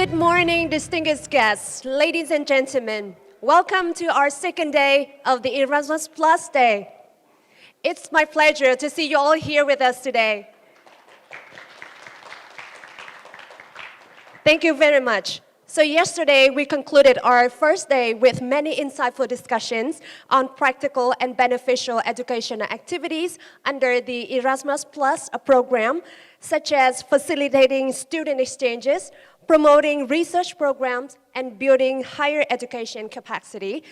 Good morning, distinguished guests, ladies and gentlemen. Welcome to our second day of the Erasmus Plus Day. It's my pleasure to see you all here with us today. Thank you very much. So yesterday, we concluded our first day with many insightful discussions on practical and beneficial educational activities under the Erasmus Plus program, such as facilitating student exchanges, promoting research programs, and building higher education capacity.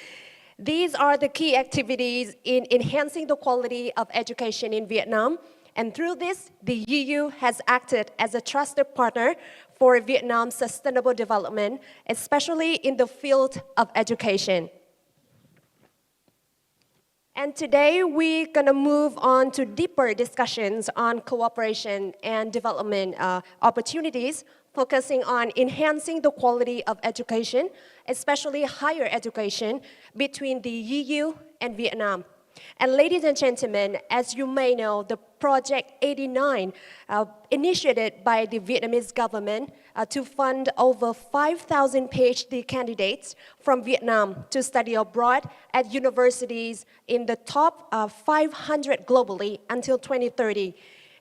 These are the key activities in enhancing the quality of education in Vietnam. And through this, the EU has acted as a trusted partner for Vietnam's sustainable development, especially in the field of education. And today, we're going to move on to deeper discussions on cooperation and development opportunities, focusing on enhancing the quality of education, especially higher education, between the EU and Vietnam. And ladies and gentlemen, as you may know, the Project 89, initiated by the Vietnamese government to fund over 5,000 PhD candidates from Vietnam to study abroad at universities in the top 500 globally until 2030.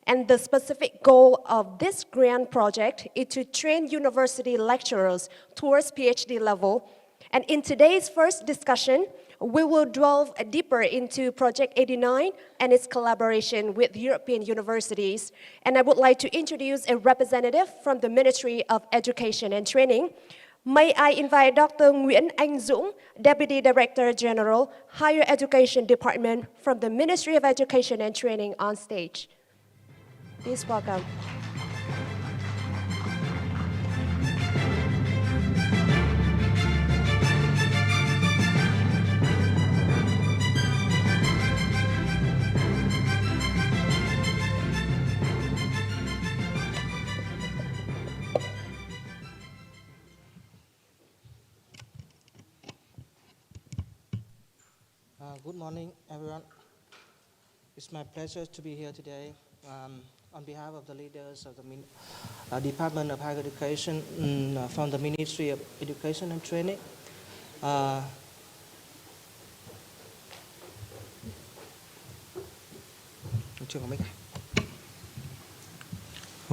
And the specific goal of this grand project is to train university lecturers towards PhD level. And in today's first discussion, we will delve deeper into Project 89 and its collaboration with European universities. And I would like to introduce a representative from the Ministry of Education and Training. May I invite Dr. Nguyễn Anh Dũng, Deputy Director General, Higher Education Department from the Ministry of Education and Training on stage. Please welcome. Good morning, everyone. It's my pleasure to be here today on behalf of the leaders of the Department of Higher Education from the Ministry of Education and Training.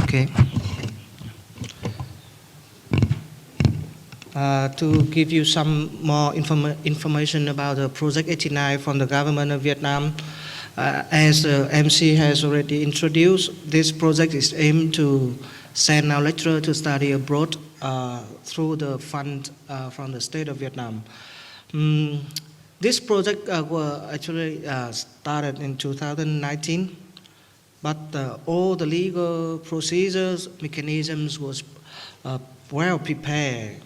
Okay. To give you some more information about the Project 89 from the government of Vietnam, as MC has already introduced, this project is aimed to send our lecturers to study abroad through the fund from the state of Vietnam. This project actually started in 2019, but all the legal procedures, mechanisms was well prepared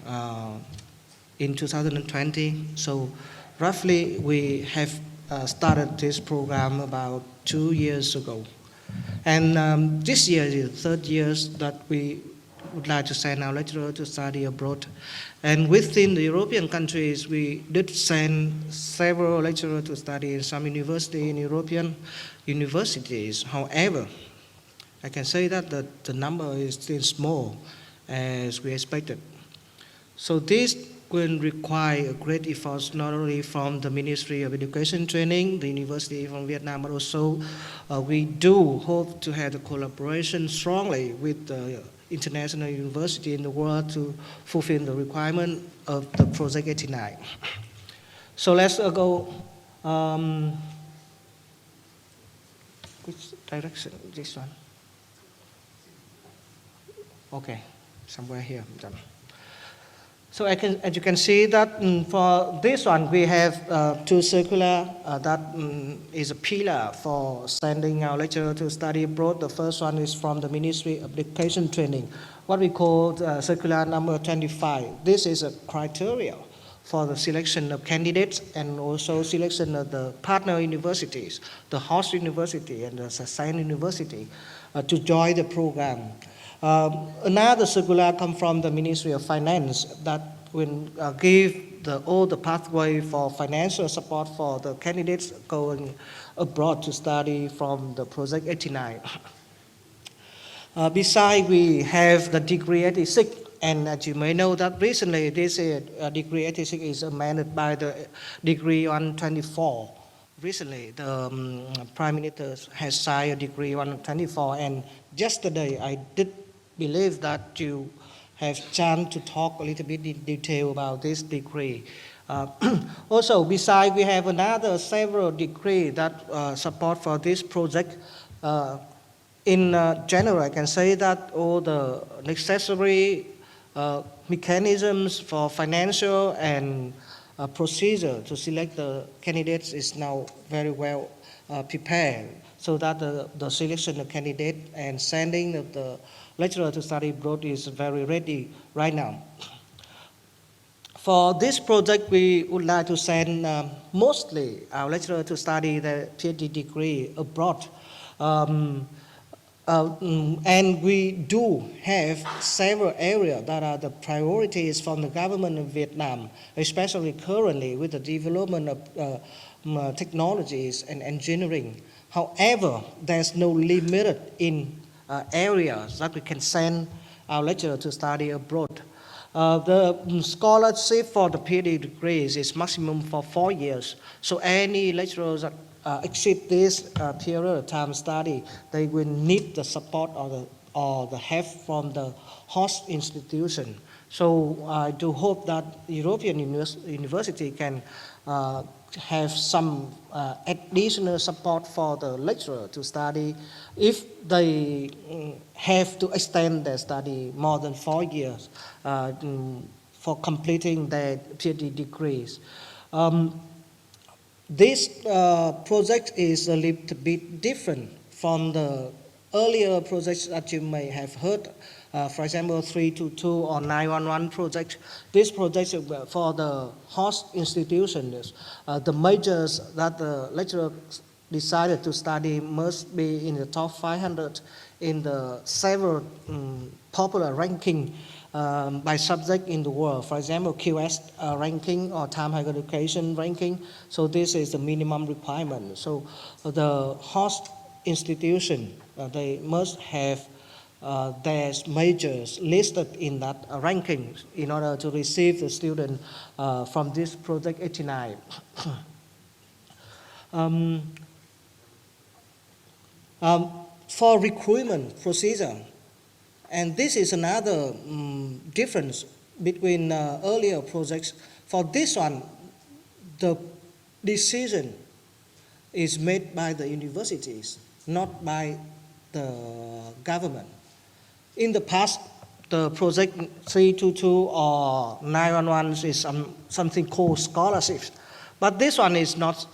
in 2020. So roughly we have started this program about 2 years ago. And this year is the third year that we would like to send our lecturers to study abroad. And within the European countries, we did send several lecturers to study in some university in European universities. However, I can say that the number is still small as we expected. So this will require a great effort not only from the Ministry of Education and Training, the University from Vietnam, but also we do hope to have the collaboration strongly with the international university in the world to fulfill the requirement of the Project 89. So let's go, which direction, this one? Okay. Somewhere here. So as you can see that for this one, we have two circular that is a pillar for sending our lecturer to study abroad. The first one is from the Ministry of Education Training, what we call circular number 25. This is a criteria for the selection of candidates and also selection of the partner universities, the host university and the assigned university to join the program. Another circular comes from the Ministry of Finance that will give all the pathway for financial support for the candidates going abroad to study from the Project 89. Besides, we have the Decree 86 And as you may know that recently this degree 86 is amended by the degree 124. Recently the Prime Minister has signed a degree 124, and yesterday I did believe that you have chance to talk a little bit in detail about this degree. Also, besides, we have another several degree that support for this project. In general, I can say that all the necessary mechanisms for financial and procedure to select the candidates is now very well prepared, so that the selection of candidate and sending of the lecturer to study abroad is very ready right now. For this project, we would like to send mostly our lecturer to study the PhD degree abroad. And we do have several areas that are the priorities from the government of Vietnam, especially currently with the development of technologies and engineering. However, there's no limit in areas that we can send our lecturer to study abroad. The scholarship for the PhD degrees is maximum for 4 years. So any lecturers that exceed this period of time study, they will need the support or the help from the host institution. So I do hope that European University can have some additional support for the lecturer to study if they have to extend their study more than 4 years for completing their PhD degrees. This project is a little bit different from the earlier projects that you may have heard. For example, 322 or 911 project. This project is for the host institutions. The majors that the lecturer decided to study must be in the top 500 in the several popular ranking by subject in the world. For example, QS ranking or time higher education ranking. So this is the minimum requirement. So the host institution, they must have their majors listed in that ranking in order to receive the student from this project 89. For recruitment procedure, and this is another difference between earlier projects. For this one, the decision is made by the universities, not by the government. In the past, the project 322 or 911 is something called scholarships. But this one is not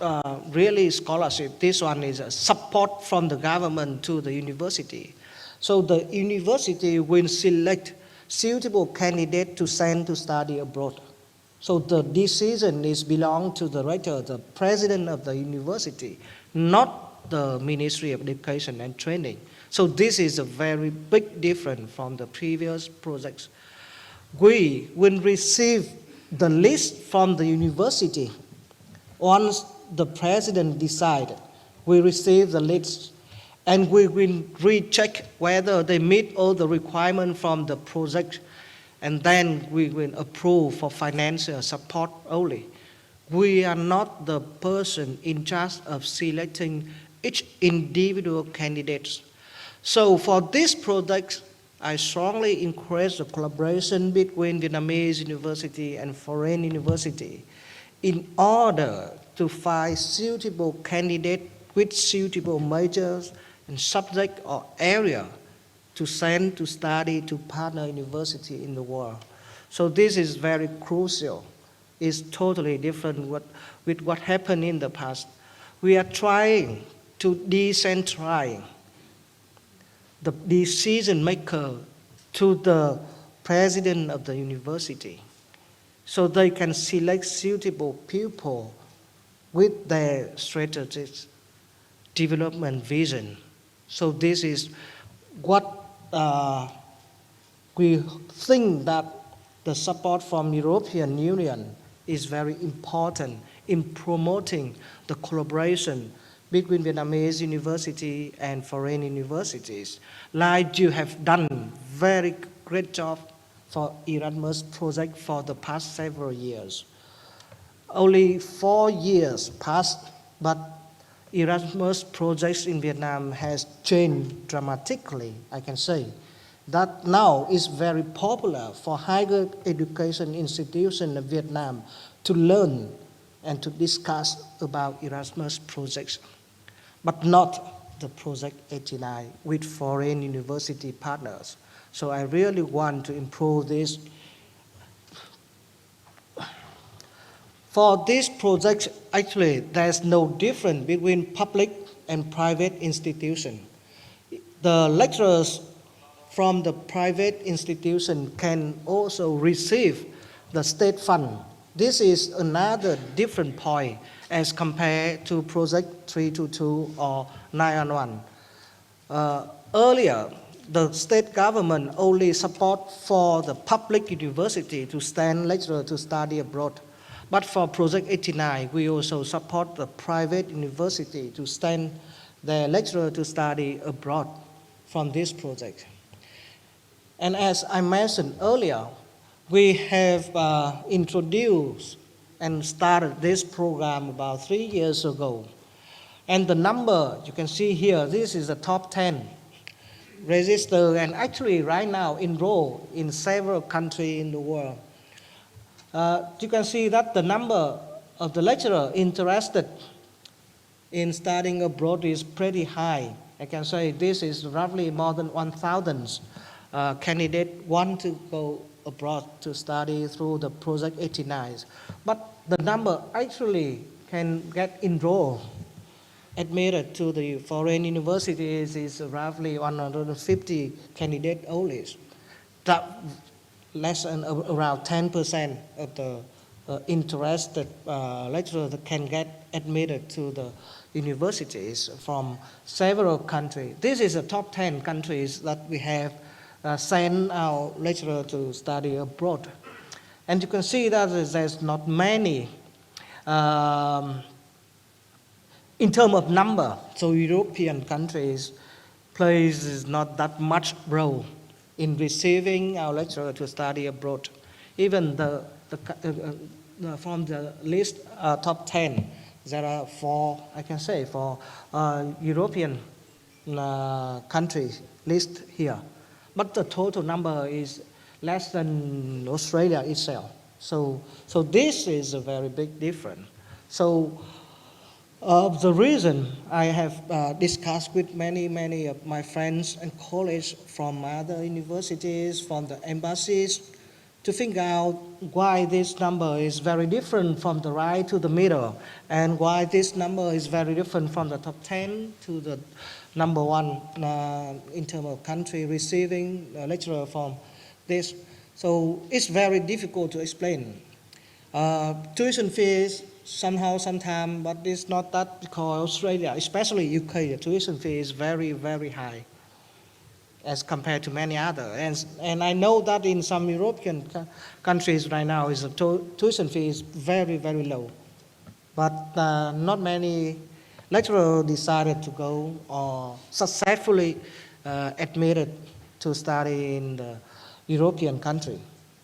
really scholarship. This one is a support from the government to the university. So the university will select suitable candidate to send to study abroad. So the decision is belong to the rector, the president of the university, not the Ministry of Education and Training. So this is a very big difference from the previous projects. We will receive the list from the university. Once the president decides, we receive the list and we will recheck whether they meet all the requirements from the project, and then we will approve for financial support only. We are not the person in charge of selecting each individual candidate. So for this project, I strongly encourage the collaboration between Vietnamese University and foreign university in order to find suitable candidate with suitable majors and subject or area to send to study to partner university in the world. So this is very crucial. It's totally different with what happened in the past. We are trying to decentralize the decision maker to the president of the university, so they can select suitable people with their strategic development vision. So this is what we think that the support from European Union is very important in promoting the collaboration between Vietnamese university and foreign universities. Like you have done very great job for Erasmus project for the past several years. Only 4 years passed, but Erasmus projects in Vietnam has changed dramatically, I can say. That now is very popular for higher education institutions in Vietnam to learn and to discuss about Erasmus projects, but not the Project 89 with foreign university partners. So I really want to improve this. For this project, actually, there's no difference between public and private institutions. The lecturers from the private institution can also receive the state fund. This is another different point as compared to Project 322 or 911. Earlier, the state government only support for the public university to send lecturers to study abroad. But for Project 89, we also support the private university to send their lecturer to study abroad from this project. And as I mentioned earlier, we have introduced and started this program about 3 years ago. And the number you can see here, this is the top 10 registered and actually right now enrolled in several countries in the world. You can see that the number of the lecturers interested in studying abroad is pretty high. I can say this is roughly more than 1,000 candidates want to go abroad to study through the Project 89. But the number actually can get enrolled, admitted to the foreign universities is roughly 150 candidates only. That less than around 10% of the interested lecturers that can get admitted to the universities from several countries. This is the top 10 countries that we have sent our lecturers to study abroad. And you can see that there's not many in terms of number. So European countries plays not that much role in receiving our lecturers to study abroad. Even from the list top 10, there are 4, I can say, 4 European countries listed here. But the total number is less than Australia itself. So this is a very big difference. So the reason I have discussed with many of my friends and colleagues from other universities, from the embassies, to figure out why this number is very different from the right to the middle, and why this number is very different from the top 10 to the number 1 in terms of country receiving a lecturer from this. So it's very difficult to explain. Tuition fees somehow, sometimes, but it's not that because Australia, especially UK, the tuition fee is very, very high as compared to many others. And I know that in some European countries right now, the tuition fee is very, very low. But not many lecturers decided to go or successfully admitted to study in the European country.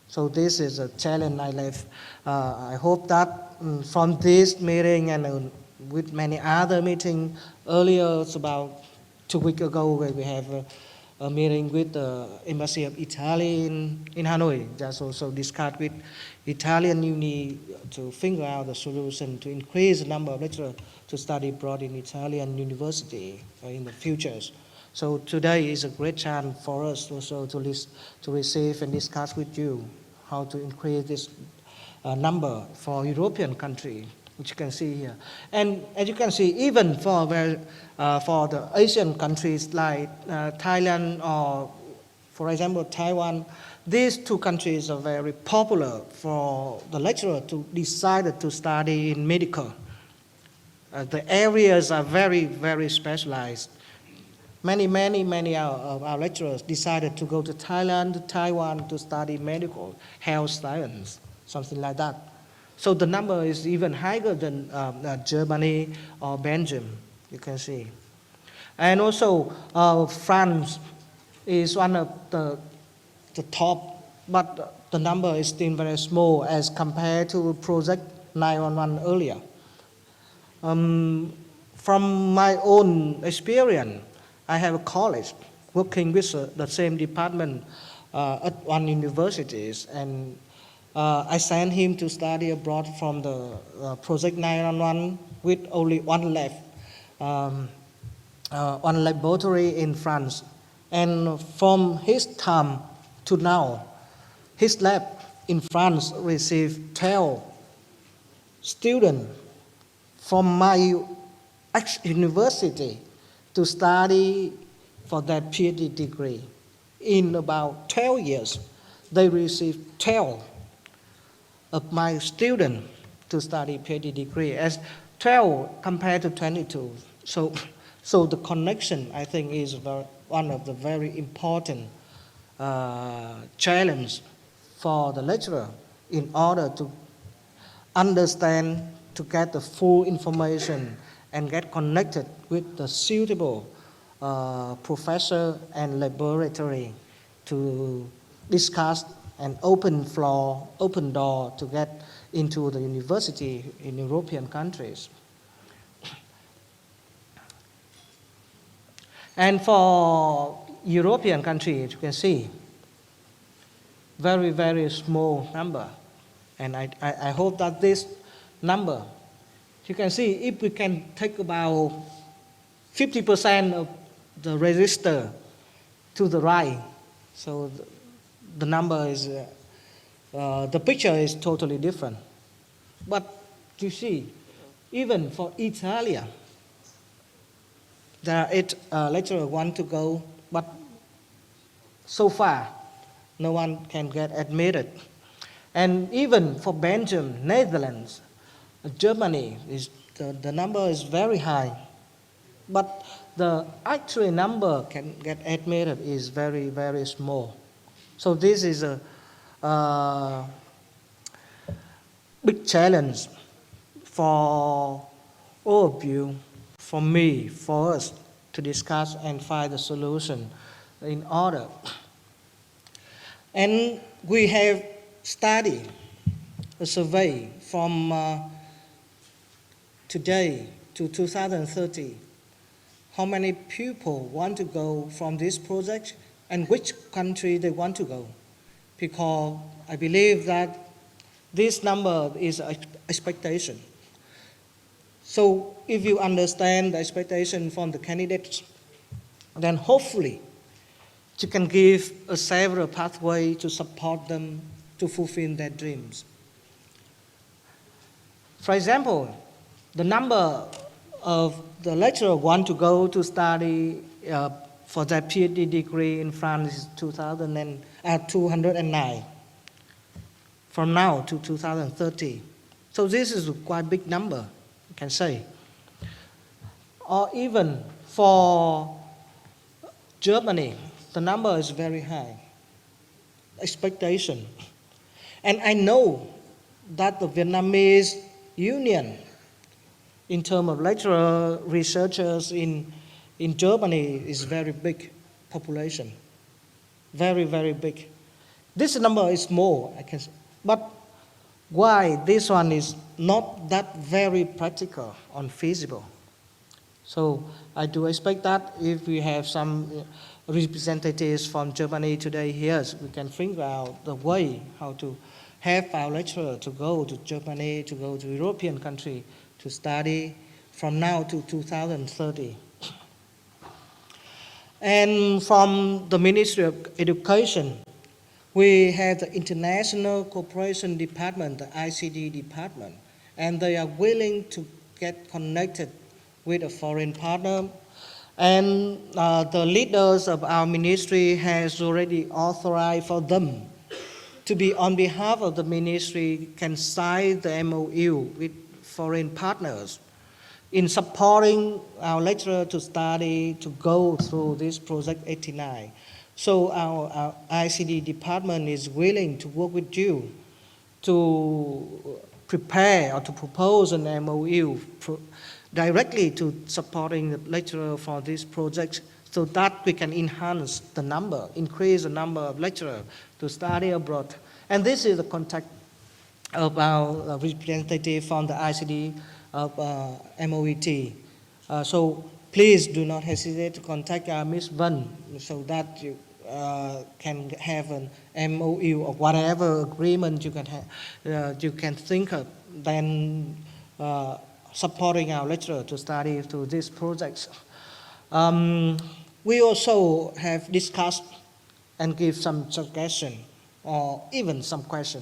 So this is a challenge I left. I hope that from this meeting and with many other meetings earlier, it's about 2 weeks ago, where we have a meeting with the Embassy of Italy in Hanoi. Just also discussed with Italian uni to figure out the solution to increase the number of lecturers to study abroad in Italian university in the futures. So today is a great chance for us also to receive and discuss with you how to increase this number for European country, which you can see here. And as you can see, even for the Asian countries like Thailand or, for example, Taiwan, these 2 countries are very popular for the lecturer to decide to study in medical. The areas are very, very specialized. Many of our lecturers decided to go to Thailand, to Taiwan to study medical, health science, something like that. So the number is even higher than Germany or Belgium, you can see. And also France is one of the top but the number is still very small as compared to project 911 earlier. From my own experience, I have a college working with the same department at one universities, and I sent him to study abroad from the project 911 with only one lab, one laboratory in France. And from his time to now, his lab in France received 12 students from my university to study for their PhD degree. In about 12 years, they received 12 of my students to study PhD degree, as 12 compared to 22. So the connection, I think, is one of the very important challenge for the lecturer in order to understand, to get the full information and get connected with the suitable professor and laboratory to discuss and open door to get into the university in European countries. And for European countries, you can see, very, very small number. And I hope that this number, you can see, if we can take about 50% of the register to the right, so the number is, the picture is totally different. But you see, even for Italia, there are 8 lecturers want to go, but so far, no one can get admitted. And even for Belgium, Netherlands, Germany, the number is very high. But the actual number can get admitted is very, very small. So this is a big challenge for all of you, for me, for us to discuss and find a solution in order. And we have studied a survey from today to 2030. How many people want to go from this project and which country they want to go? Because I believe that this number is an expectation. So if you understand the expectation from the candidates, then hopefully you can give a several pathway to support them to fulfill their dreams. For example, the number of the lecturer want to go to study for their PhD degree in France is 209 from now to 2030. So this is a quite big number, you can say. Or even for Germany, the number is very high, expectation. And I know that the Vietnamese Union, in terms of lecturer, researchers in Germany, is very big population, very, very big. This number is small, I can say. But why this one is not that very practical or feasible? So I do expect that if we have some representatives from Germany today here, we can figure out the way how to have our lecturer to go to Germany, to go to European country, to study from now to 2030. And from the Ministry of Education, we have the International Cooperation Department, the ICD department, and they are willing to get connected with a foreign partner. And the leaders of our ministry has already authorized for them to be on behalf of the ministry can sign the MOU with foreign partners in supporting our lecturer to study, to go through this Project 89. So our ICD department is willing to work with you to prepare or to propose an MOU directly to supporting the lecturer for this project so that we can enhance the number, increase the number of lecturers to study abroad. And this is the contact of our representative from the ICD of MOET. So please do not hesitate to contact Ms. Vân so that you can have an MOU or whatever agreement you can have, you can think of, then supporting our lecturer to study through these projects. We also have discussed and give some suggestion or even some question.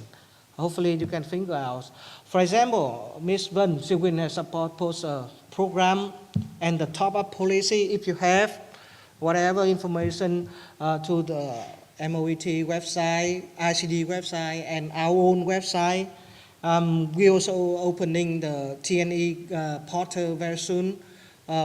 Hopefully you can figure out. For example, Ms. Vân, she will support post program and the top-up policy if you have whatever information to the MOET website, ICD website, and our own website. We also opening the TNE portal very soon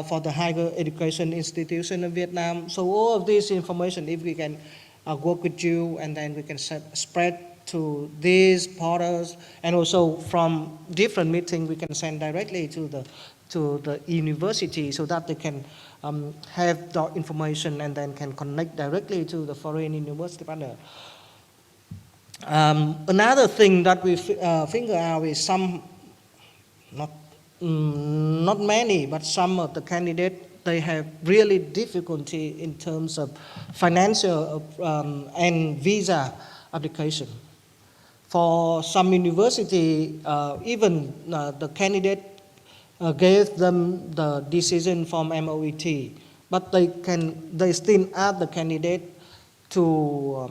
for the higher education institution of Vietnam. So all of this information, if we can work with you, and then we can spread to these portals, and also from different meetings we can send directly to the university so that they can have the information and then can connect directly to the foreign university partner. Another thing that we figure out is some, not many, but some of the candidates, they have really difficulty in terms of financial and visa application. For some university, even the candidate gave them the decision from MOET, but they still ask the candidate to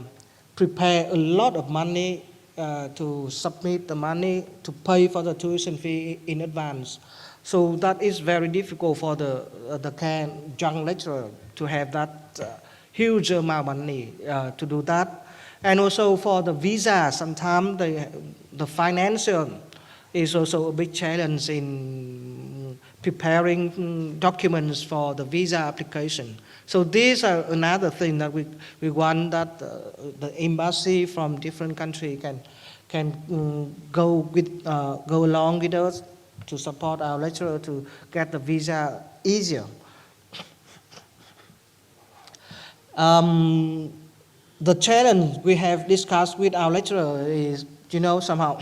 prepare a lot of money to submit the money to pay for the tuition fee in advance. So that is very difficult for the young lecturer to have that huge amount of money to do that. And also for the visa, sometimes the financial is also a big challenge in preparing documents for the visa application. So these are another thing that we want that the embassy from different countries can go along with us to support our lecturer to get the visa easier. The challenge we have discussed with our lecturer is, somehow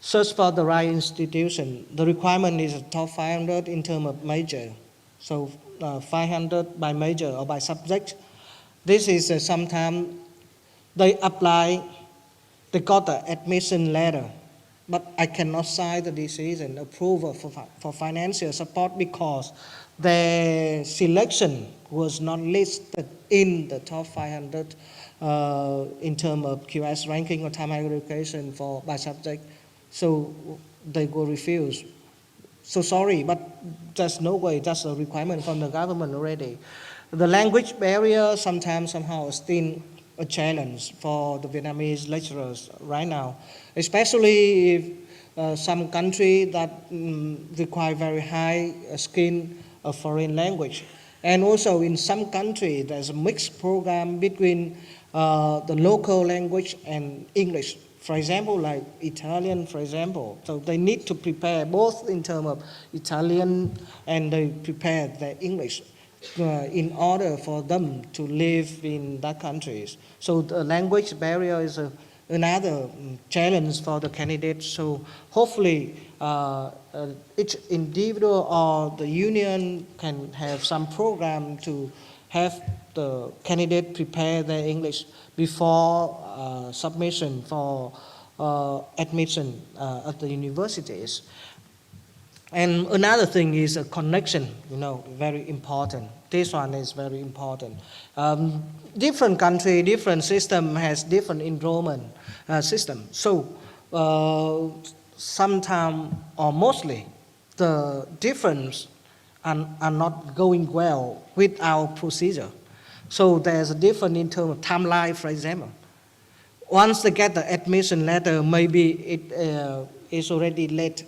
search for the right institution. The requirement is a top 500 in terms of major. So 500 by major or by subject. This is sometimes they apply, they got the admission letter, but I cannot sign the decision approval for financial support because the selection was not listed in the top 500 in terms of QS ranking or time higher education by subject. So they will refuse. So sorry, but there's no way, that's a requirement from the government already. The language barrier sometimes somehow is still a challenge for the Vietnamese lecturers right now, especially if some country that require very high skill of foreign language. And also in some country, there's a mixed program between the local language and English. For example, like Italian, for example. So they need to prepare both in terms of Italian and they prepare their English in order for them to live in that countries. So the language barrier is another challenge for the candidates. So hopefully each individual or the union can have some program to have the candidate prepare their English before submission for admission at the universities. And another thing is a connection, very important. This one is very important. Different country, different system has different enrollment system. So sometimes or mostly the difference are not going well with our procedure. So there's a difference in terms of timeline, for example. Once they get the admission letter, maybe it is already late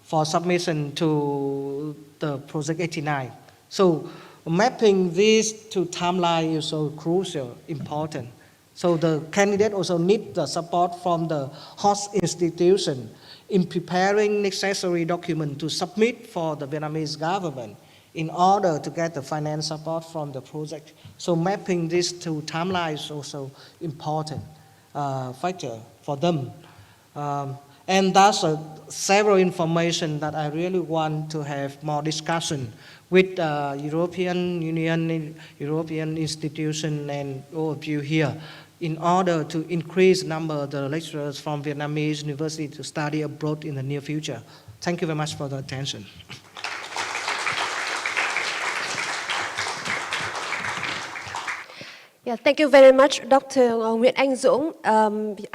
for submission to the Project 89. So mapping this to timeline is so crucial, important. So the candidate also needs the support from the host institution in preparing necessary documents to submit for the Vietnamese government in order to get the finance support from the project. So mapping this to timeline is also important factor for them. And that's several information that I really want to have more discussion with European Union, European institution, and all of you here, in order to increase the number of the lecturers from Vietnamese University to study abroad in the near future. Thank you very much for the attention. Yeah, thank you very much, Dr. Nguyễn Anh Dũng.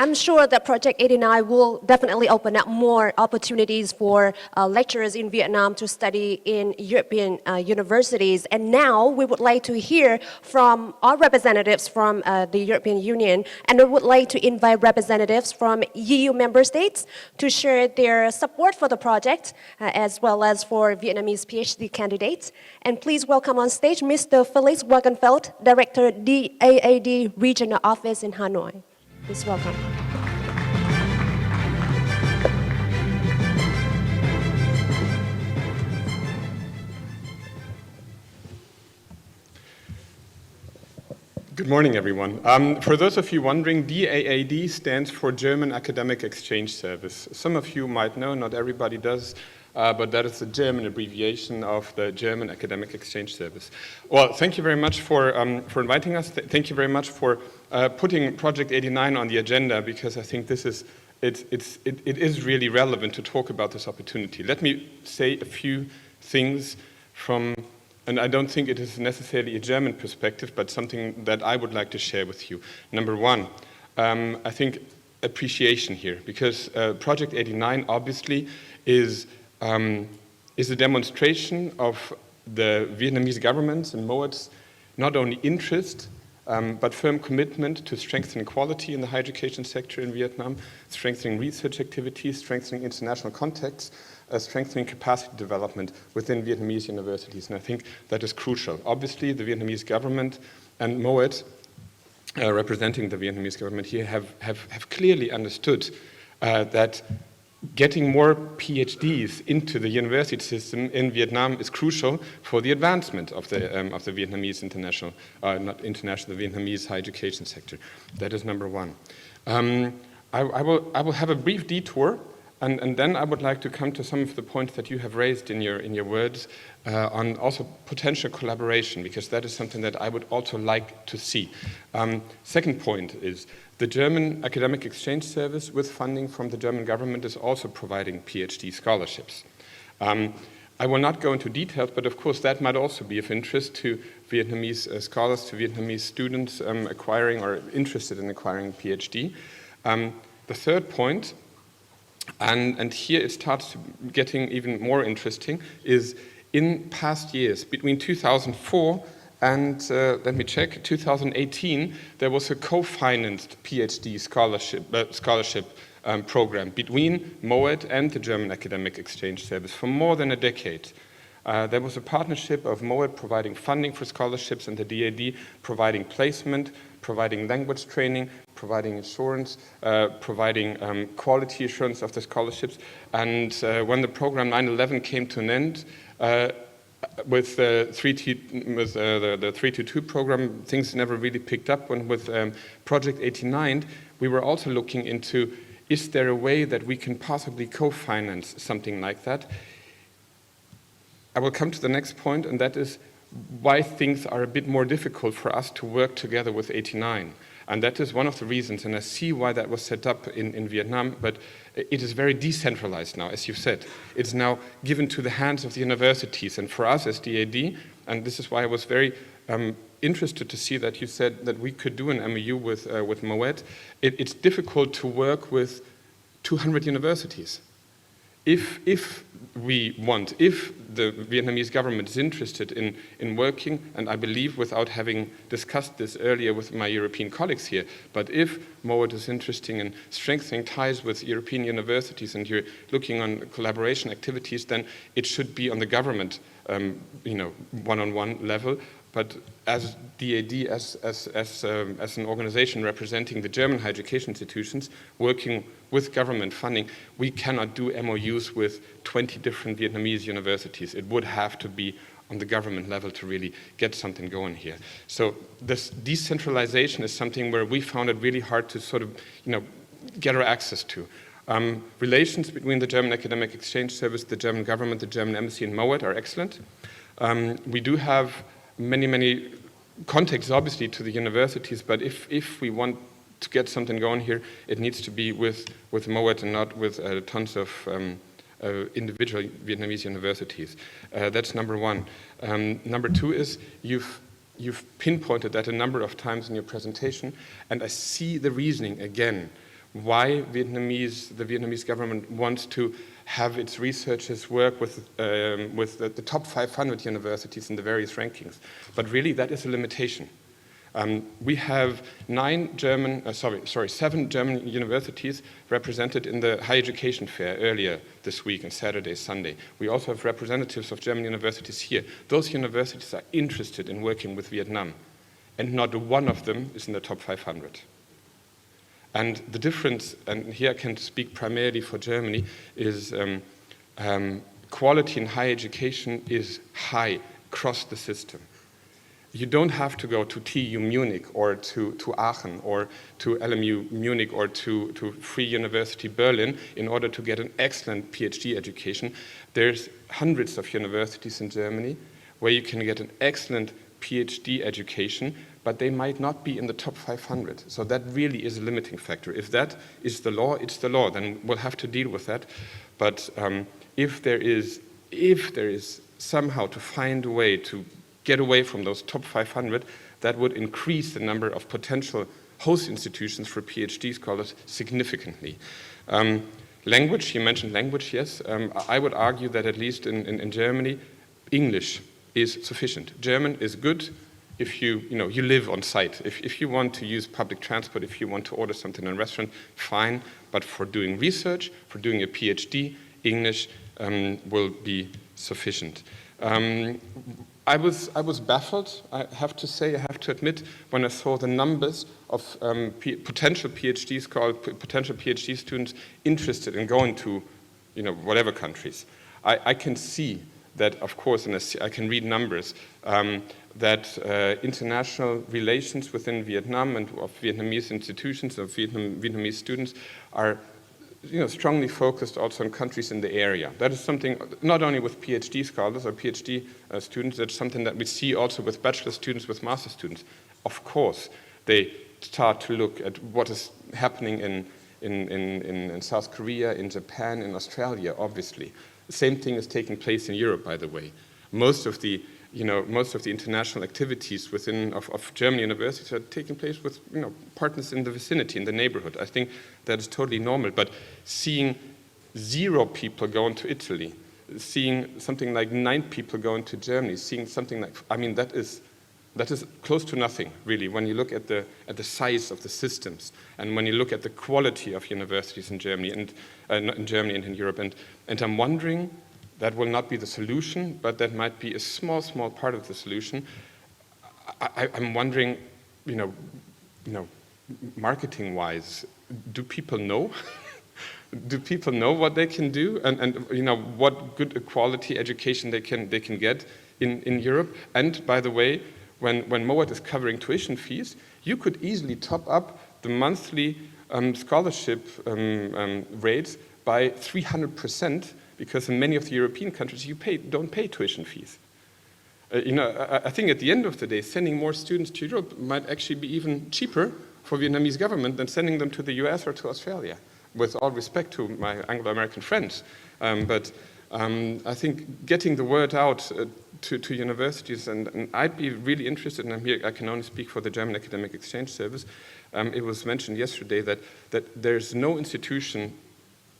I'm sure that Project 89 will definitely open up more opportunities for lecturers in Vietnam to study in European universities. And now we would like to hear from our representatives from the European Union, and we would like to invite representatives from EU member states to share their support for the project, as well as for Vietnamese PhD candidates. And please welcome on stage Mr. Felix Wagenfeld, Director DAAD Regional Office in Hanoi. Please welcome. Good morning, everyone. For those of you wondering, DAAD stands for German Academic Exchange Service. Some of you might know, not everybody does, but that is the German abbreviation of the German Academic Exchange Service. Well, thank you very much for inviting us. Thank you very much for putting Project 89 on the agenda, because I think this is it is really relevant to talk about this opportunity. Let me say a few things from, and I don't think it is necessarily a German perspective, but something that I would like to share with you. Number one, I think appreciation here, because Project 89 obviously is a demonstration of the Vietnamese government's and MOAT's not only interest, but firm commitment to strengthening quality in the higher education sector in Vietnam, strengthening research activities, strengthening international contacts, strengthening capacity development within Vietnamese universities. And I think that is crucial. Obviously, the Vietnamese government and MOAT, representing the Vietnamese government here, have clearly understood that getting more PhDs into the university system in Vietnam is crucial for the advancement of the Vietnamese international, not international, the Vietnamese higher education sector. That is number one. I will have a brief detour, and then I would like to come to some of the points that you have raised in your words on also potential collaboration, because that is something that I would also like to see. Second point is, the German Academic Exchange Service, with funding from the German government, is also providing PhD scholarships. I will not go into details, but of course that might also be of interest to Vietnamese scholars, to Vietnamese students acquiring or interested in acquiring PhD. The third point, and here it starts getting even more interesting, is in past years, between 2004 and let me check, 2018, there was a co-financed PhD scholarship program between MOAT and the German Academic Exchange Service for more than a decade. There was a partnership of MOAT providing funding for scholarships and the DAD providing placement, providing language training, providing assurance, providing quality assurance of the scholarships. And when the program 9/11 came to an end, with the 322 program, things never really picked up. And with Project 89, we were also looking into, is there a way that we can possibly co-finance something like that? I will come to the next point, and that is why things are a bit more difficult for us to work together with 89. And that is one of the reasons, and I see why that was set up in Vietnam, but it is very decentralized now, as you've said. It's now given to the hands of the universities, and for us as DAD, and this is why I was very interested to see that you said that we could do an MOU with MOAT. It's difficult to work with 200 universities. If the Vietnamese government is interested in working, and I believe without having discussed this earlier with my European colleagues here, but if MOAT is interested in strengthening ties with European universities and you're looking on collaboration activities, then it should be on the government, one-on-one level. But as DAD, as an organization representing the German higher education institutions, working with government funding, we cannot do MOUs with 20 different Vietnamese universities. It would have to be on the government level to really get something going here. So this decentralization is something where we found it really hard to sort of, get our access to. Relations between the German Academic Exchange Service, the German government, the German embassy and Moet are excellent. We do have many contacts, obviously, to the universities, but if we want to get something going here, it needs to be with Moet and not with tons of individual Vietnamese universities. That's number one. Number two is you've pinpointed that a number of times in your presentation, and I see the reasoning again why the Vietnamese government wants to have its researchers work with the top 500 universities in the various rankings. But really, that is a limitation. We have 7 German universities represented in the higher education fair earlier this week on Saturday, Sunday. We also have representatives of German universities here. Those universities are interested in working with Vietnam, and not one of them is in the top 500. And the difference, and here I can speak primarily for Germany, is quality in higher education is high across the system. You don't have to go to TU Munich or to Aachen or to LMU Munich or to Free University Berlin in order to get an excellent PhD education. There's hundreds of universities in Germany where you can get an excellent PhD education, but they might not be in the top 500. So that really is a limiting factor. If that is the law, it's the law. Then we'll have to deal with that. But if there is somehow to find a way to get away from those top 500, that would increase the number of potential host institutions for PhD scholars significantly. Language, you mentioned language, yes. I would argue that at least in Germany, English is sufficient. German is good if you live on site. If you want to use public transport, if you want to order something in a restaurant, fine. But for doing research, for doing a PhD, English will be sufficient. I was baffled, I have to admit, when I saw the numbers of potential PhD students interested in going to, whatever countries. I can see that, of course, and I can read numbers, that international relations within Vietnam and of Vietnamese institutions, of Vietnamese students are strongly focused also on countries in the area. That is something, not only with PhD scholars or PhD students, that's something that we see also with bachelor students, with master students. Of course, they start to look at what is happening in South Korea, in Japan, in Australia, obviously. The same thing is taking place in Europe, by the way. Most of the international activities of German universities are taking place with partners in the vicinity, in the neighborhood. I think that is totally normal. But seeing 0 people going to Italy, seeing something like 9 people going to Germany, seeing something like, that is close to nothing, really, when you look at the size of the systems and when you look at the quality of universities in Germany and in Europe. And I'm wondering, that will not be the solution, but that might be a small part of the solution. I'm wondering, marketing-wise, do people know? Do people know what they can do, and what good quality education they can get in Europe? And by the way, when Moet is covering tuition fees, you could easily top up the monthly scholarship rates by 300%. Because in many of the European countries, you don't pay tuition fees. I think at the end of the day, sending more students to Europe might actually be even cheaper for Vietnamese government than sending them to the US or to Australia, with all respect to my Anglo-American friends. But I think getting the word out to universities, and I'd be really interested, and I'm here, I can only speak for the German Academic Exchange Service. It was mentioned yesterday that there's no institution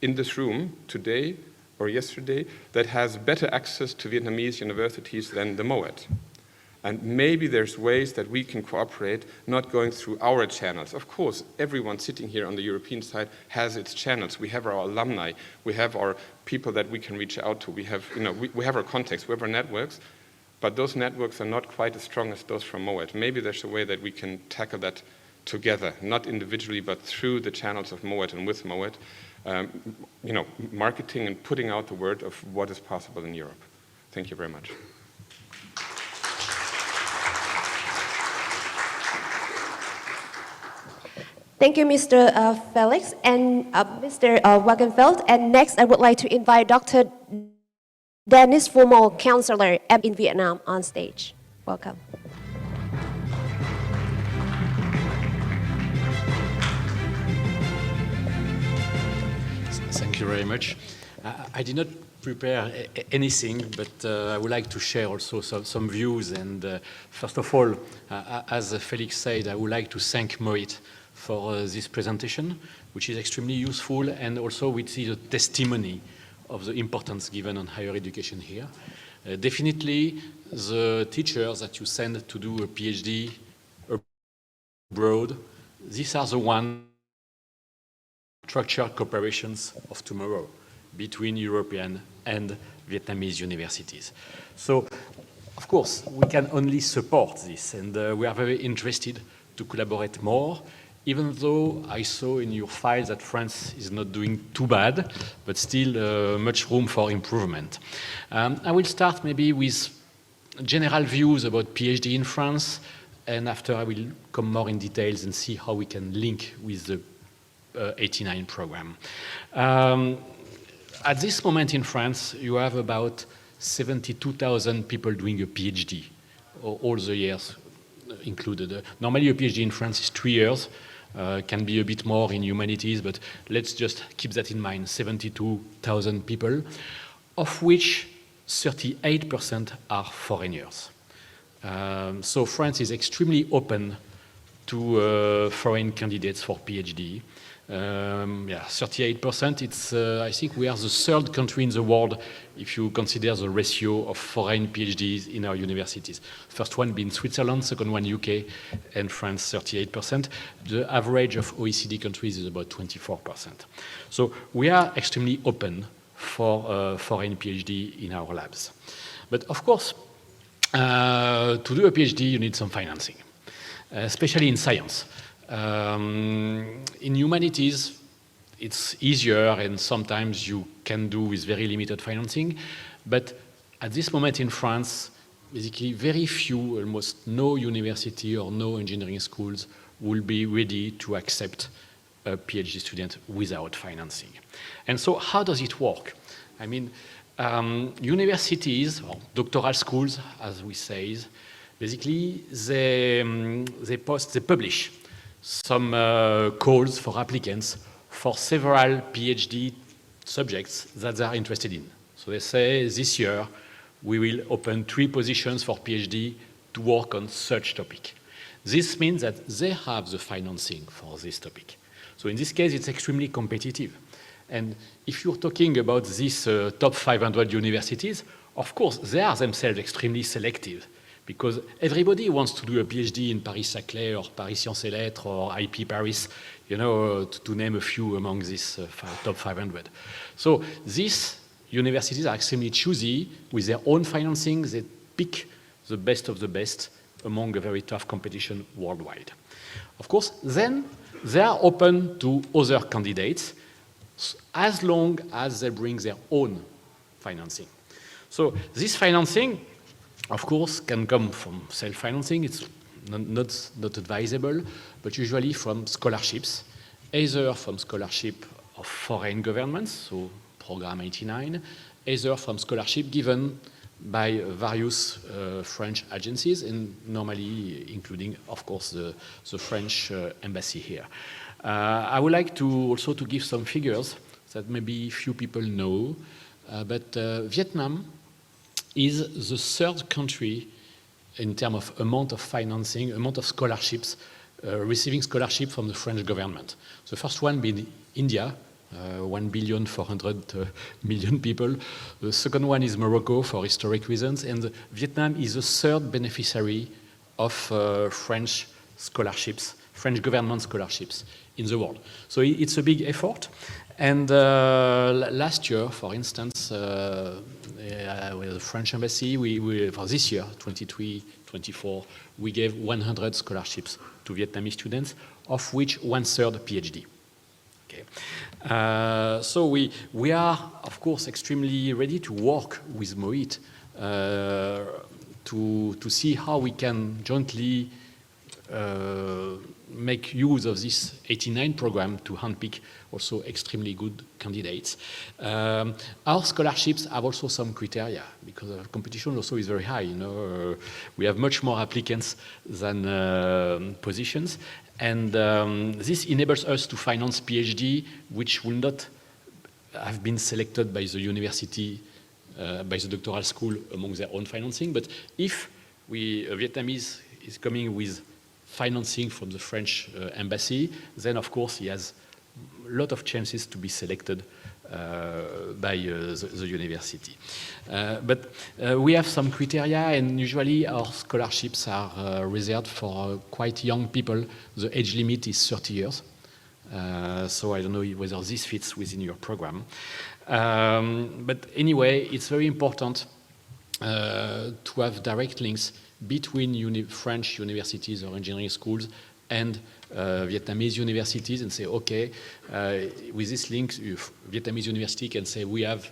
in this room today or yesterday that has better access to Vietnamese universities than the Moet. And maybe there's ways that we can cooperate, not going through our channels. Of course, everyone sitting here on the European side has its channels. We have our alumni, we have our people that we can reach out to, we have our contacts, we have our networks, but those networks are not quite as strong as those from Moet. Maybe there's a way that we can tackle that together, not individually, but through the channels of Moet and with Moet. Marketing and putting out the word of what is possible in Europe. Thank you very much. Thank you, Mr. Felix and Mr. Wagenfeld. And next, I would like to invite Dr. Dennis Formal, counselor in Vietnam, on stage. Welcome. Thank you very much. I did not prepare anything, but I would like to share also some views. And first of all, as Felix said, I would like to thank Mohit for this presentation, which is extremely useful, and also which is a testimony of the importance given on higher education here. Definitely, the teachers that you send to do a PhD abroad, these are the ones structured cooperations of tomorrow between European and Vietnamese universities. So, of course, we can only support this, and we are very interested to collaborate more, even though I saw in your files that France is not doing too bad, but still much room for improvement. I will start maybe with general views about PhD in France, and after I will come more in details and see how we can link with the 89 program. At this moment in France, you have about 72,000 people doing a PhD, all the years included. Normally a PhD in France is 3 years, can be a bit more in humanities, but let's just keep that in mind, 72,000 people, of which 38% are foreigners. So France is extremely open to foreign candidates for PhD. 38%, it's, I think we are the third country in the world if you consider the ratio of foreign PhDs in our universities. First one being Switzerland, second one UK, and France 38%. The average of OECD countries is about 24%. So we are extremely open for foreign PhD in our labs. But of course, to do a PhD, you need some financing, especially in science. In humanities, it's easier, and sometimes you can do with very limited financing. But at this moment in France, basically very few, almost no university or no engineering schools will be ready to accept a PhD student without financing. And so how does it work? I mean, universities, or doctoral schools, as we say, basically they publish some calls for applicants for several PhD subjects that they are interested in. So they say, this year, we will open 3 positions for PhD to work on such topic. This means that they have the financing for this topic. So in this case, it's extremely competitive. And if you're talking about these top 500 universities, of course, they are themselves extremely selective, because everybody wants to do a PhD in Paris-Saclay or Paris Sciences et Lettres or IP Paris, you know, to name a few among these top 500. So these universities are extremely choosy with their own financing. They pick the best of the best among a very tough competition worldwide. Of course, then they are open to other candidates as long as they bring their own financing. So this financing, of course, can come from self-financing. It's not advisable, but usually from scholarships, either from scholarship of foreign governments, so Program 89, either from scholarship given by various French agencies, and normally including, of course, the French embassy here. I would like to also to give some figures that maybe few people know, but Vietnam is the third country in terms of amount of financing, amount of scholarships, receiving scholarship from the French government. The first one being India, 1,400,000,000 people. The second one is Morocco for historic reasons, and Vietnam is the third beneficiary of French scholarships, French government scholarships in the world. So it's a big effort. And last year, for instance, with the French embassy, we for this year, 23-24, we gave 100 scholarships to Vietnamese students, of which 1/3 PhD. Okay. So we are, of course, extremely ready to work with Mohit to see how we can jointly make use of this 89 program to handpick also extremely good candidates. Our scholarships have also some criteria because the competition also is very high. We have much more applicants than positions, and this enables us to finance PhD, which will not have been selected by the university, by the doctoral school among their own financing. But if Vietnamese is coming with financing from the French embassy, then of course he has a lot of chances to be selected by the university. But we have some criteria, and usually our scholarships are reserved for quite young people. The age limit is 30 years. So I don't know whether this fits within your program. But anyway, it's very important to have direct links between French universities or engineering schools and Vietnamese universities, and say, okay, with this link, Vietnamese university can say, we have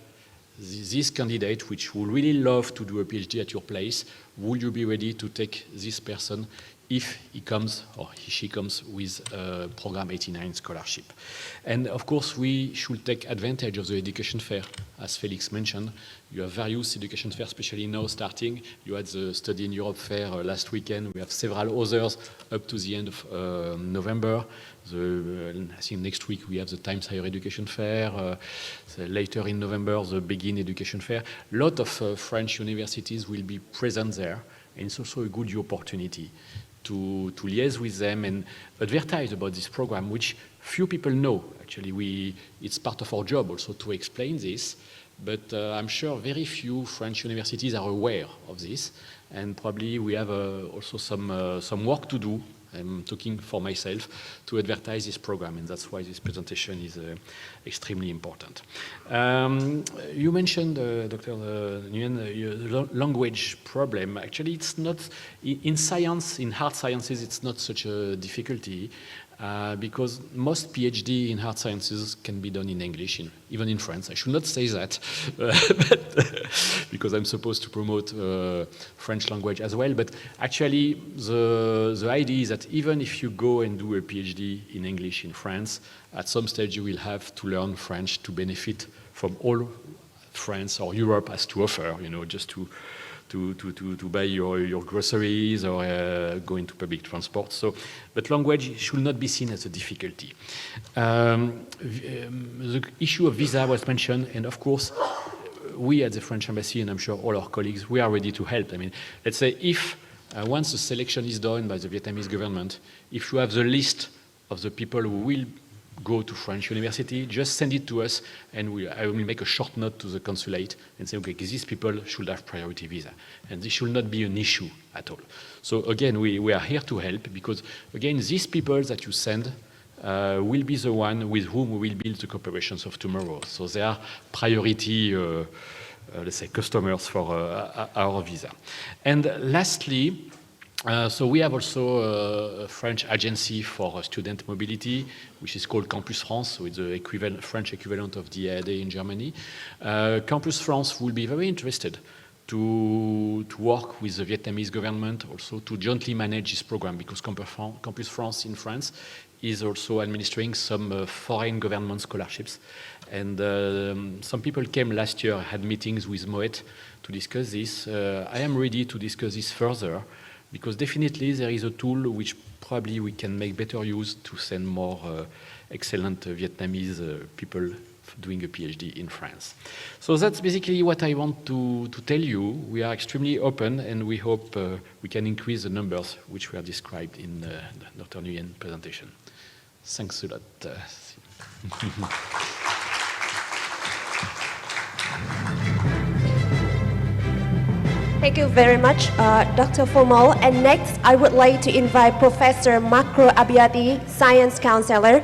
this candidate which would really love to do a PhD at your place. Would you be ready to take this person if he comes or she comes with a Program 89 scholarship? And of course, we should take advantage of the education fair. As Felix mentioned, you have various education fairs, especially now starting. You had the Study in Europe fair last weekend. We have several others up to the end of November. I think next week we have the Times Higher Education Fair. Later in November, the Begin Education Fair. A lot of French universities will be present there, and it's also a good opportunity to liaise with them and advertise about this program, which few people know. Actually, it's part of our job also to explain this, but I'm sure very few French universities are aware of this, and probably we have also some work to do. I'm talking for myself to advertise this program, and that's why this presentation is extremely important. You mentioned, Dr. Nguyen, the language problem. Actually, it's not, in science, in hard sciences, it's not such a difficulty because most PhD in hard sciences can be done in English, even in France. I should not say that, because I'm supposed to promote French language as well. But actually, the idea is that even if you go and do a PhD in English in France, at some stage you will have to learn French to benefit from all France or Europe has to offer, just to buy your groceries or go into public transport. So, but language should not be seen as a difficulty. The issue of visa was mentioned, and of course, we at the French Embassy, and I'm sure all our colleagues, we are ready to help. I mean, let's say if once the selection is done by the Vietnamese government, if you have the list of the people who will go to French university, just send it to us, and I will make a short note to the consulate and say, okay, these people should have priority visa. And this should not be an issue at all. So again, we are here to help because, again, these people that you send will be the one with whom we will build the cooperations of tomorrow. So they are priority, let's say, customers for our visa. And lastly, so we have also a French agency for student mobility, which is called Campus France, so it's the French equivalent of the EAD in Germany. Campus France will be very interested to work with the Vietnamese government also to jointly manage this program, because Campus France in France is also administering some foreign government scholarships. And some people came last year, had meetings with Moet to discuss this. I am ready to discuss this further, because definitely there is a tool which probably we can make better use to send more excellent Vietnamese people doing a PhD in France. So that's basically what I want to tell you. We are extremely open, and we hope we can increase the numbers which were described in Dr. Nguyen's presentation. Thanks a lot. Thank you very much, Dr. Fomal. And next, I would like to invite Professor Marco Abbiati, Science Counselor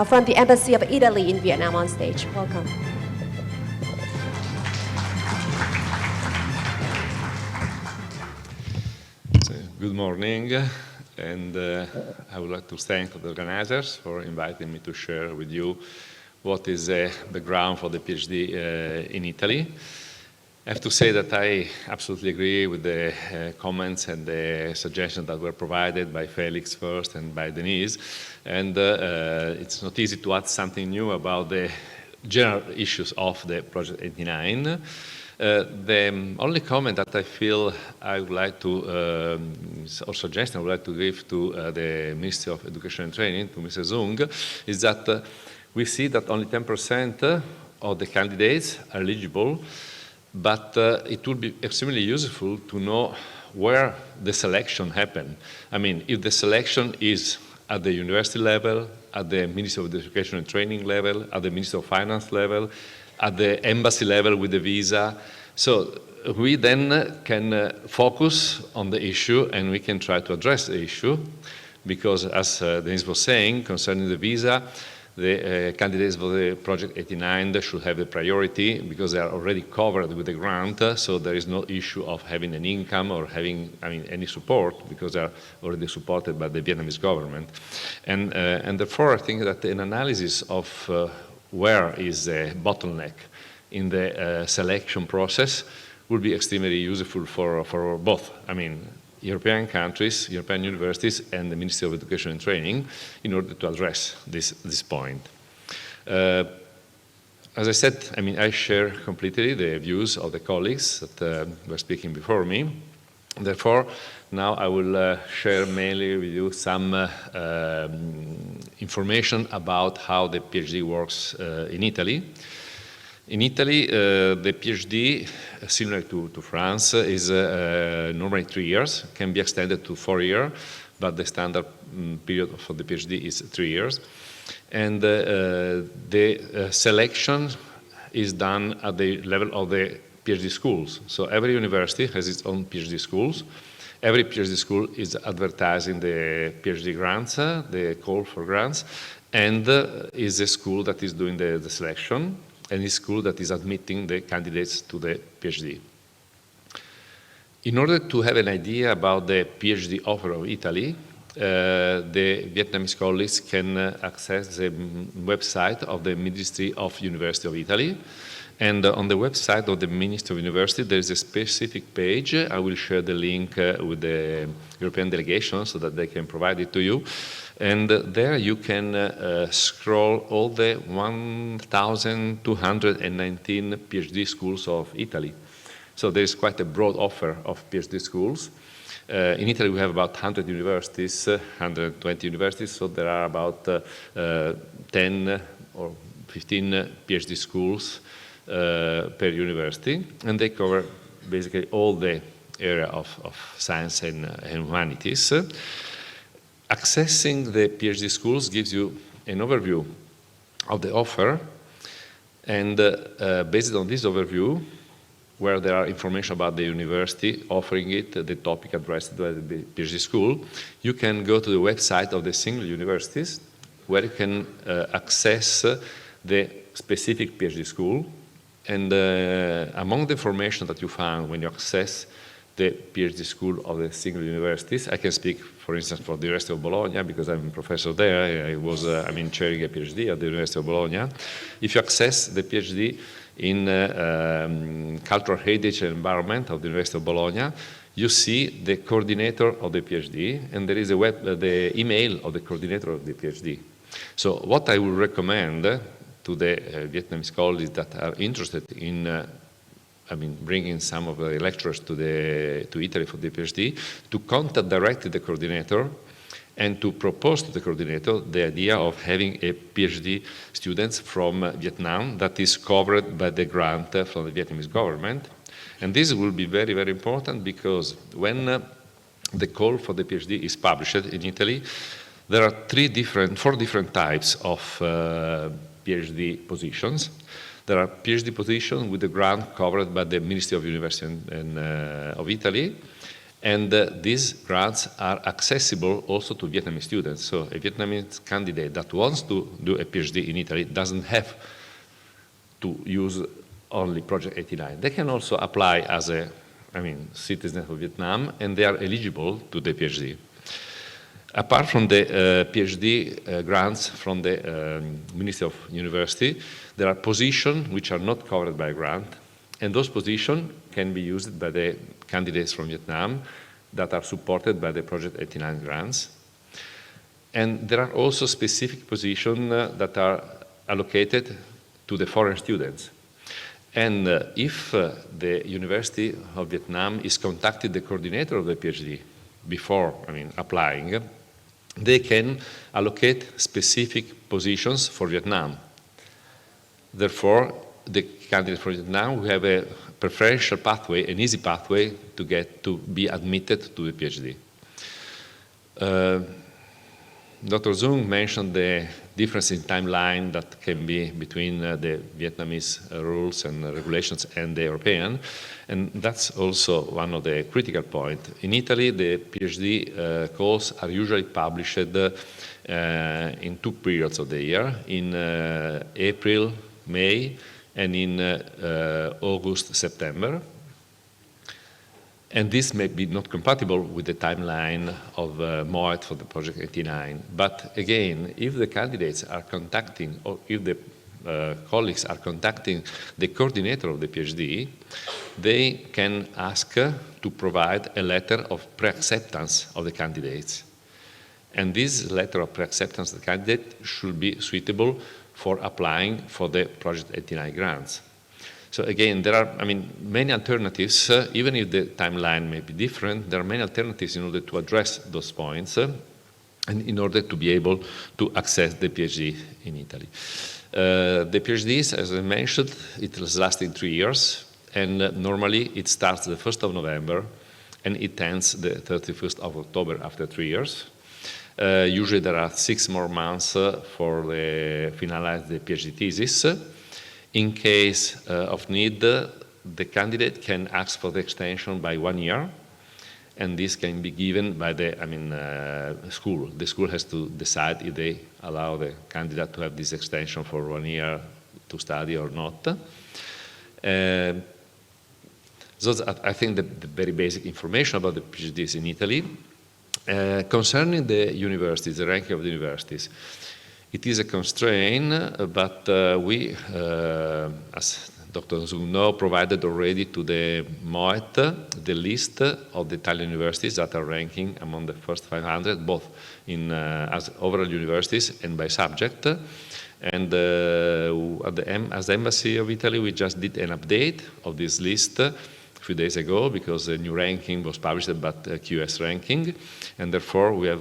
from the Embassy of Italy in Vietnam on stage. Welcome. So, good morning, and I would like to thank the organizers for inviting me to share with you what is the background for the PhD in Italy. I have to say that I absolutely agree with the comments and the suggestions that were provided by Felix first and by Denise. And it's not easy to add something new about the general issues of the Project 89. The only comment that I feel I would like to, or suggestion I would like to give to the Ministry of Education and Training, to Mr. Zung, is that we see that only 10% of the candidates are eligible, but it would be extremely useful to know where the selection happened. I mean, if the selection is at the university level, at the Ministry of Education and Training level, at the Ministry of Finance level, at the embassy level with the visa. So we then can focus on the issue and we can try to address the issue, because as Denise was saying, concerning the visa, the candidates for the Project 89 should have a priority because they are already covered with the grant, so there is no issue of having an income or having, any support, because they are already supported by the Vietnamese government. And therefore, I think that an analysis of where is the bottleneck in the selection process would be extremely useful for both. European countries, European universities, and the Ministry of Education and Training in order to address this point. As I said, I share completely the views of the colleagues that were speaking before me. Therefore, now I will share mainly with you some information about how the PhD works in Italy. In Italy, the PhD, similar to France, is normally 3 years, can be extended to 4 years, but the standard period for the PhD is 3 years. And the selection is done at the level of the PhD schools. So every university has its own PhD schools. Every PhD school is advertising the PhD grants, the call for grants, and is a school that is doing the selection, and a school that is admitting the candidates to the PhD. In order to have an idea about the PhD offer of Italy, the Vietnamese colleagues can access the website of the Ministry of University of Italy. And on the website of the Ministry of University, there is a specific page. I will share the link with the European delegation so that they can provide it to you. And there you can scroll all the 1,219 PhD schools of Italy. So there is quite a broad offer of PhD schools. In Italy, we have about 100 universities, 120 universities, so there are about 10 or 15 PhD schools per university, and they cover basically all the area of science and humanities. Accessing the PhD schools gives you an overview of the offer, and based on this overview, where there are information about the university offering it, the topic addressed by the PhD school, you can go to the website of the single universities, where you can access the specific PhD school. And among the information that you found when you access the PhD school of the single universities, I can speak, for instance, for the University of Bologna, because I'm a professor there. I was chairing a PhD at the University of Bologna. If you access the PhD in cultural heritage and environment of the University of Bologna, you see the coordinator of the PhD, and there is the email of the coordinator of the PhD. So what I would recommend to the Vietnamese colleagues that are interested in bringing some of the lecturers to Italy for the PhD, to contact directly the coordinator and to propose to the coordinator the idea of having a PhD students from Vietnam that is covered by the grant from the Vietnamese government. And this will be very, very important, because when the call for the PhD is published in Italy, there are four different types of PhD positions. There are PhD positions with the grant covered by the Ministry of University of Italy, and these grants are accessible also to Vietnamese students. So a Vietnamese candidate that wants to do a PhD in Italy doesn't have to use only Project 89. They can also apply as a citizen of Vietnam, and they are eligible to the PhD. Apart from the PhD grants from the Ministry of University, there are positions which are not covered by a grant, And those positions can be used by the candidates from Vietnam that are supported by the Project 89 grants. And there are also specific positions that are allocated to the foreign students. And if the University of Vietnam is contacted the coordinator of the PhD before, applying, they can allocate specific positions for Vietnam. Therefore, the candidate for Vietnam will have a preferential pathway, an easy pathway to be admitted to the PhD. Dr. Zung mentioned the difference in timeline that can be between the Vietnamese rules and regulations and the European, and that's also one of the critical points. In Italy, the PhD calls are usually published in 2 periods of the year, in April, May, and in August, September. And this may be not compatible with the timeline of MOET for the Project 89. But again, if the candidates are contacting, or if the colleagues are contacting the coordinator of the PhD, they can ask to provide a letter of pre-acceptance of the candidates. And this letter of pre-acceptance of the candidate should be suitable for applying for the Project 89 grants. So again, there are many alternatives, even if the timeline may be different, there are many alternatives in order to address those points and in order to be able to access the PhD in Italy. The PhDs, as I mentioned, it is lasting 3 years, and normally it starts the 1st of November and it ends the 31st of October after 3 years. Usually there are 6 more months for finalize the PhD thesis. In case of need, the candidate can ask for the extension by 1 year, and this can be given by the school. The school has to decide if they allow the candidate to have this extension for 1 year to study or not. So I think the very basic information about the PhDs in Italy. Concerning the universities, the ranking of the universities, it is a constraint, but we, as Dr. Zugno provided already to the MOET, the list of the Italian universities that are ranking among the first 500, both in, as overall universities and by subject. And as the Embassy of Italy, we just did an update of this list a few days ago because the new ranking was published, but QS ranking, and therefore we have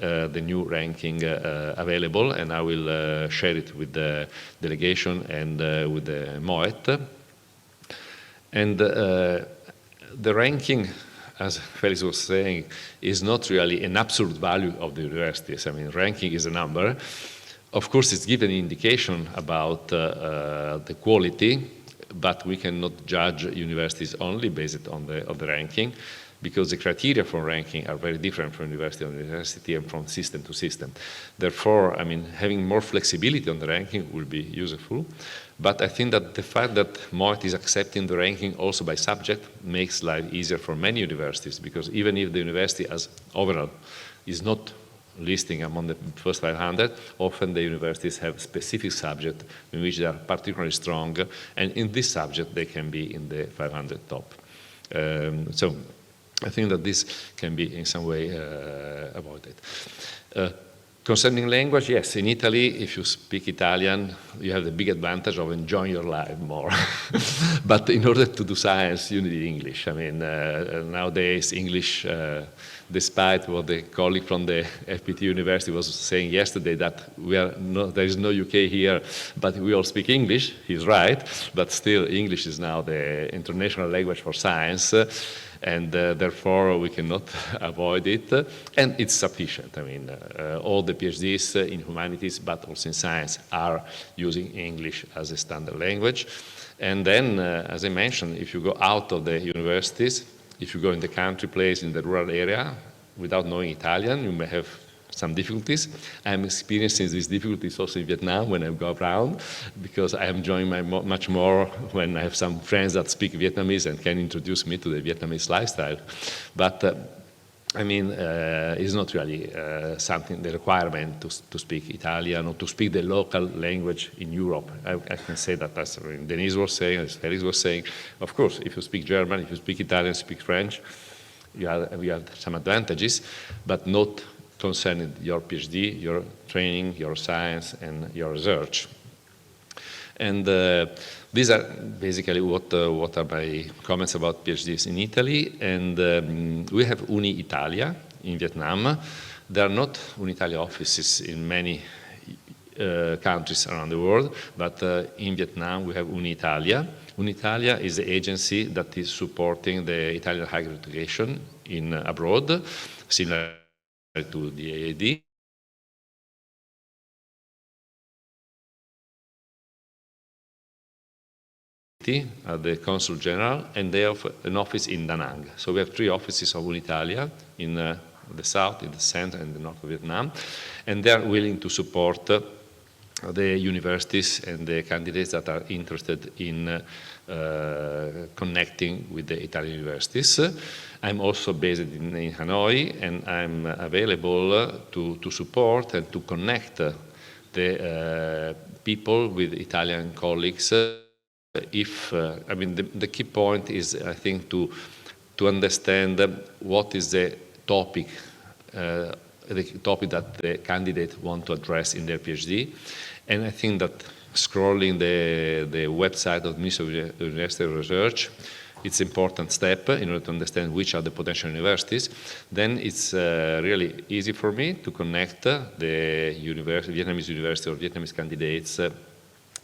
the new ranking available, and I will share it with the delegation and with the MOET. And the ranking, as Felix was saying, is not really an absolute value of the universities. Ranking is a number. Of course, it's given an indication about the quality, but we cannot judge universities only based on the ranking, because the criteria for ranking are very different from university to university and from system to system. Therefore, having more flexibility on the ranking will be useful. But I think that the fact that MOET is accepting the ranking also by subject makes life easier for many universities, because even if the university as overall is not listing among the first 500, often the universities have specific subjects in which they are particularly strong, and in this subject they can be in the 500 top. So I think that this can be in some way avoided. Concerning language, yes, in Italy, if you speak Italian, you have the big advantage of enjoying your life more. But in order to do science, you need English. Nowadays, English, despite what the colleague from the FPT University was saying yesterday, that there is no UK here, but we all speak English. He's right, but still English is now the international language for science. And therefore we cannot avoid it, and it's sufficient. All the PhDs in humanities, but also in science, are using English as a standard language. And then, as I mentioned, if you go out of the universities, if you go in the country place, in the rural area, without knowing Italian, you may have some difficulties. I'm experiencing these difficulties also in Vietnam when I go around, because I am enjoying much more when I have some friends that speak Vietnamese and can introduce me to the Vietnamese lifestyle. But I mean, it's not really something, the requirement to speak Italian or to speak the local language in Europe. I can say that, as Denise was saying, as Felix was saying, of course, if you speak German, if you speak Italian, speak French, you have some advantages, but not concerning your PhD, your training, your science, and your research. And these are basically what are my comments about PhDs in Italy. And we have Uni Italia in Vietnam. There are not Unitalia offices in many countries around the world, but in Vietnam we have Uni Italia. Uni Italia is the agency that is supporting the Italian higher education in abroad, similar to the AAD. At the Consul General, and they have an office in Da Nang. So we have 3 offices of Unitalia in the south, in the center, and the north of Vietnam, and they are willing to support the universities and the candidates that are interested in connecting with the Italian universities. I'm also based in Hanoi, and I'm available to support and to connect the people with Italian colleagues. I mean, the key point is, I think, to understand what is the topic that the candidate want to address in their PhD. And I think that scrolling the website of the Ministry of University Research, it's an important step in order to understand which are the potential universities. Then it's really easy for me to connect the Vietnamese university or Vietnamese candidates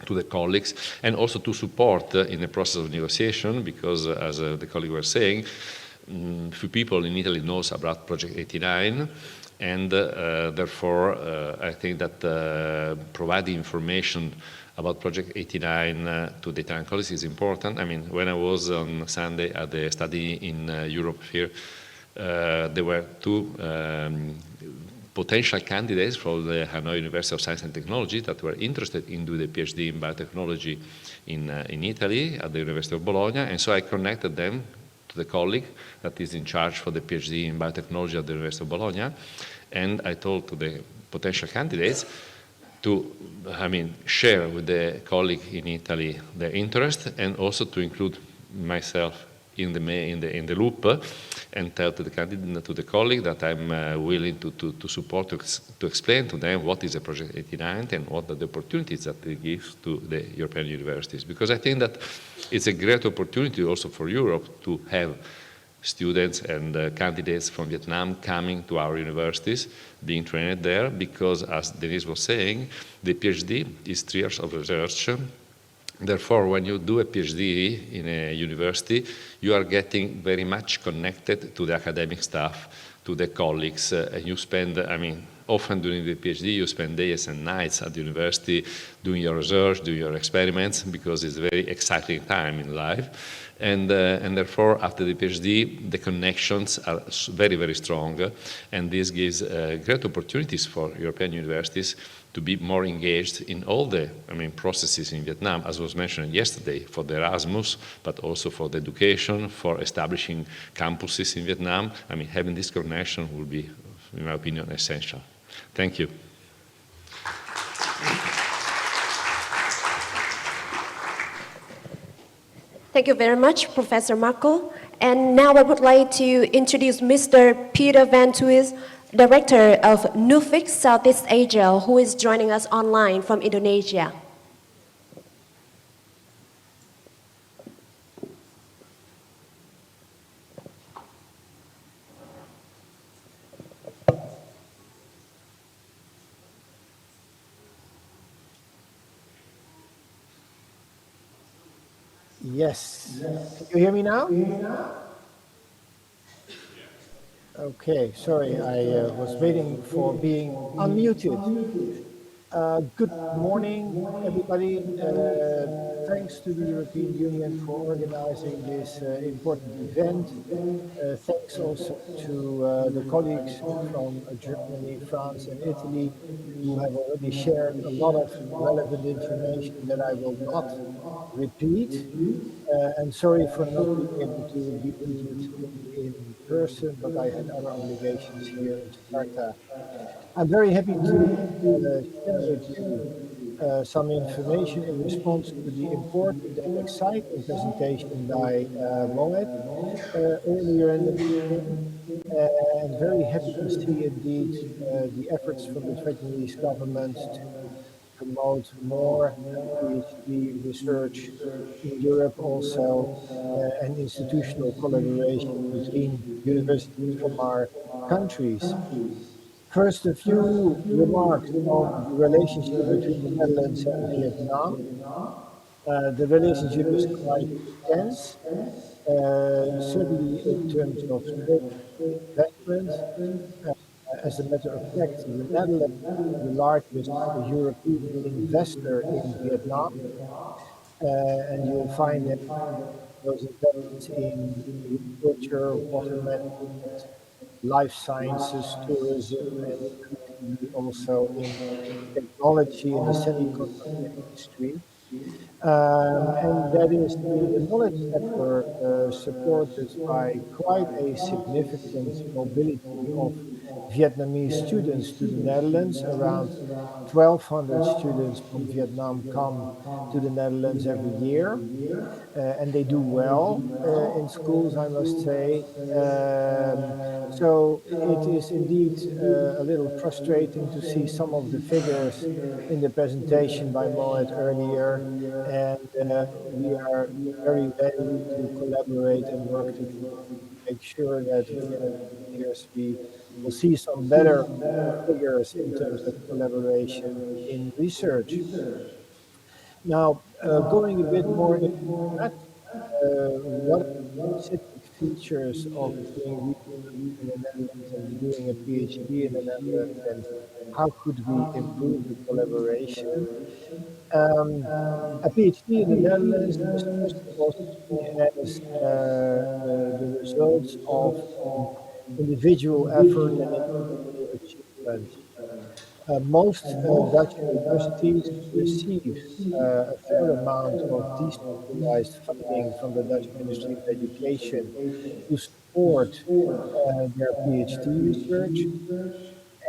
to the colleagues, and also to support in the process of negotiation, because as the colleague was saying, few people in Italy knows about Project 89, and therefore I think that providing information about Project 89 to the Italian colleagues is important. I mean, when I was on Sunday at the study in Europe here, there were 2 potential candidates from the Hanoi University of Science and Technology that were interested in doing the PhD in biotechnology in Italy at the University of Bologna, and so I connected them to the colleague that is in charge for the PhD in biotechnology at the University of Bologna, and I told to the potential candidates to, share with the colleague in Italy their interest, and also to include myself in the loop, and tell to the candidate, to the colleague, that I'm willing to support, to explain to them what is a Project 89 and what are the opportunities that it gives to the European universities. Because I think that it's a great opportunity also for Europe to have students and candidates from Vietnam coming to our universities, being trained there, because as Denise was saying, the PhD is 3 years of research. Therefore, when you do a PhD in a university, you are getting very much connected to the academic staff, to the colleagues. You spend, often during the PhD, you spend days and nights at the university doing your research, doing your experiments, because it's a very exciting time in life. And therefore, after the PhD, the connections are very, very strong. And this gives great opportunities for European universities to be more engaged in all the processes in Vietnam, as was mentioned yesterday, for the Erasmus, but also for the education, for establishing campuses in Vietnam. Having this connection will be, in my opinion, essential. Thank you. Thank you very much, Professor Marco. And now I would like to introduce Mr. Peter Van Tuyes, Director of NUFIC Southeast Asia, who is joining us online from Indonesia. Yes. Can you hear me now? Okay, sorry, I was waiting for being unmuted. Good morning, everybody. Thanks to the European Union for organizing this important event. Thanks also to the colleagues from Germany, France, and Italy who have already shared a lot of relevant information that I will not repeat. And sorry for not being able to be with you today in person, but I had other obligations here in Jakarta. I'm very happy to share with you some information in response to the important and exciting presentation by Moed earlier in the meeting. And very happy to see indeed the efforts from the Vietnamese government to promote more PhD research in Europe also, and institutional collaboration between universities from our countries. First, a few remarks on the relationship between the Netherlands and Vietnam. The relationship is quite intense, certainly in terms of trade investment. Uh, as a matter of fact, the Netherlands is the largest European investor in Vietnam, and you'll find that those investments in agriculture, water management, life sciences, tourism, and increasingly also in technology in the semiconductor industry. And that is in the knowledge sector supported by quite a significant mobility of Vietnamese students to the Netherlands. Around 1,200 students from Vietnam come to the Netherlands every year, and they do well in schools, I must say. So it is indeed a little frustrating to see some of the figures in the presentation by Moet earlier, and we are very ready to collaborate and work together to make sure that within a few years we will see some better figures in terms of collaboration in research. Now, going a bit more into that, what are the specific features of doing research in the Netherlands and doing a PhD in the Netherlands, and how could we improve the collaboration? Um, a PhD in the Netherlands is first of all seen as the results of individual effort and individual achievement. Most Dutch universities receive a fair amount of decentralized funding from the Dutch Ministry of Education to support their PhD research.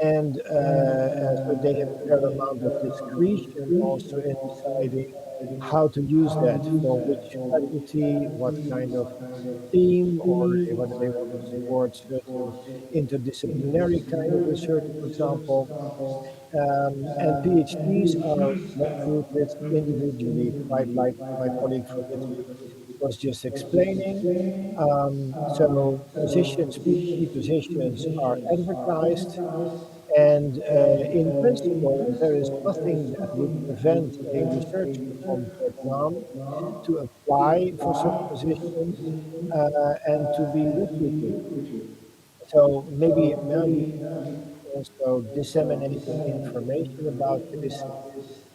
And so they have a fair amount of discretion also in deciding how to use that, for which faculty, what kind of theme, or whether they want to support certain interdisciplinary kind of research, for example. And PhDs are recruited individually, quite like my colleague from Italy was just explaining. So positions, PhD positions are advertised, and in principle, there is nothing that would prevent a researcher from Vietnam to apply for such position and to be recruited. So maybe now we also disseminating information about this.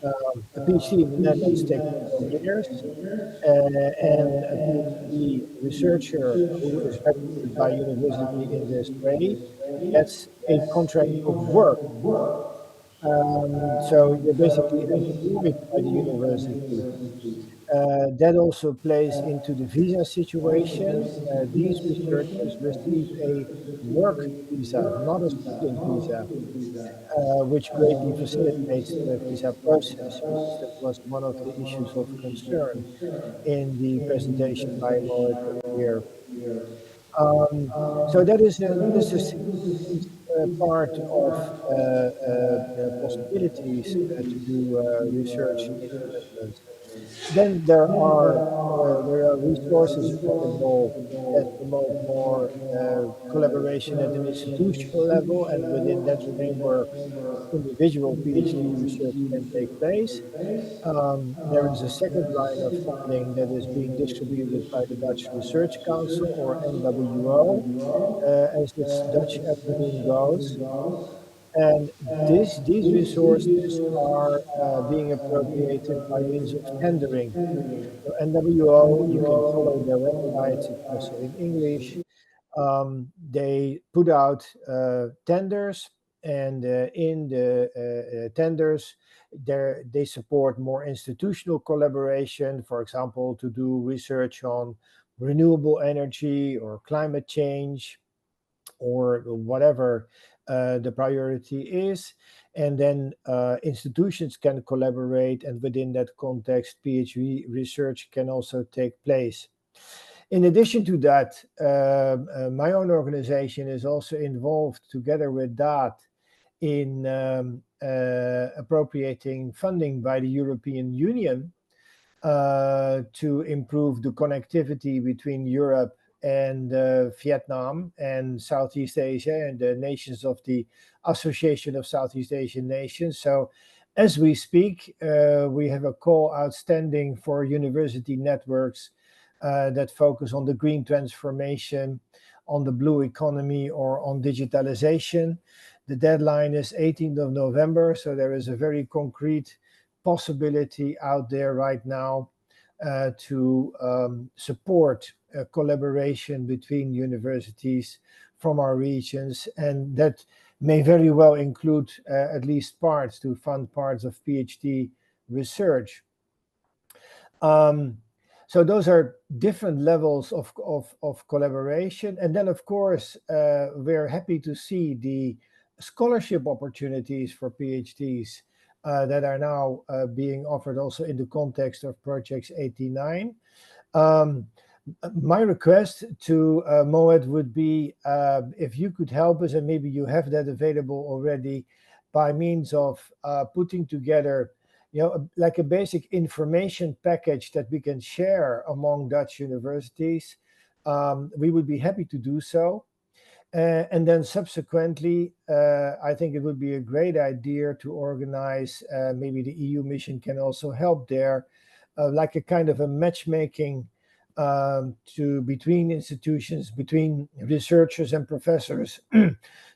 A PhD in the Netherlands takes 4 years, and a PhD researcher who is registered by university in this way gets a contract of work. So you're basically employed by the university. That also plays into the visa situation. These researchers receive a work visa, not a student visa, which greatly facilitates the visa process, because that was one of the issues of concern in the presentation by Moed earlier. So that is a significant part of possibilities to do research in the Netherlands. Then there are resources available that promote more collaboration at an institutional level, and within that framework, individual PhD research can take place. There is a second line of funding that is being distributed by the Dutch Research Council, or NWO, as its Dutch acronym goes. And these resources are being appropriated by means of tendering. So NWO, you can follow their website, it's also in English. They put out tenders, and in the tenders, they support more institutional collaboration, for example, to do research on renewable energy or climate change. or whatever the priority is. And then institutions can collaborate, and within that context, PhD research can also take place. In addition to that, my own organization is also involved together with DAAD in appropriating funding by the European Union to improve the connectivity between Europe and Vietnam and Southeast Asia and the nations of the Association of Southeast Asian Nations. So as we speak, we have a call outstanding for university networks that focus on the green transformation, on the blue economy, or on digitalization. The deadline is 18th of November, so there is a very concrete possibility out there right now to support collaboration between universities from our regions, and that may very well include at least parts to fund parts of PhD research. So those are different levels of collaboration. And then, of course, we're happy to see the scholarship opportunities for PhDs that are now being offered also in the context of Projects 89. My request to Moet would be if you could help us, and maybe you have that available already, by means of putting together like a basic information package that we can share among Dutch universities. We would be happy to do so. And then subsequently, I think it would be a great idea to organize, maybe the EU mission can also help there, like a kind of a matchmaking between institutions, between researchers and professors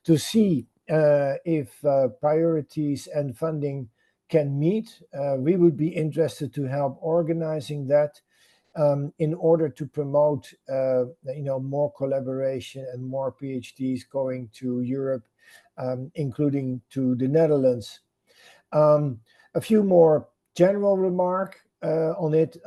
to see if priorities and funding can meet. We would be interested to help organizing that in order to promote more collaboration and more PhDs going to Europe, including to the Netherlands. A few more general remark on it.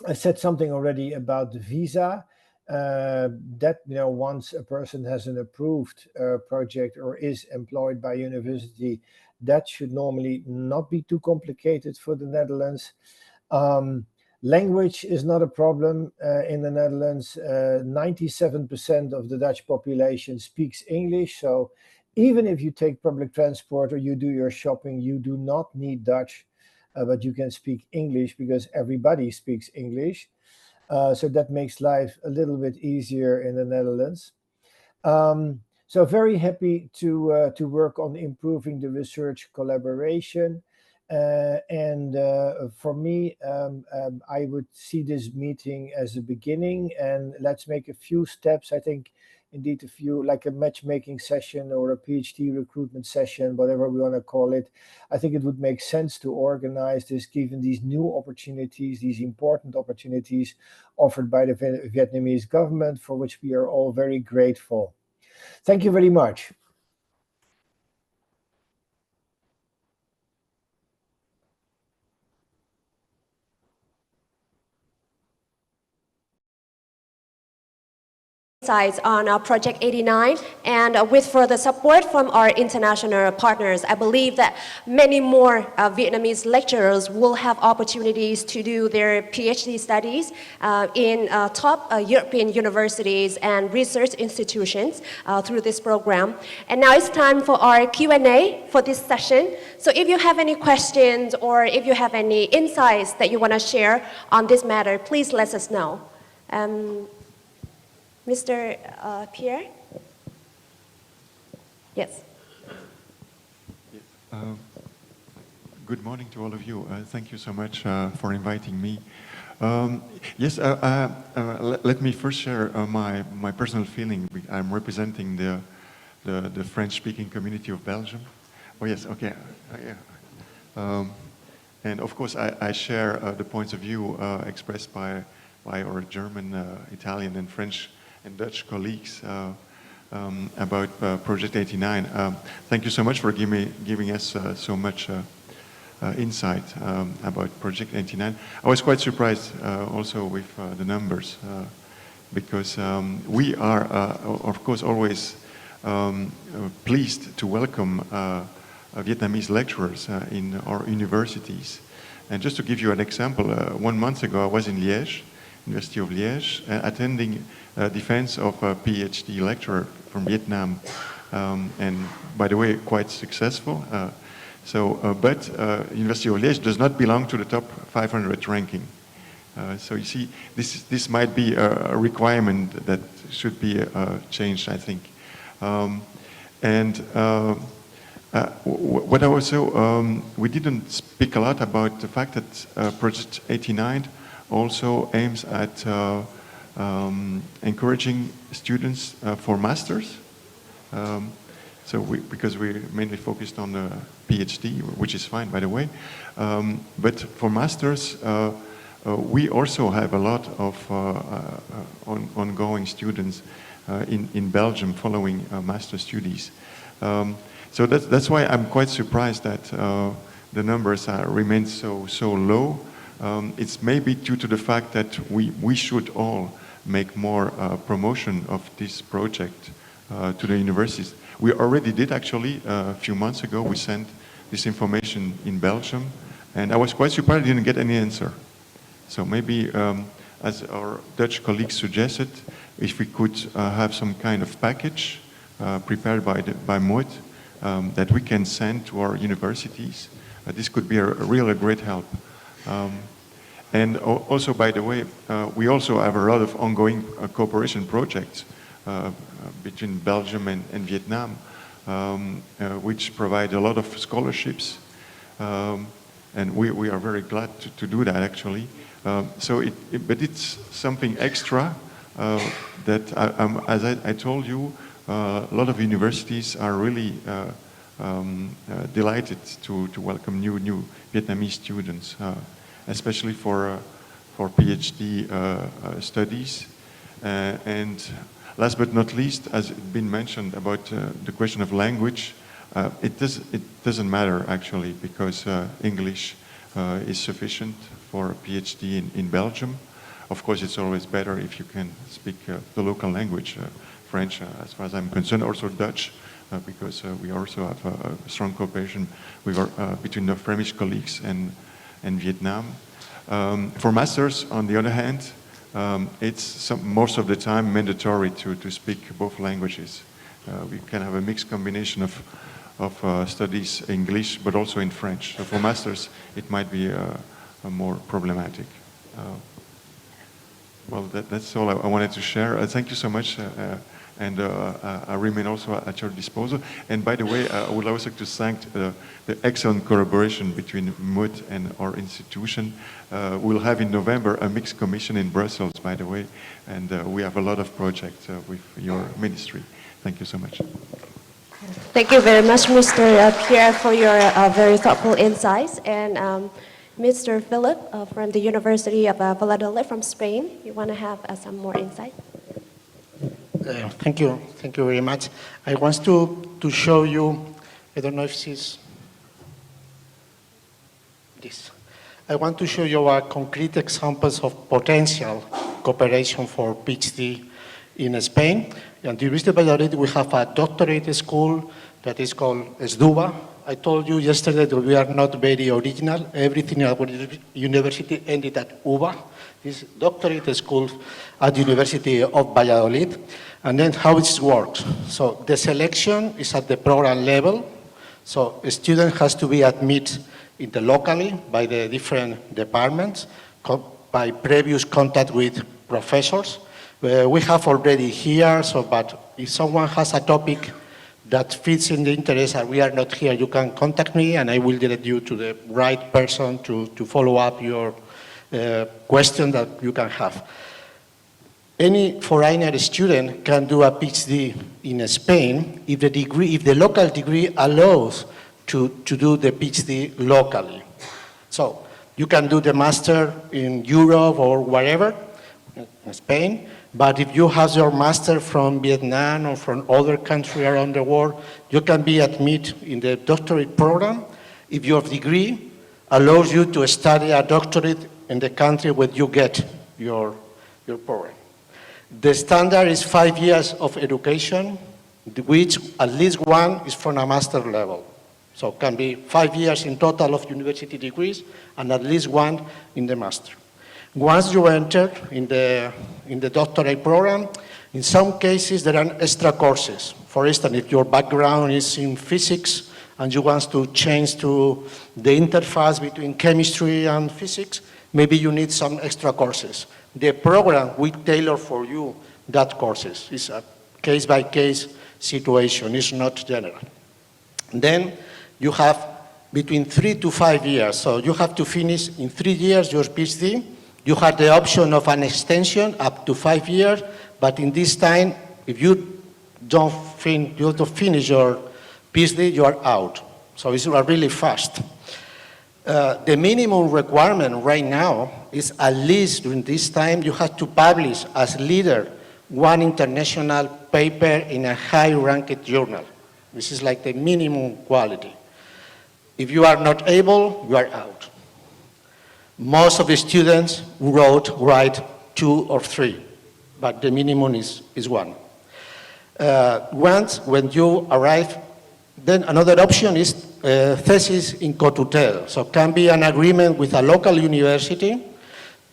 I said something already about the visa, that once a person has an approved project or is employed by university, that should normally not be too complicated for the Netherlands. Language is not a problem in the Netherlands. 97% of the Dutch population speaks English. So even if you take public transport or you do your shopping, you do not need Dutch, but you can speak English because everybody speaks English. So that makes life a little bit easier in the Netherlands. So very happy to work on improving the research collaboration. And for me, I would see this meeting as a beginning, and let's make a few steps. I think indeed a few, like a matchmaking session or a PhD recruitment session, whatever we want to call it. I think it would make sense to organize this given these new opportunities, these important opportunities offered by the Vietnamese government, for which we are all very grateful. Thank you very much. On Project 89, and with further support from our international partners, I believe that many more Vietnamese lecturers will have opportunities to do their PhD studies in top European universities and research institutions through this program. And now it's time for our Q&A for this session. So if you have any questions or if you have any insights that you want to share on this matter, please let us know. Mr. Pierre? Yes. Good morning to all of you. Thank you so much for inviting me. Yes, let me first share my personal feeling. I'm representing the French-speaking community of Belgium. Oh yes, okay. Yeah. And of course, I share the points of view expressed by our German, Italian, and French and Dutch colleagues about Project 89. Thank you so much for giving us so much insight about Project 89. I was quite surprised also with the numbers because we are, of course, always pleased to welcome Vietnamese lecturers in our universities. And just to give you an example, 1 month ago I was in Liège, University of Liège, attending defense of a PhD lecturer from Vietnam, and by the way, quite successful. But University of Liège does not belong to the top 500 ranking. So you see, this might be a requirement that should be changed, I think. What I also, we didn't speak a lot about the fact that Project 89 also aims at encouraging students for masters. Because we're mainly focused on the PhD, which is fine, by the way. But for masters, we also have a lot of ongoing students in Belgium following master studies. So that's why I'm quite surprised that the numbers remain so low. It's maybe due to the fact that we should all make more promotion of this project to the universities. We already did, actually, a few months ago. We sent this information in Belgium, and I was quite surprised I didn't get any answer. So maybe, as our Dutch colleagues suggested, if we could have some kind of package prepared by Maud that we can send to our universities, this could be a really great help. And also, by the way, we also have a lot of ongoing cooperation projects between Belgium and Vietnam, which provide a lot of scholarships, and we are very glad to do that, actually. But it's something extra that, as I told you, a lot of universities are really delighted to welcome new Vietnamese students, especially for PhD studies. And last but not least, as it's been mentioned about the question of language, it doesn't matter, actually, because English is sufficient for a PhD in Belgium. Of course, it's always better if you can speak the local language, French, as far as I'm concerned, also Dutch, because we also have a strong cooperation with between the Flemish colleagues and Vietnam. For masters, on the other hand, it's most of the time mandatory to speak both languages. We can have a mixed combination of studies English, but also in French. So for masters, it might be more problematic. Well, that's all I wanted to share. Thank you so much, and I remain also at your disposal. And by the way, I would also like to thank the excellent collaboration between Maud and our institution. We'll have in November a mixed commission in Brussels, by the way, and we have a lot of projects with your ministry. Thank you so much. Thank you very much, Mr. Pierre, for your very thoughtful insights. And Mr. Philip from the University of Valladolid from Spain, you want to have some more insight? Thank you very much. I want to show you, I don't know if this. I want to show you concrete examples of potential cooperation for PhD in Spain. At the University of Valladolid, we have a doctorate school that is called SDUVA. I told you yesterday that we are not very original. Everything at our university ended at UVA, this doctorate school at the University of Valladolid. And then how it works. So the selection is at the program level. So a student has to be admitted locally by the different departments, by previous contact with professors. We have already here, but if someone has a topic that fits in the interest and we are not here, you can contact me and I will direct you to the right person to follow up your question that you can have. Any foreigner student can do a PhD in Spain if the local degree allows to do the PhD locally. So you can do the master in Europe or wherever, in Spain, but if you have your master from Vietnam or from other countries around the world, you can be admitted in the doctorate program if your degree allows you to study a doctorate in the country where you get your program. The standard is 5 years of education, which at least one is from a master level. So it can be 5 years in total of university degrees and at least one in the master. Once you enter in the doctorate program, in some cases there are extra courses. For instance, if your background is in physics and you want to change to the interface between chemistry and physics, maybe you need some extra courses. The program will tailor for you that courses. It's a case-by-case situation, it's not general. Then you have between 3 to 5 years, so you have to finish in 3 years your PhD. You have the option of an extension up to 5 years, but in this time, if you don't finish your PhD, you are out. So it's really fast. The minimum requirement right now is at least during this time, you have to publish as leader one international paper in a high-ranked journal. This is like the minimum quality. If you are not able, you are out. Most of the students write 2 or 3, but the minimum is 1. Once, when you arrive, then another option is thesis in co-tutel. So it can be an agreement with a local university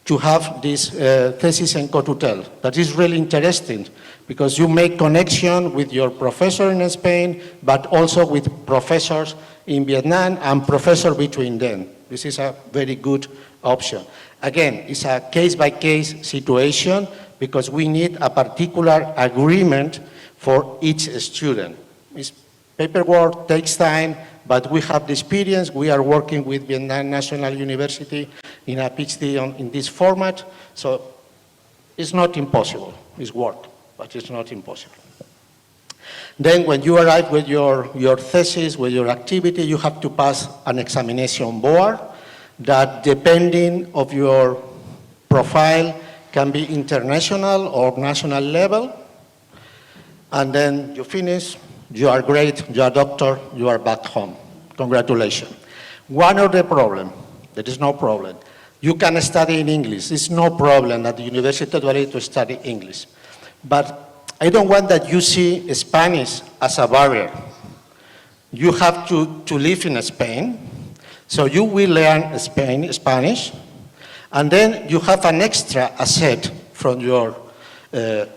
to have this thesis in co-tutel. That is really interesting because you make connection with your professor in Spain, but also with professors in Vietnam and professors between them. This is a very good option. Again, it's a case-by-case situation because we need a particular agreement for each student. It's paperwork takes time, but we have the experience. We are working with Vietnam National University in a PhD in this format, so it's not impossible. It's work, but it's not impossible. Then when you arrive with your thesis, with your activity, you have to pass an examination board that, depending of your profile, can be international or national level. And then you finish, you are great, you are a doctor, you are back home. Congratulations. One of the problem, there is no problem. You can study in English. It's no problem at the University of Valladolid to study English. But I don't want that you see Spanish as a barrier. You have to live in Spain, so you will learn Spanish, and then you have an extra asset from your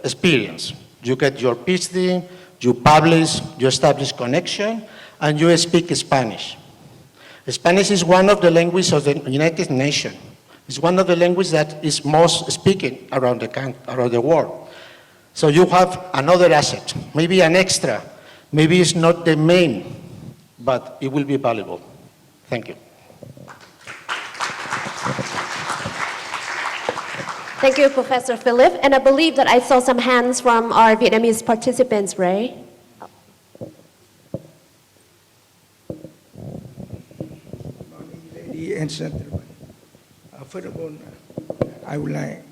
experience. You get your PhD, you publish, you establish connection, and you speak Spanish. Spanish is one of the languages of the United Nations. It's one of the languages that is most spoken around the world. So you have another asset, maybe an extra. Maybe it's not the main, but it will be valuable. Thank you. Thank you, Professor Philip. And I believe that I saw some hands from our Vietnamese participants, right? Good morning, ladies and gentlemen. First of all, I would like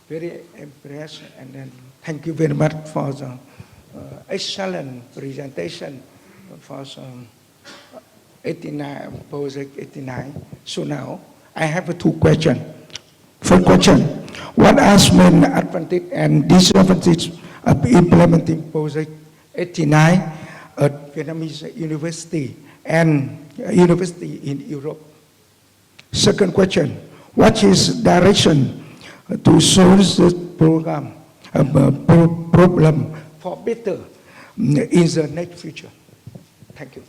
very impressed and then thank you very much for the excellent presentation for some 89, project 89. So now I have 2 questions. First question, what are main advantage and disadvantage of implementing project 89 at Vietnamese University and university in Europe? Second question, what is direction to solve this problem for better in the next future? Thank you.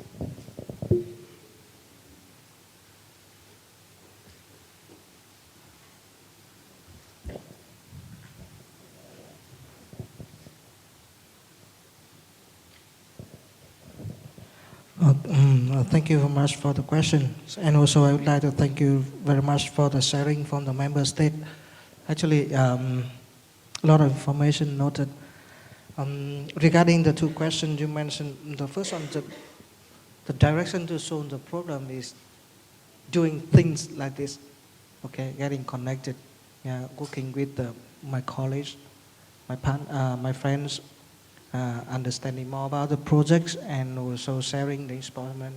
Thank you very much for the question. And also I would like to thank you very much for the sharing from the member state. Actually, a lot of information noted. Regarding the 2 questions you mentioned, the first one, the direction to solve the problem is doing things like this, okay, getting connected, working with my colleagues, my friends, understanding more about the projects and also sharing the experiment.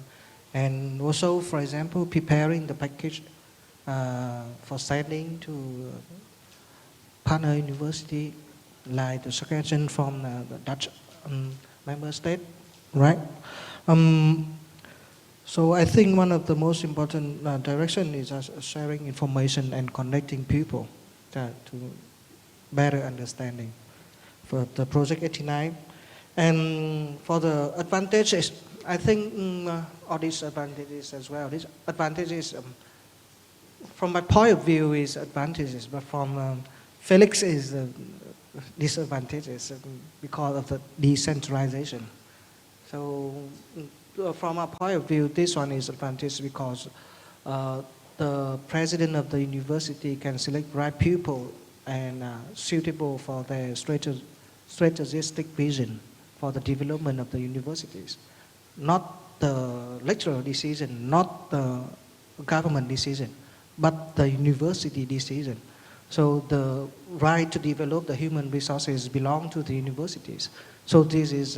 And also, for example, preparing the package for sending to partner university, like the suggestion from the Dutch member state, right? So I think one of the most important direction is sharing information and connecting people to better understanding for the Project 89. And for the advantages, I think all these advantages as well. These advantages, from my point of view, is advantages, but from Felix is disadvantages because of the decentralization. So from our point of view, this one is advantage because the president of the university can select right people and suitable for their strategic vision for the development of the universities. Not the lecturer decision, not the government decision, but the university decision. So the right to develop the human resources belong to the universities. So this is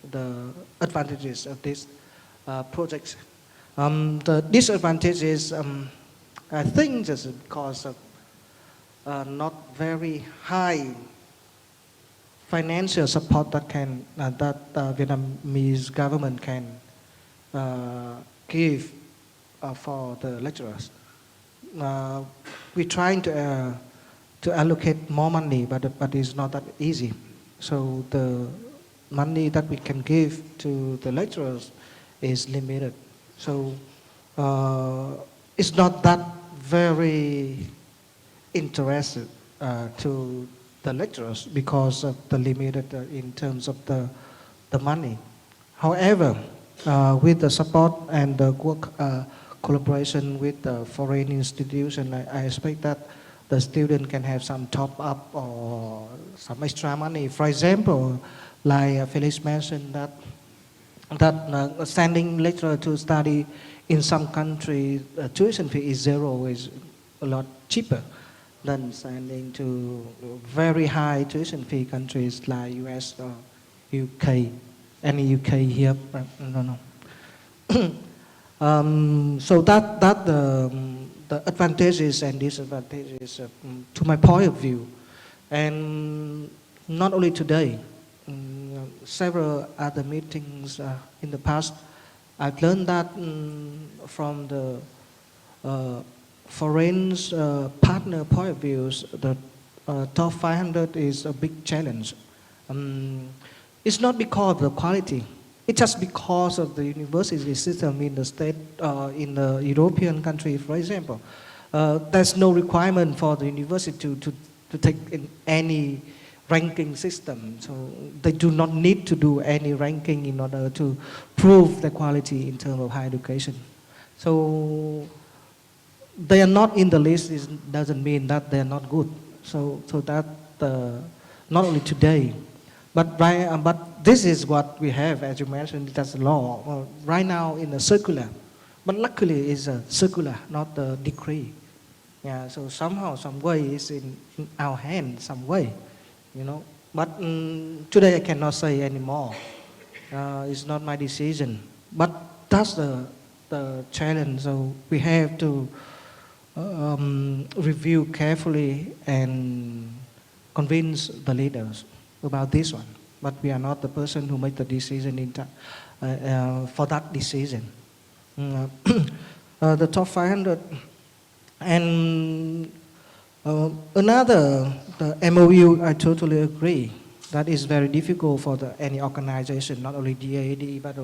the advantages of this project. The disadvantages, I think, just because of not very high financial support that Vietnamese government can give for the lecturers. We're trying to allocate more money, but it's not that easy. So the money that we can give to the lecturers is limited. So it's not that very interested to the lecturers because of the limited in terms of the money. However, with the support and the work collaboration with the foreign institution, I expect that the student can have some top up or some extra money. For example, like Felix mentioned that sending lecturer to study in some country, tuition fee is zero, is a lot cheaper than sending to very high tuition fee countries like US or UK. Any UK here? No. So that the advantages and disadvantages to my point of view, and not only today, several other meetings in the past, I've learned that from the foreign partner point of views, the top 500 is a big challenge. It's not because of the quality. It's just because of the university system in the state, in the European country, for example. There's no requirement for the university to take in any ranking system. So they do not need to do any ranking in order to prove the quality in terms of higher education. So they are not in the list. It doesn't mean that they are not good. So that not only today, but this is what we have, as you mentioned, that's law. Right now in the circular, but luckily it's a circular, not a decree. Yeah, so somehow, some way, it's in our hands, some way, you know. But today I cannot say anymore. It's not my decision. But that's the challenge. So we have to review carefully and convince the leaders about this one. But we are not the person who make the decision for that decision. The top 500. And another, the MOU, I totally agree. That is very difficult for any organization, not only DAAD, but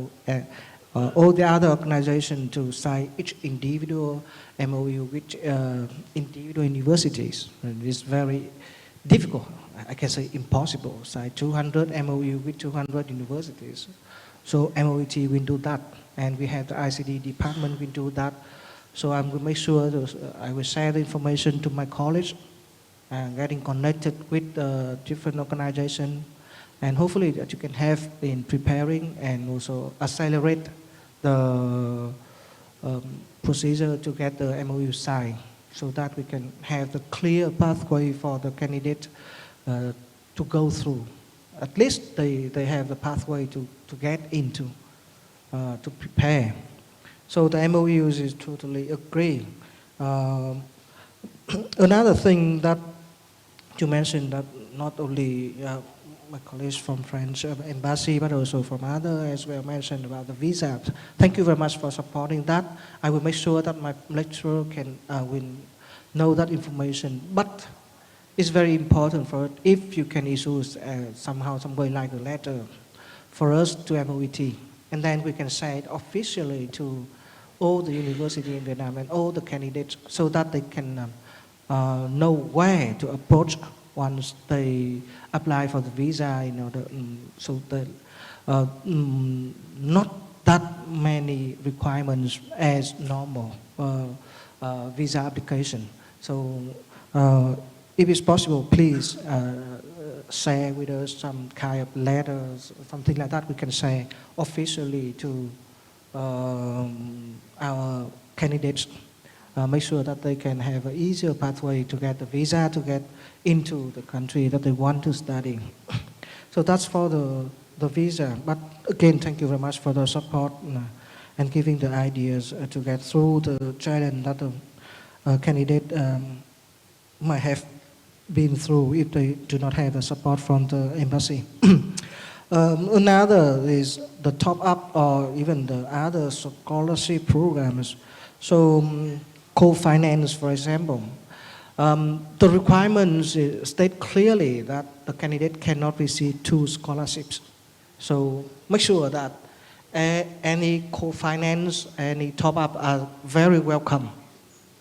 all the other organizations to sign each individual MOU with individual universities. And it's very difficult. I can say impossible. Sign 200 MOU with 200 universities. So MOET will do that. And we have the ICD department will do that. So I'm going to make sure I will share the information to my college and getting connected with different organizations. And hopefully that you can have in preparing and also accelerate the procedure to get the MOU signed so that we can have the clear pathway for the candidate to go through. At least they have the pathway to get into, to prepare. So the MOUs is totally agree. Another thing that you mentioned that not only my colleagues from French embassy, but also from other as well mentioned about the visa. Thank you very much for supporting that. I will make sure that my lecturer will know that information. But it's very important for it if you can issue somehow, some way like a letter for us to MOET, and then we can say it officially to all the university in Vietnam and all the candidates so that they can know where to approach once they apply for the visa in order so that not that many requirements as normal visa application. So if it's possible, please share with us some kind of letters, something like that we can say officially to our candidates. Make sure that they can have an easier pathway to get the visa, to get into the country that they want to study. So that's for the visa. But again, thank you very much for the support and giving the ideas to get through the challenge that the candidate might have been through if they do not have the support from the embassy. Another is the top-up or even the other scholarship programs. So co-finance, for example. The requirements state clearly that the candidate cannot receive 2 scholarships. So make sure that any co-finance, any top-up are very welcome.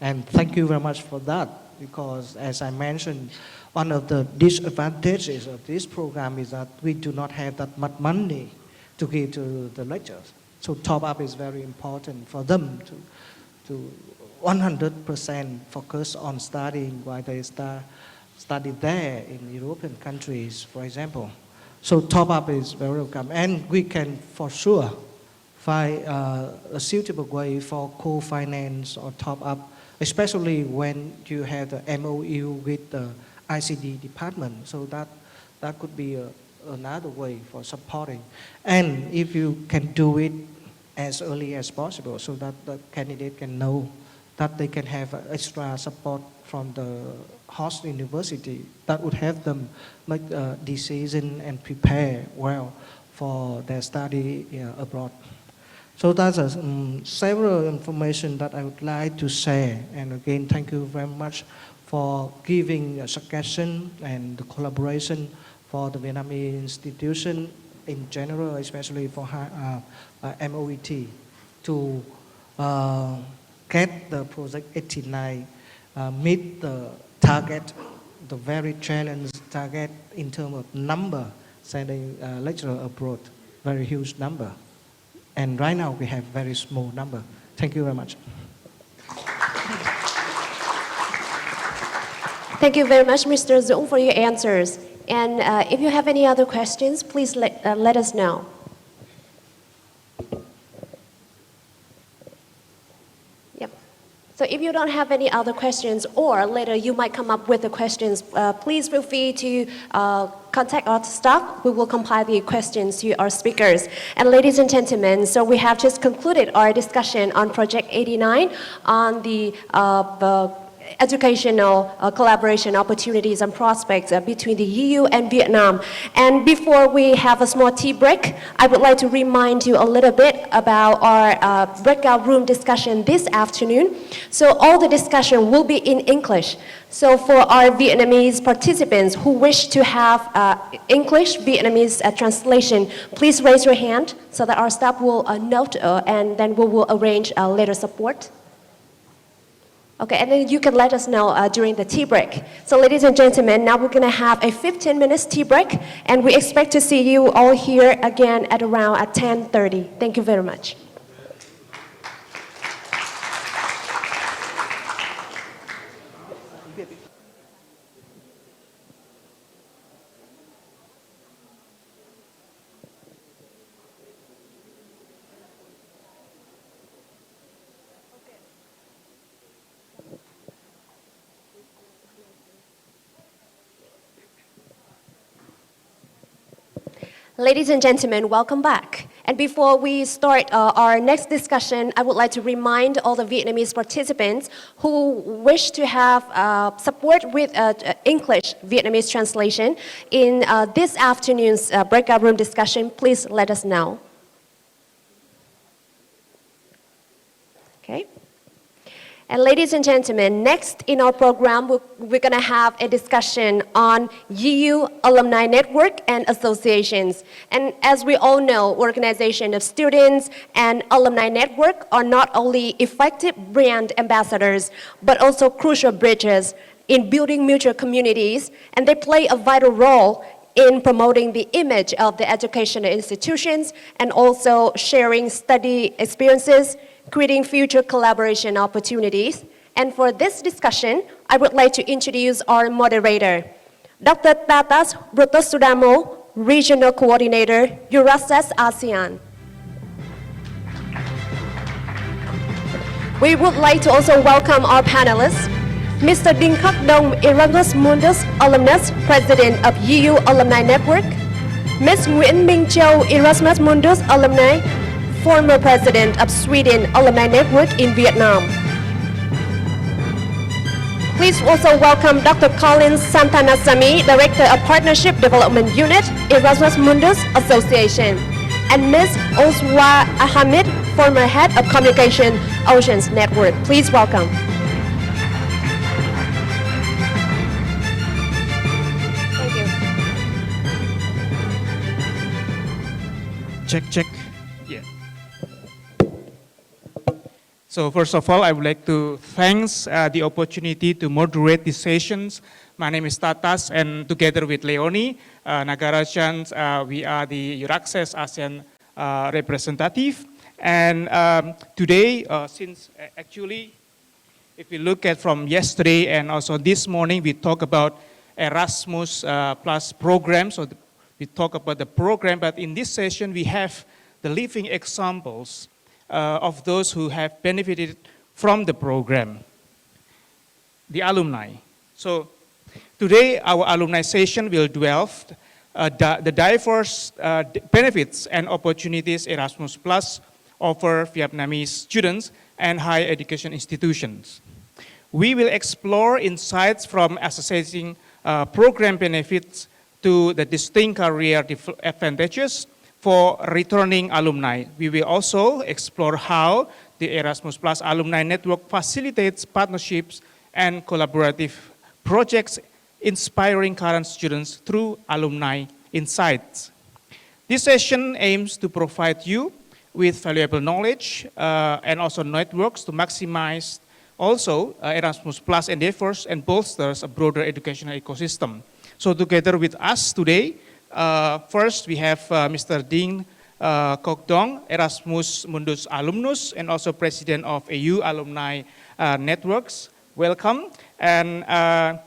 And thank you very much for that, because as I mentioned, one of the disadvantages of this program is that we do not have that much money to give to the lecturers. So top-up is very important for them to 100% focus on studying while they study there in European countries, for example. So top-up is very welcome. And we can for sure find a suitable way for co-finance or top-up, especially when you have the MOU with the ICD department. So that could be another way for supporting. And if you can do it as early as possible so that the candidate can know that they can have extra support from the host university, that would help them make a decision and prepare well for their study abroad. So that's several information that I would like to share. And again, thank you very much for giving a suggestion and the collaboration for the Vietnamese institution in general, especially for MOET, to get the project 89 meet the target, the very challenged target in terms of number, sending lecturer abroad, very huge number. And right now we have very small number. Thank you very much. Thank you very much, Mr. Dũng, for your answers. And if you have any other questions, please let us know. Yep. So if you don't have any other questions, or later you might come up with the questions, please feel free to contact our staff. We will compile the questions to our speakers. And ladies and gentlemen, so we have just concluded our discussion on Project 89 on the educational collaboration opportunities and prospects between the EU and Vietnam. And before we have a small tea break, I would like to remind you a little bit about our breakout room discussion this afternoon. So all the discussion will be in English. So for our Vietnamese participants who wish to have English-Vietnamese translation, please raise your hand so that our staff will note and then we will arrange later support. Okay, and then you can let us know during the tea break. So ladies and gentlemen, now we're gonna have a 15 minutes tea break, and we expect to see you all here again at around 10:30. Thank you very much. Ladies and gentlemen, welcome back. And before we start our next discussion, I would like to remind all the Vietnamese participants who wish to have support with English Vietnamese translation in this afternoon's breakout room discussion, please let us know. Okay. And ladies and gentlemen, next in our program, we're going to have a discussion on EU Alumni Network and Associations. And as we all know, organization of students and alumni network are not only effective brand ambassadors, but also crucial bridges in building mutual communities, and they play a vital role in promoting the image of the educational institutions and also sharing study experiences, creating future collaboration opportunities. And for this discussion, I would like to introduce our moderator, Dr. Tatas Brotosudamo, Regional Coordinator, Eurasas ASEAN. We would like to also welcome our panelists, Mr. Đinh Khắc Đông, Erasmus Mundus alumnus, President of EU Alumni Network, Ms. Nguyễn Minh Châu, Erasmus Mundus alumni, former President of Sweden Alumni Network in Vietnam. Please also welcome Dr. Colin Santanasamy, Director of Partnership Development Unit, Erasmus Mundus Association, and Ms. Oswa Ahmed, former Head of Communication Oceans Network. Please welcome. Thank you. Check. Yeah. So first of all, I would like to thank the opportunity to moderate these sessions. My name is Tatas, and together with Leonie Nagarajan, we are the Euraccess ASEAN representative. And today, since actually, if we look at from yesterday and also this morning, we talk about Erasmus Plus program. So we talk about the program, but in this session, we have the living examples of those who have benefited from the program, the alumni. So today, our alumni session will delve the diverse benefits and opportunities Erasmus Plus offer Vietnamese students and higher education institutions. We will explore insights from assessing program benefits to the distinct career advantages for returning alumni. We will also explore how the Erasmus Plus Alumni Network facilitates partnerships and collaborative projects inspiring current students through alumni insights. This session aims to provide you with valuable knowledge and also networks to maximize also Erasmus Plus endeavors and bolsters a broader educational ecosystem. So together with us today, first, we have Mr. Đinh Khắc Đông, Erasmus Mundus alumnus, and also President of EU Alumni Networks. Welcome. And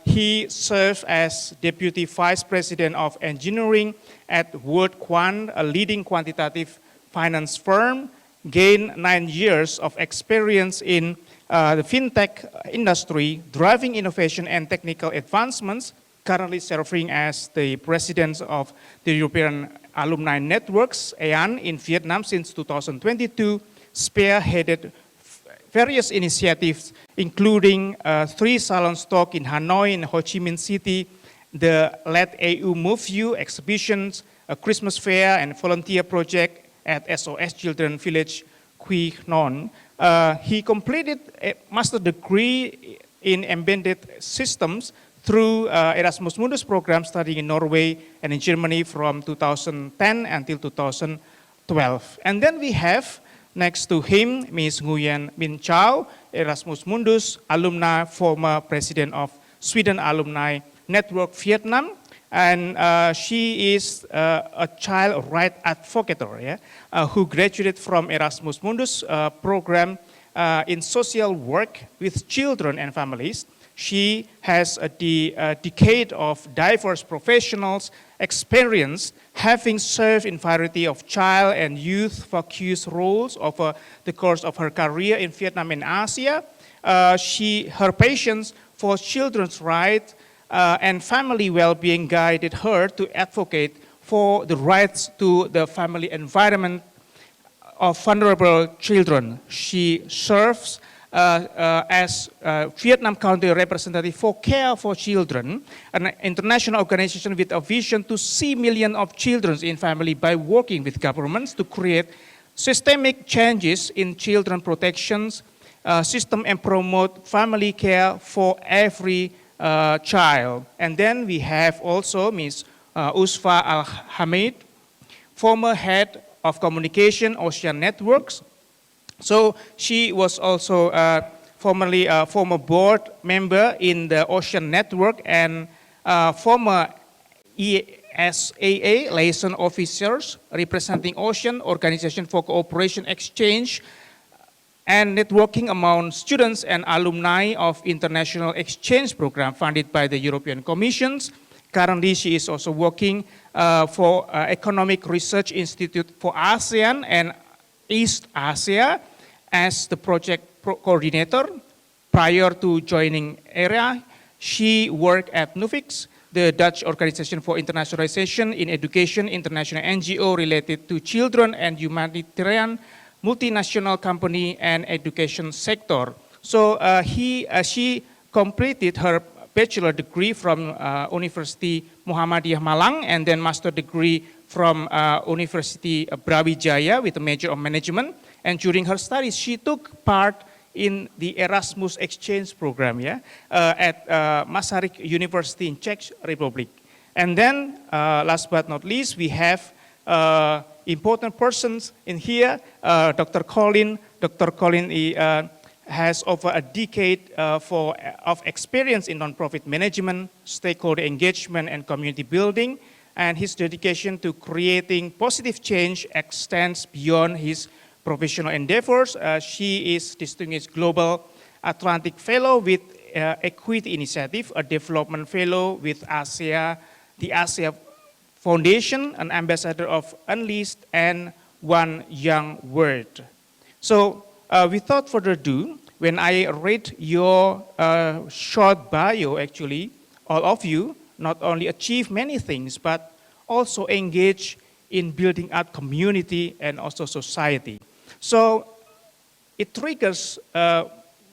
he serves as Deputy Vice President of Engineering at World Quant, a leading quantitative finance firm, gained 9 years of experience in the fintech industry, driving innovation and technical advancements, currently serving as the president of the European Alumni Networks, EAN, in Vietnam since 2022, spearheaded various initiatives, including 3 salon stock in Hanoi and Ho Chi Minh City, the Let AU Move You exhibitions, a Christmas fair and volunteer project at SOS Children Village, Quy Non. He completed a master's degree in embedded systems through Erasmus Mundus program, studying in Norway and in Germany from 2010 until 2012. And then we have next to him Ms. Nguyen Minh Châu, Erasmus Mundus alumna, former president of Sweden Alumni Network Viet Nam, and she is a child right advocate who graduated from Erasmus Mundus program in social work with children and families. She has a decade of diverse professionals experience, having served in variety of child and youth-focused roles over the course of her career in Vietnam and Asia. Her passion for children's rights and family well-being guided her to advocate for the rights to the family environment of vulnerable children. She serves as Vietnam Country Representative for Care for Children, an international organization with a vision to see millions of children in family by working with governments to create systemic changes in children protections system and promote family care for every child. And then we have also Ms. Usfa Al-Hamid, former head of communication Ocean Networks. So she was also formerly a former board member in the Ocean Network and former ESAA liaison officers representing Ocean Organization for Cooperation Exchange and networking among students and alumni of international exchange program funded by the European Commissions. Currently, she is also working for Economic Research Institute for ASEAN and East Asia as the project coordinator. Prior to joining ERA, she worked at NUFIX, the Dutch Organization for Internationalization in Education, international NGO related to children and humanitarian multinational company and education sector. So she completed her bachelor degree from University Muhammadiyah Malang and then master degree from University Brawijaya with a major of management. And during her studies, she took part in the Erasmus exchange program at Masaryk University in Czech Republic. And then last but not least, we have important persons in here, Dr. Colin. Dr. Colin has over a decade of experience in nonprofit management, stakeholder engagement, and community building. And his dedication to creating positive change extends beyond his professional endeavors. She is Distinguished Global Atlantic Fellow with Equity Initiative, a development fellow with the ASEA Foundation, an ambassador of Unleashed, and One Young World. So without further ado, when I read your short bio, actually, all of you not only achieve many things, but also engage in building up community and also society. So it triggers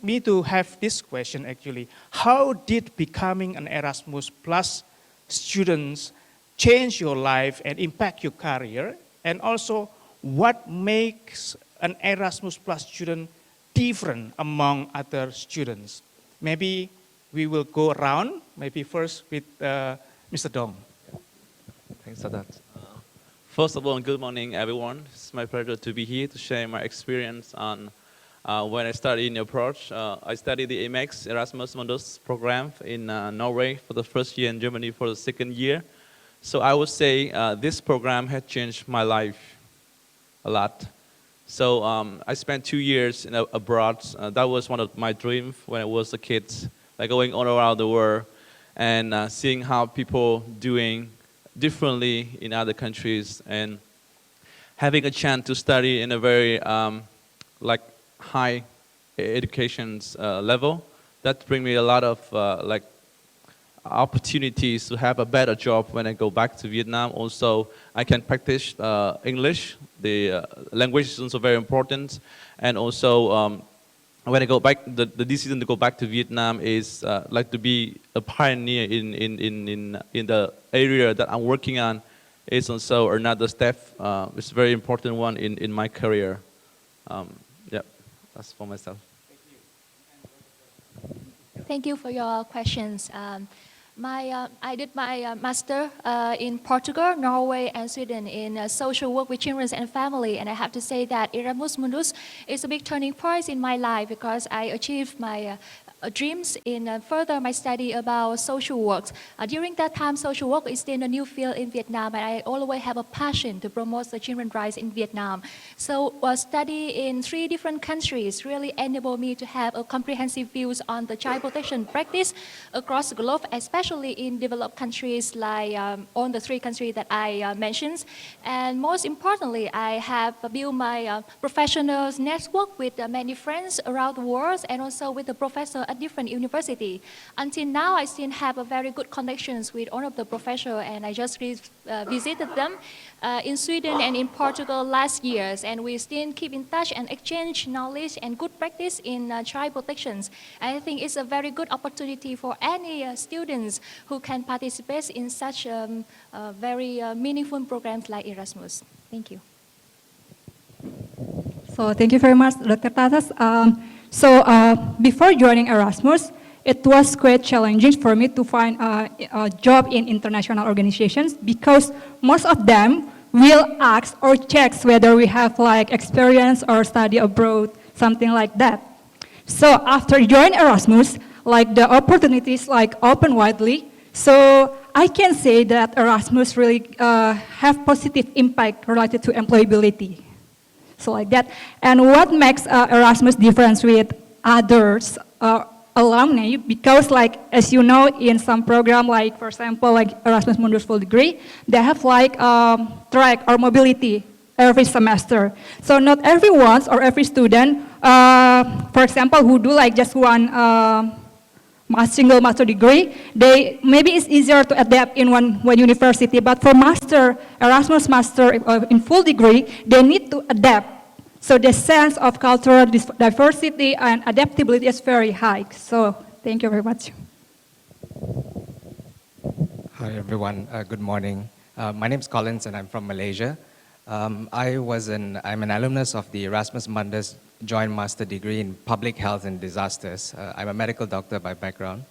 me to have this question, actually. How did becoming an Erasmus Plus student change your life and impact your career? And also, what makes an Erasmus Plus student different among other students? Maybe we will go around, maybe first with Mr. Dong. Thanks for that. First of all, good morning, everyone. It's my pleasure to be here to share my experience on when I studied in abroad. I studied the EMEX Erasmus Mundus program in Norway for the first year and Germany for the second year. So I would say this program had changed my life a lot. So I spent 2 years abroad. That was one of my dreams when I was a kid, like going all around the world and seeing how people doing differently in other countries and having a chance to study in a very like high education level. That bring me a lot of like opportunities to have a better job when I go back to Vietnam. Also, I can practice English. The language is also very important. And also, when I go back, the decision to go back to Vietnam is like to be a pioneer in the area that I'm working on. Is also another step. It's a very important one in my career. Yeah, that's for myself. Thank you for your questions. I did my master in Portugal, Norway, and Sweden in social work with children and family. And I have to say that Erasmus Mundus is a big turning point in my life because I achieved my dreams in further my study about social work. During that time, social work is still a new field in Vietnam, and I always have a passion to promote the children's rights in Vietnam. So study in 3 different countries really enabled me to have a comprehensive views on the child protection practice across the globe, especially especially in developed countries like all the three countries that I mentioned. And most importantly, I have built my professional network with many friends around the world and also with the professor at different universities. Until now, I still have a very good connections with all of the professors, and I just visited them in Sweden and in Portugal last years, and we still keep in touch and exchange knowledge and good practice in child protections. I think it's a very good opportunity for any students who can participate in such very meaningful programs like Erasmus. Thank you. So thank you very much, Dr. Tatas. Before joining Erasmus, it was quite challenging for me to find a job in international organizations because most of them will ask or check whether we have like experience or study abroad, something like that. So after joining Erasmus, like the opportunities like open widely. So I can say that Erasmus really have positive impact related to employability. So like that. And what makes Erasmus different with others alumni, because like, as you know, in some program, like for example, like Erasmus Mundus full degree, they have like track or mobility every semester. So not everyone or every student, for example, who do like just one single master degree, maybe it's easier to adapt in one university, but for Erasmus master in full degree, they need to adapt. So the sense of cultural diversity and adaptability is very high. So thank you very much. Hi everyone, good morning. My name is Collins and I'm from Malaysia. I'm an alumnus of the Erasmus Mundus Joint Master Degree in Public Health and Disasters. I'm a medical doctor by background,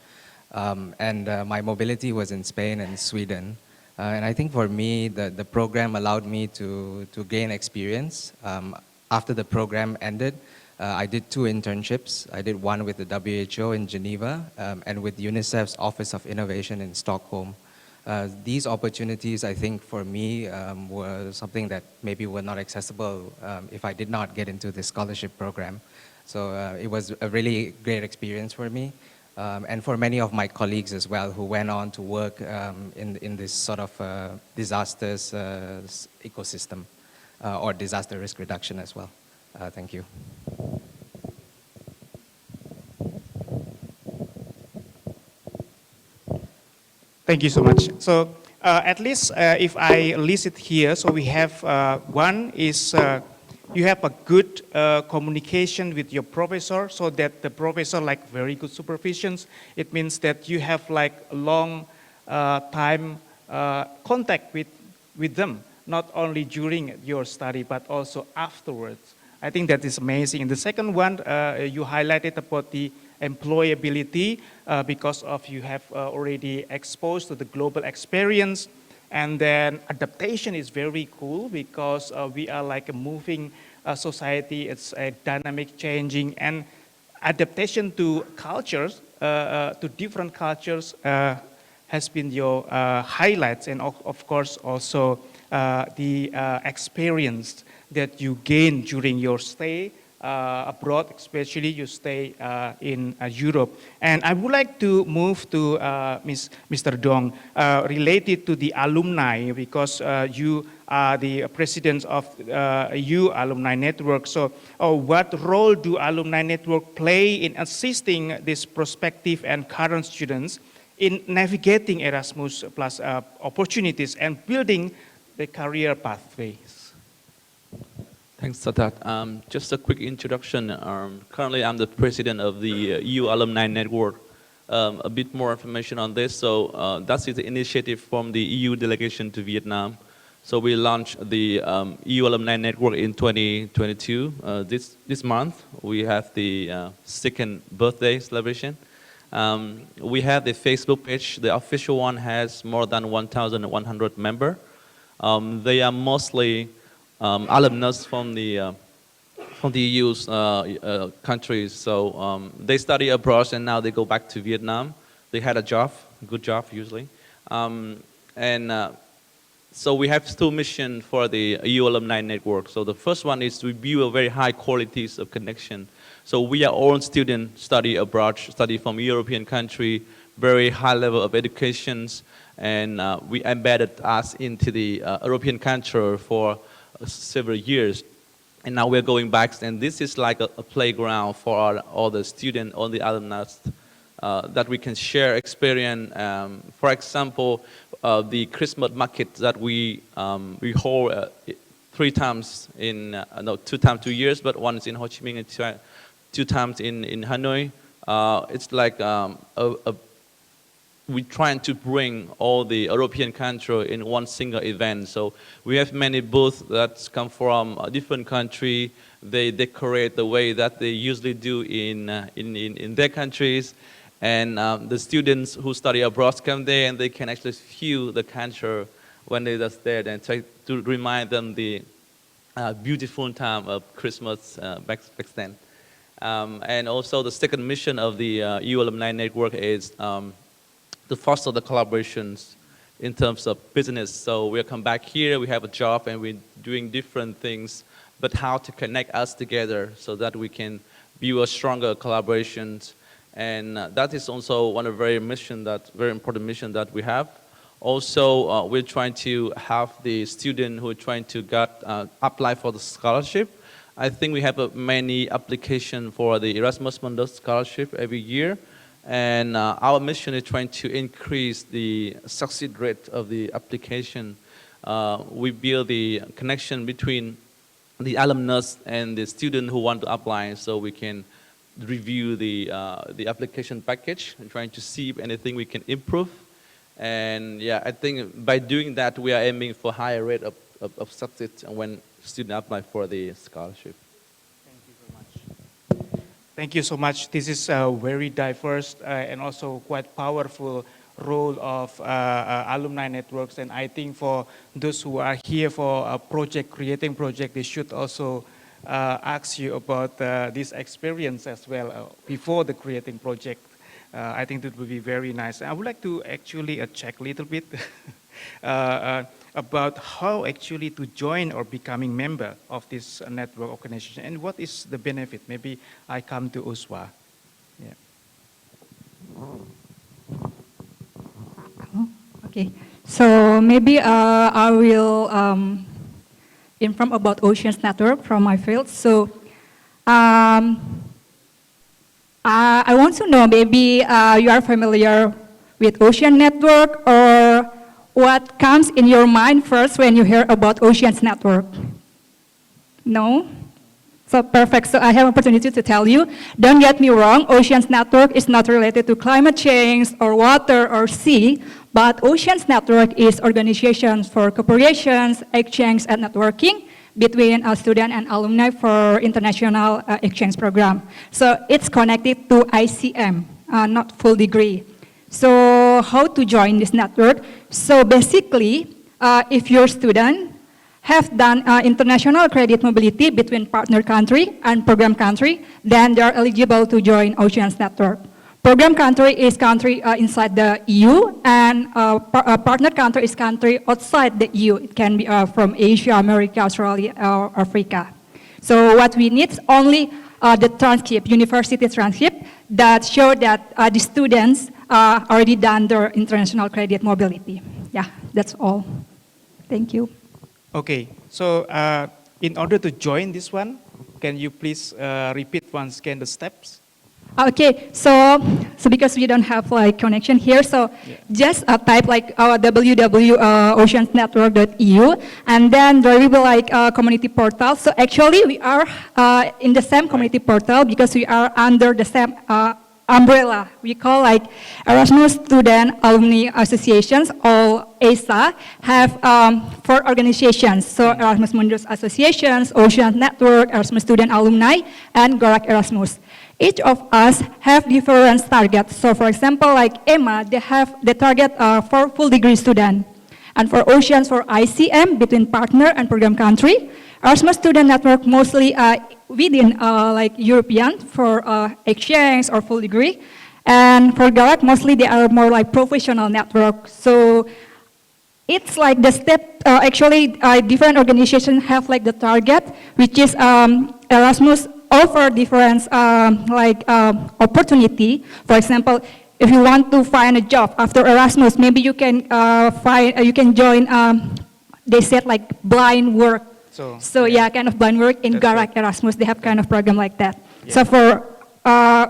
and my mobility was in Spain and Sweden. And I think for me, the program allowed me to gain experience. After the program ended, I did 2 internships. I did one with the WHO in Geneva and with UNICEF's Office of Innovation in Stockholm. These opportunities, I think, for me, were something that maybe were not accessible if I did not get into this scholarship program. So it was a really great experience for me, and for many of my colleagues as well who went on to work in this sort of disasters ecosystem or disaster risk reduction as well. Thank you. Thank you so much. So at least if I list it here, so we have one is you have a good communication with your professor, so that the professor like very good supervisions. It means that you have like a long time contact with them, not only during your study but also afterwards. I think that is amazing. And the second one, you highlighted about the employability because of you have already exposed to the global experience, and then adaptation is very cool because we are like a moving society. It's a dynamic changing, and adaptation to cultures, to different cultures has been your highlights, and of course also the experience that you gain during your stay abroad, especially you stay in Europe. And I would like to move to Mr. Dong, related to the alumni, because you are the president of EU Alumni Network. So what role do Alumni Network play in assisting these prospective and current students in navigating Erasmus plus opportunities and building the career pathways? Thanks, Sadat. Just a quick introduction. Currently, I'm the president of the EU Alumni Network. A bit more information on this. So that's the initiative from the EU delegation to Vietnam. So we launched the EU Alumni Network in 2022. This month, we have the second birthday celebration. We have the Facebook page. The official one has more than 1,100 members. They are mostly alumnus from the EU's countries. So they study abroad and now they go back to Vietnam. They had a job, good job usually. So we have 2 missions for the EU Alumni Network. So the first one is to build a very high qualities of connection. So we are all students study abroad, study from European country, very high level of educations, and we embedded us into the European culture for several years. And now we're going back, and this is like a playground for all the students, all the alumni, that we can share experience. For example, the Christmas market that we hold 3 times in, no, 2 times 2 years, but once in Ho Chi Minh and 2 times in Hanoi. It's like we're trying to bring all the European culture in one single event. So we have many booths that come from a different country. They decorate the way that they usually do in their countries. And the students who study abroad come there and they can actually feel the culture when they're just there, and try to remind them the beautiful time of Christmas back then. And also the second mission of the EU Alumni Network is to foster the collaborations in terms of business. So we'll come back here, we have a job and we're doing different things, but how to connect us together so that we can build a stronger collaborations. And that is also one of the very important mission that we have. Also, we're trying to have the student who are trying to apply for the scholarship. I think we have many applications for the Erasmus Mundus scholarship every year. And our mission is trying to increase the success rate of the application. We build the connection between the alumnus and the student who want to apply, so we can review the application package and trying to see if anything we can improve. And yeah, I think by doing that, we are aiming for higher rate of success when students apply for the scholarship. Thank you so much. This is a very diverse and also quite powerful role of alumni networks. And I think for those who are here for a project, creating project, they should also ask you about this experience as well before the creating project. I think that would be very nice. I would like to actually check a little bit about how actually to join or becoming member of this network organization and what is the benefit. Maybe I come to Uswa. Yeah. Okay, so maybe I will inform about Oceans Network from my field. So I want to know, maybe you are familiar with Ocean Network, or what comes in your mind first when you hear about Oceans Network? No? So perfect. So I have an opportunity to tell you, don't get me wrong, Oceans Network is not related to climate change or water or sea, but Oceans Network is organizations for cooperations, exchange, and networking between a student and alumni for international exchange program. So it's connected to ICM, not full degree. So how to join this network? So basically, if your student have done international credit mobility between partner country and program country, then they are eligible to join Oceans Network. Program country is country inside the EU, and partner country is country outside the EU. It can be from Asia, America, Australia, or Africa. So what we need is only the transcript, university transcript, that show that the students already done their international credit mobility. Yeah, that's all. Thank you. Okay, so in order to join this one, can you please repeat once again the steps? Okay, so because we don't have like connection here, so just type like our www.oceansnetwork.eu, and then there will be like a community portal. So actually we are in the same community portal because we are under the same umbrella. We call like Erasmus Student Alumni Associations, or ESA, have 4 organizations. So Erasmus Mundus Associations, Ocean Network, Erasmus Student Alumni, and Gorak Erasmus. Each of us have different targets. So for example, like EMA, they have the target for full degree student. And for Oceans, for ICM, between partner and program country. Erasmus Student Network mostly within like European for exchange or full degree. And for Gorak, mostly they are more like professional network. So it's like the step, actually different organizations have like the target, which is Erasmus offer different opportunity. For example, if you want to find a job after Erasmus, maybe you can you can join. They said like blind work. So yeah, kind of blind work in Garak Erasmus. They have kind of program like that. Yeah. So for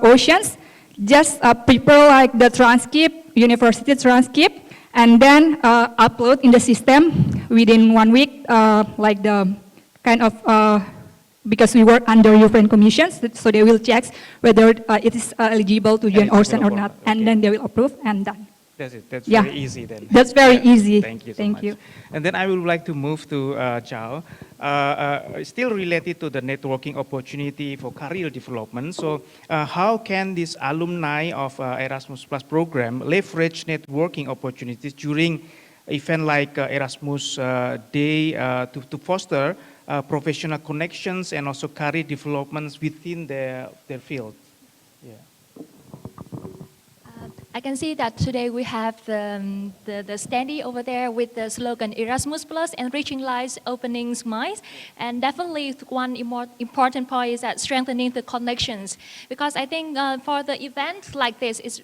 oceans, just prepare like the transcript, university transcript, and then upload in the system within 1 week, like the kind of, because we work under European Commission, so they will check whether it is eligible to join ocean or not, and then they will approve and done. That's it. That's Yeah. very easy then. That's very easy. Thank you so Thank much. you. And then I would like to move to Zhao. Still related to the networking opportunity for career development. So how can this alumni of Erasmus Plus program leverage networking opportunities during event like Erasmus Day to foster professional connections and also career developments within their field? Yeah. I can see that today we have the standee over there with the slogan Erasmus Plus, enriching lives, opening minds. And definitely one important point is that strengthening the connections. Because I think for the event like this, is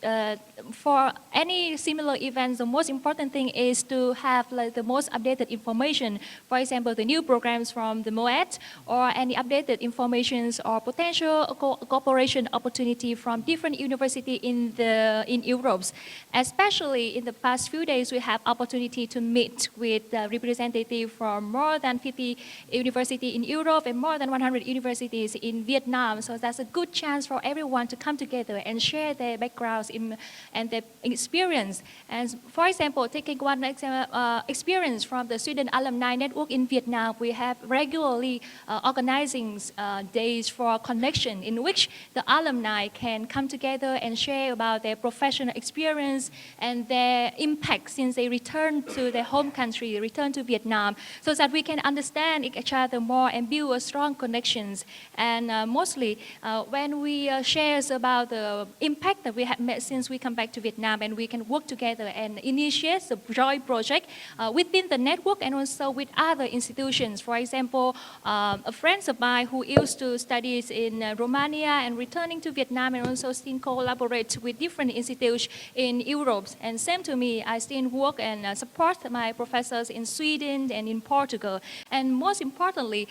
for any similar events, the most important thing is to have like the most updated information. For example, the new programs from the MOET, or any updated informations or potential cooperation opportunity from different universities in Europe. Especially in the past few days, we have opportunity to meet with representatives from more than 50 universities in Europe and more than 100 universities in Vietnam. So that's a good chance for everyone to come together and share their backgrounds and their experience. And for example, taking one experience from the Student Alumni Network in Vietnam, we have regularly organizing days for connection in which the alumni can come together and share about their professional experience and their impact since they return to their home country, return to Vietnam, so that we can understand each other more and build strong connections. And mostly when we share about the impact that we have made since we come back to Vietnam, and we can work together and initiate a joint project within the network and also with other institutions. For example, a friend of mine who used to study in Romania and returning to Vietnam and also still collaborate with different institutions in Europe. And same to me, I still work and support my professors in Sweden and in Portugal. And most importantly,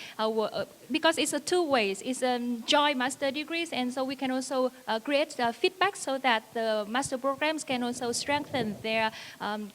because it's a two ways, it's a joint master degrees, and so we can also create feedback so that the master programs can also strengthen their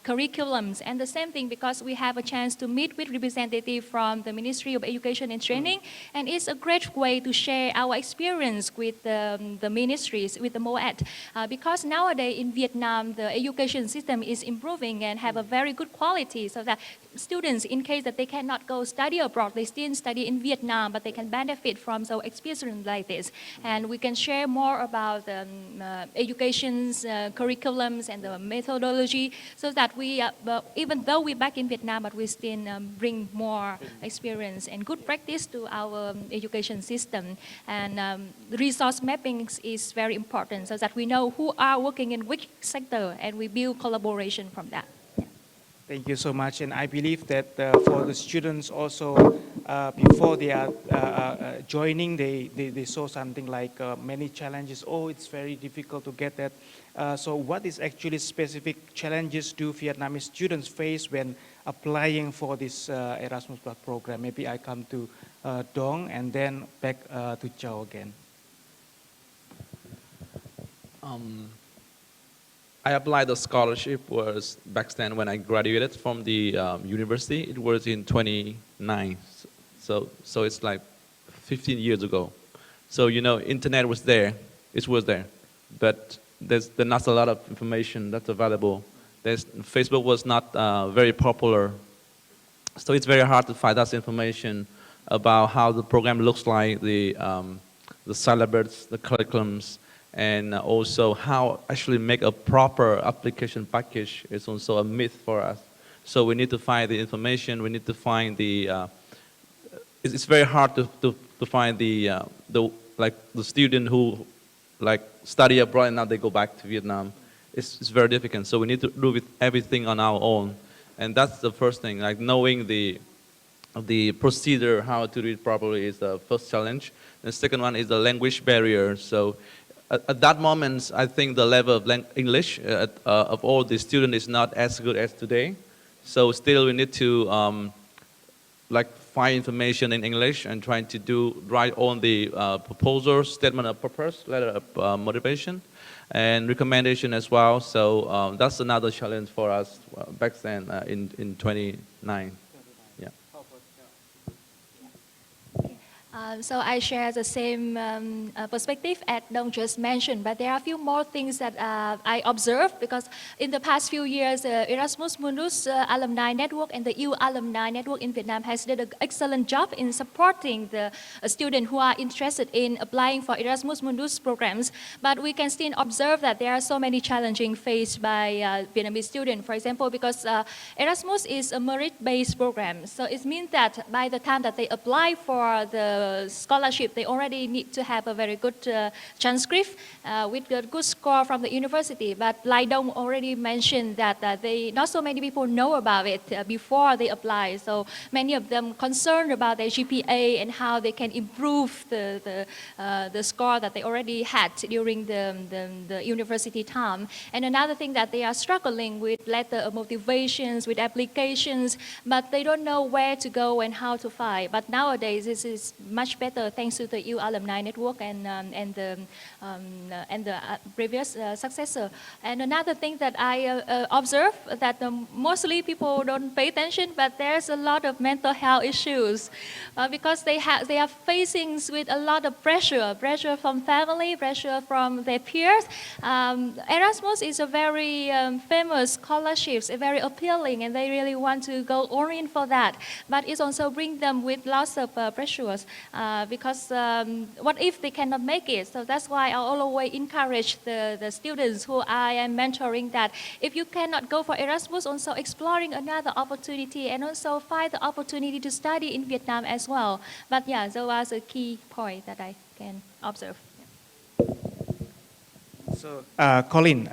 curriculums. And the same thing, because we have a chance to meet with representatives from the Ministry of Education and Training, and it's a great way to share our experience with the ministries, with the MOET, because nowadays in Vietnam, the education system is improving and have a very good quality, so that students, in case that they cannot go study abroad, they still study in Vietnam, but they can benefit from so experience like this. And we can share more about the education's curriculums and the methodology, so that we, even though we're back in Vietnam, but we still bring more experience and good practice to our education system. And resource mapping is very important, so that we know who are working in which sector, and we build collaboration from that. Thank you so much. And I believe that for the students also, before they are joining, they saw something like many challenges. Oh, it's very difficult to get that. So what is actually specific challenges do Vietnamese students face when applying for this Erasmus Plus program? Maybe I come to Dong and then back to Châu again. I applied the scholarship was back then when I graduated from the university. It was in 29, so it's like 15 years ago. So you know, internet was there, it was there, but there's not a lot of information that's available. Facebook was not very popular, so it's very hard to find that information about how the program looks like, the syllabus, the curriculums, and also how actually make a proper application package is also a myth for us. So we need to find the information. We need to find the. It's very hard to find the student who like study abroad and now they go back to Vietnam. It's very difficult. So we need to do everything on our own, and that's the first thing. Like knowing the procedure, how to do it properly is the first challenge. The second one is the language barrier. So at that moment, I think the level of English of all the students is not as good as today. So still we need to like find information in English and trying to write on the proposals, statement of purpose, letter of motivation, and recommendation as well. So that's another challenge for us back then in 29. Yeah. So I share the same perspective as Dong just mentioned, but there are a few more things that I observed because in the past few years, Erasmus Mundus Alumni Network and the EU Alumni Network in Vietnam has did an excellent job in supporting the students who are interested in applying for Erasmus Mundus programs. But we can still observe that there are so many challenging faced by Vietnamese students. For example, because Erasmus is a merit-based program, so it means that by the time that they apply for the scholarship, they already need to have a very good transcript with a good score from the university. But like Dong already mentioned that not so many people know about it before they apply. So many of them concerned about their GPA and how they can improve the score that they already had during the university time. And another thing that they are struggling with letter of motivations, with applications, but they don't know where to go and how to find. But nowadays, this is much better thanks to the EU Alumni Network and the previous successor. And another thing that I observe that mostly people don't pay attention, but there's a lot of mental health issues because they are facing with a lot of pressure from family, pressure from their peers. Erasmus is a very famous scholarship, very appealing, and they really want to go all in for that. But it also brings them with lots of pressures. Because what if they cannot make it? So that's why I always encourage the students who I am mentoring that if you cannot go for Erasmus, also exploring another opportunity and also find the opportunity to study in Vietnam as well. But yeah, those are the key point that I can observe. So Colin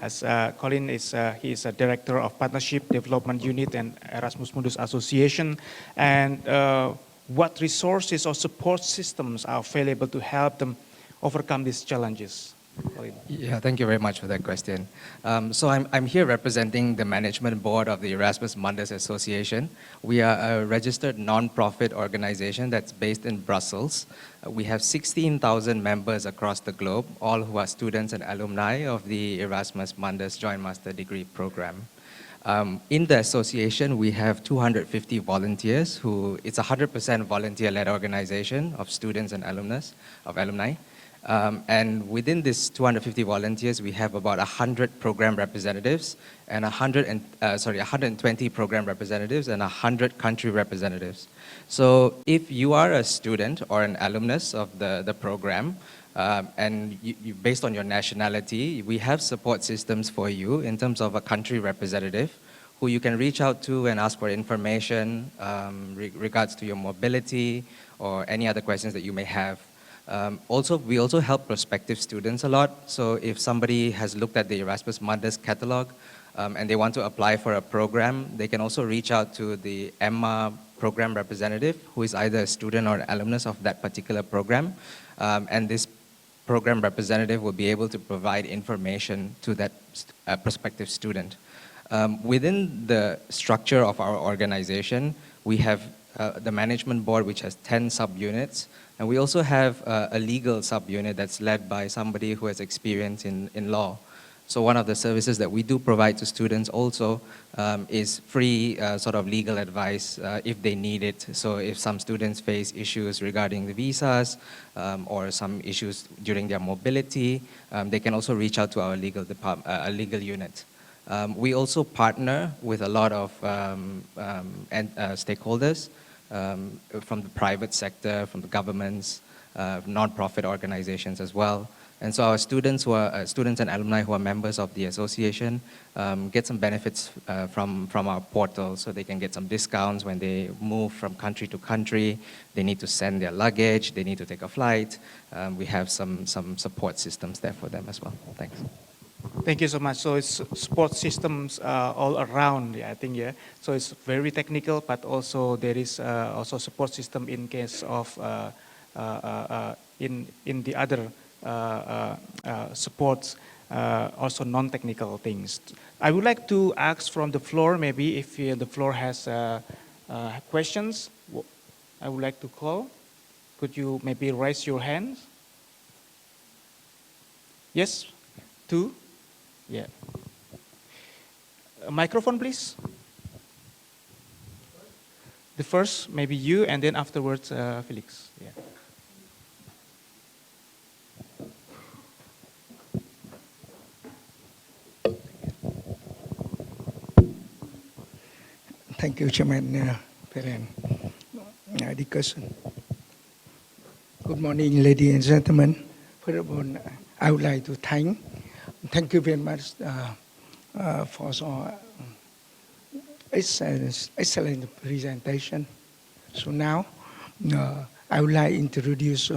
is he is a director of Partnership Development Unit and Erasmus Mundus Association, and what resources or support systems are available to help them overcome these challenges? Yeah, thank you very much for that question. So I'm here representing the management board of the Erasmus Mundus Association. We are a registered non-profit organization that's based in Brussels. We have 16,000 members across the globe, all who are students and alumni of the Erasmus Mundus Joint Master Degree Program. In the association, we have 250 volunteers it's a 100% volunteer-led organization of students and alumni. And within this 250 volunteers, we have about 100 program representatives and 120 program representatives and 100 country representatives. So if you are a student or an alumnus of the program, and based on your nationality, we have support systems for you in terms of a country representative who you can reach out to and ask for information regards to your mobility or any other questions that you may have. We also help prospective students a lot. So if somebody has looked at the Erasmus Mundus catalog and they want to apply for a program, they can also reach out to the EMMA program representative, who is either a student or alumnus of that particular program. And this program representative will be able to provide information to that prospective student. Within the structure of our organization, we have the management board, which has 10 subunits, and we also have a legal subunit that's led by somebody who has experience in law. So one of the services that we do provide to students also is free sort of legal advice if they need it. So if some students face issues regarding the visas or some issues during their mobility, they can also reach out to our legal legal unit. We also partner with a lot of stakeholders from the private sector, from the governments, non-profit organizations as well. And so our students and alumni who are members of the association get some benefits from our portal, so they can get some discounts when they move from country to country. They need to send their luggage, they need to take a flight. We have some support systems there for them as well. Thanks. Thank you so much. So it's support systems all around, I think, yeah. So it's very technical, but also there is also support system in case of in the other supports also non-technical things. I would like to ask from the floor, maybe if the floor has questions, I would like to call. Could you maybe raise your hands? Yes, two? Yeah. A microphone, please. The first, maybe you, and then afterwards, Felix. Yeah. Thank you, Chairman Phiên. Discussion. Good morning, ladies and gentlemen. First of all, I would like to thank you very much for so excellent presentation. So now, I would like to introduce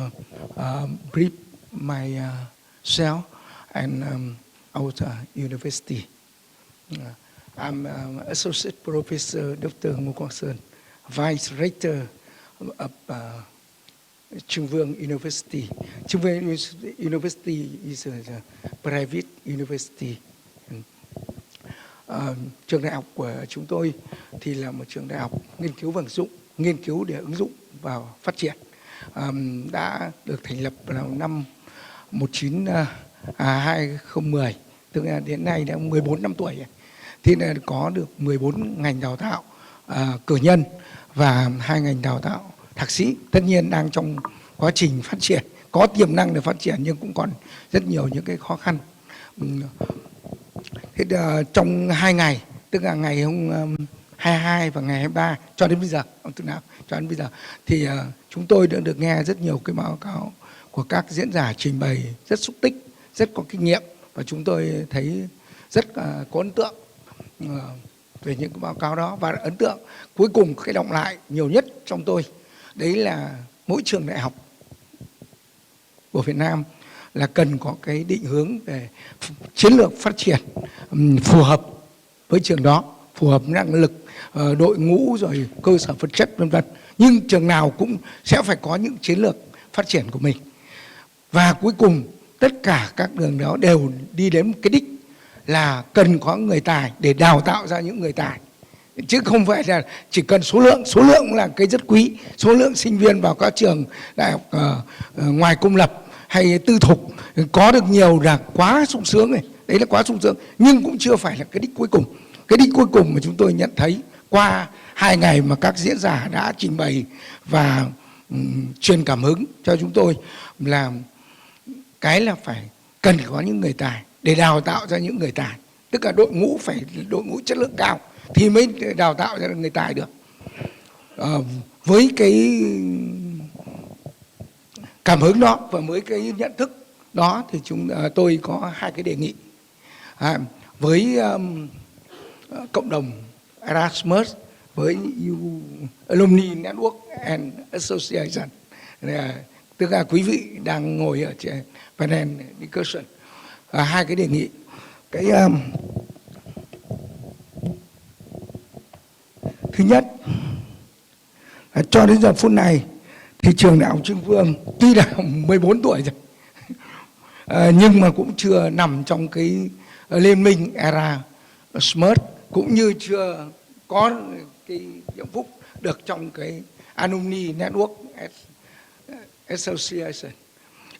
brief myself and our university. I'm Associate Professor Dr. Ngô Quang Sơn, Vice Rector of Chương Trình University. Chương Trình University is a private university. Trường đại học của chúng tôi thì là một trường đại học nghiên cứu và ứng dụng, nghiên cứu để ứng dụng vào phát triển. Đã được thành lập vào năm 2010, tức là đến nay đã 14 năm tuổi. Thì có được 14 ngành đào tạo cử nhân và 2 ngành đào tạo thạc sĩ. Tất nhiên đang trong quá trình phát triển, có tiềm năng để phát triển nhưng cũng còn rất nhiều những cái khó khăn. Thế trong 2 ngày, tức là ngày hôm 22 và ngày 23 cho đến bây giờ, thì chúng tôi đã được nghe rất nhiều cái báo cáo của các diễn giả trình bày rất xúc tích, rất có kinh nghiệm, và chúng tôi thấy rất có ấn tượng về những cái báo cáo đó. Và ấn tượng cuối cùng, cái động lại nhiều nhất trong tôi đấy là mỗi trường đại học của Việt Nam là cần có cái định hướng về chiến lược phát triển phù hợp với trường đó, phù hợp năng lực, đội ngũ, rồi cơ sở vật chất vân vân. Nhưng trường nào cũng sẽ phải có những chiến lược phát triển của mình. Và cuối cùng tất cả các đường đó đều đi đến cái đích là cần có người tài để đào tạo ra những người tài, chứ không phải là chỉ cần số lượng là cái rất quý. Số lượng sinh viên vào các trường đại học ngoài công lập hay tư thục có được nhiều là quá sung sướng này, đấy là quá sung sướng, nhưng cũng chưa phải là cái đích cuối cùng. Cái đích cuối cùng mà chúng tôi nhận thấy qua 2 ngày mà các diễn giả đã trình bày và truyền cảm hứng cho chúng tôi là cái là phải cần có những người tài để đào tạo ra những người tài, tức là đội ngũ phải đội ngũ chất lượng cao thì mới đào tạo ra người tài được. Với cái cảm hứng đó và với cái nhận thức đó thì tôi có 2 cái đề nghị với cộng đồng Erasmus, với Alumni Network and Associations, tức là quý vị đang ngồi ở trên panel discussion. 2 cái đề nghị. Cái thứ nhất là cho đến giờ phút này thì trường đại học Trưng Vương tuy là 14 tuổi rồi nhưng mà cũng chưa nằm trong cái liên minh Erasmus, cũng như chưa có cái diễm phúc được trong cái Alumni Network and Associations.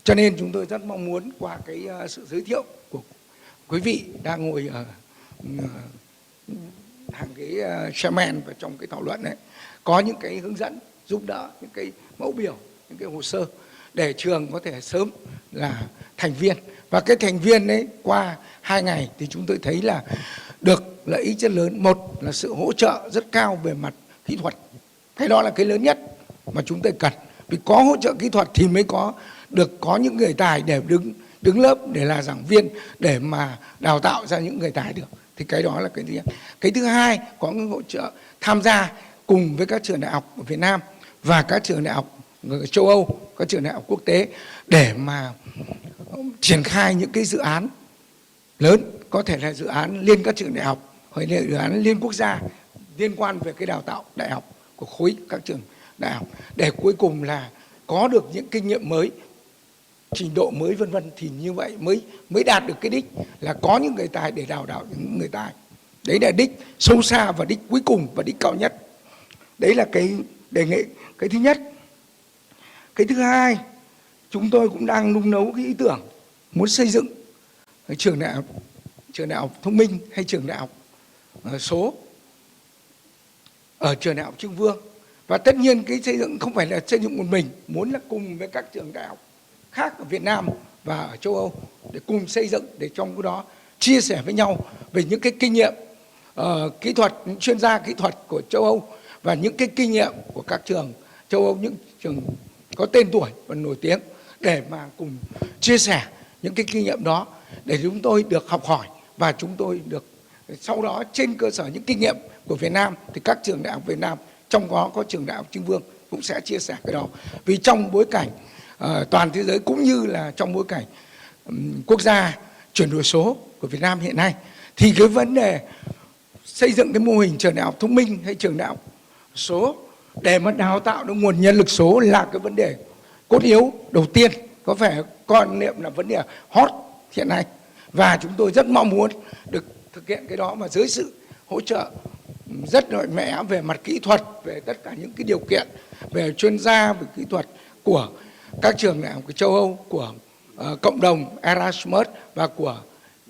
Cho nên chúng tôi rất mong muốn qua cái sự giới thiệu của quý vị đang ngồi ở hàng cái chairman và trong cái thảo luận này có những cái hướng dẫn giúp đỡ, những cái mẫu biểu, những cái hồ sơ để trường có thể sớm là thành viên. Và cái thành viên đấy qua 2 ngày thì chúng tôi thấy là được lợi ích rất lớn. Một là sự hỗ trợ rất cao về mặt kỹ thuật, cái đó là cái lớn nhất mà chúng tôi cần, vì có hỗ trợ kỹ thuật thì mới có những người tài để đứng lớp, để là giảng viên, để mà đào tạo ra những người tài được. Thì cái đó là cái thứ nhất. Cái thứ hai, có những hỗ trợ tham gia cùng với các trường đại học của Việt Nam và các trường đại học châu Âu, các trường đại học quốc tế để mà triển khai những cái dự án lớn, có thể là dự án liên các trường đại học hoặc là dự án liên quốc gia liên quan về cái đào tạo đại học của khối các trường đại học, để cuối cùng là có được những kinh nghiệm mới trình độ mới vân vân, thì như vậy mới đạt được cái đích là có những người tài để đào tạo những người tài. Đấy là đích sâu xa và đích cuối cùng và đích cao nhất. Đấy là cái đề nghị cái thứ nhất. Cái thứ hai, chúng tôi cũng đang nung nấu cái ý tưởng muốn xây dựng trường đại học thông minh hay trường đại học số ở trường đại học Trưng Vương. Và tất nhiên cái xây dựng không phải là xây dựng một mình, muốn là cùng với các trường đại học khác ở Việt Nam và ở châu Âu để cùng xây dựng, để trong cái đó chia sẻ với nhau về những cái kinh nghiệm kỹ thuật, những chuyên gia kỹ thuật của châu Âu và những cái kinh nghiệm của các trường châu Âu, những trường có tên tuổi và nổi tiếng, để mà cùng chia sẻ những cái kinh nghiệm đó để chúng tôi được học hỏi, và chúng tôi được sau đó trên cơ sở những kinh nghiệm của Việt Nam thì các trường đại học Việt Nam, trong đó có trường đại học Trưng Vương, cũng sẽ chia sẻ cái đó. Vì trong bối cảnh toàn thế giới cũng như là trong bối cảnh quốc gia chuyển đổi số của Việt Nam hiện nay, thì cái vấn đề xây dựng cái mô hình trường đại học thông minh hay trường đại học số để mà đào tạo được nguồn nhân lực số là cái vấn đề cốt yếu đầu tiên, có vẻ quan niệm là vấn đề hot hiện nay. Và chúng tôi rất mong muốn được thực hiện cái đó, mà dưới sự hỗ trợ rất mạnh mẽ về mặt kỹ thuật, về tất cả những cái điều kiện về chuyên gia, về kỹ thuật của các trường đại học của châu Âu, của cộng đồng Erasmus và của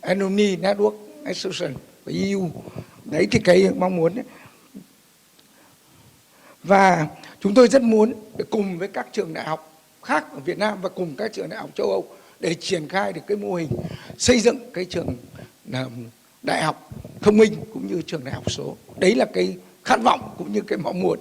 Alumni Network and Associations của EU. Đấy thì cái mong muốn đấy. Và chúng tôi rất muốn để cùng với các trường đại học khác ở Việt Nam và cùng các trường đại học châu Âu để triển khai được cái mô hình xây dựng cái trường đại học thông minh cũng như trường đại học số. Đấy là cái khát vọng cũng như cái mong muốn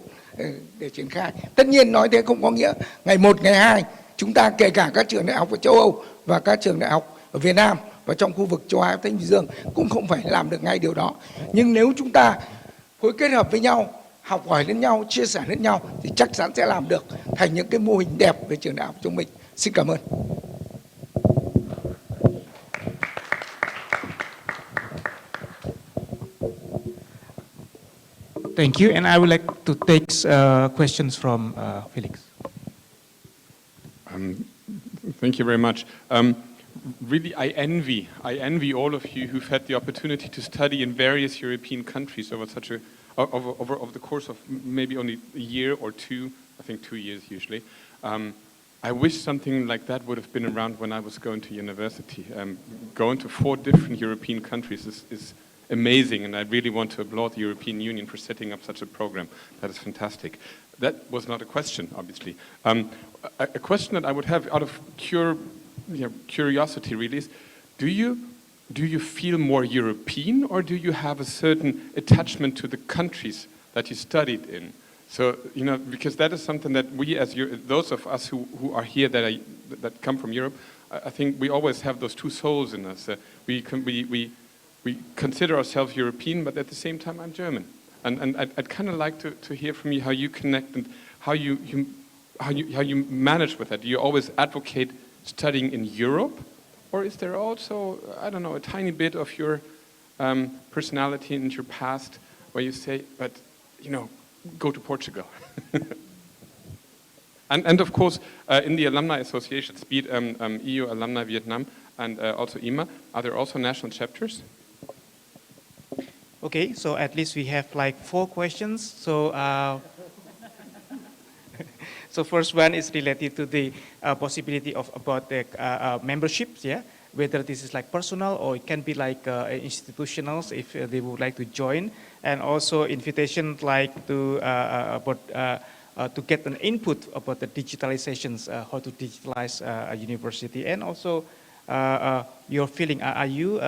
để triển khai. Tất nhiên nói thế không có nghĩa ngày 1, ngày 2 chúng ta, kể cả các trường đại học ở châu Âu và các trường đại học ở Việt Nam và trong khu vực châu Á Thái Bình Dương cũng không phải làm được ngay điều đó. Nhưng nếu chúng ta phối kết hợp với nhau, học hỏi lẫn nhau, chia sẻ lẫn nhau thì chắc chắn sẽ làm được thành những cái mô hình đẹp về trường đại học chúng mình. Xin cảm ơn. Thank you, and I would like to take questions from Felix. Thank you very much. Really, I envy all of you who've had the opportunity to study in various European countries over over the course of maybe only a year or two. I think 2 years usually. I wish something like that would have been around when I was going to university. Going to 4 different European countries is amazing, and I really want to applaud the European Union for setting up such a program. That is fantastic. That was not a question, obviously. A question that I would have out of curiosity really is, do you feel more European, or do you have a certain attachment to the countries that you studied in? So, because that is something that we, as those of us who are here that come from Europe, I think we always have those two souls in us. We consider ourselves European, but at the same time, I'm German. And I'd kind of like to hear from you how you connect and how you manage with that. Do you always advocate studying in Europe, or is there also, I don't know, a tiny bit of your personality and your past where you say, but go to Portugal? and of course, in the alumni associations, be it EU Alumni Vietnam and also IMA, are there also national chapters? Okay, so at least we have like 4 questions. So, so first one is related to the possibility about the memberships, yeah? Whether this is like personal or it can be like institutionals if they would like to join, and also invitation like to get an input about the digitalizations, how to digitalize a university, and also your feeling. Are you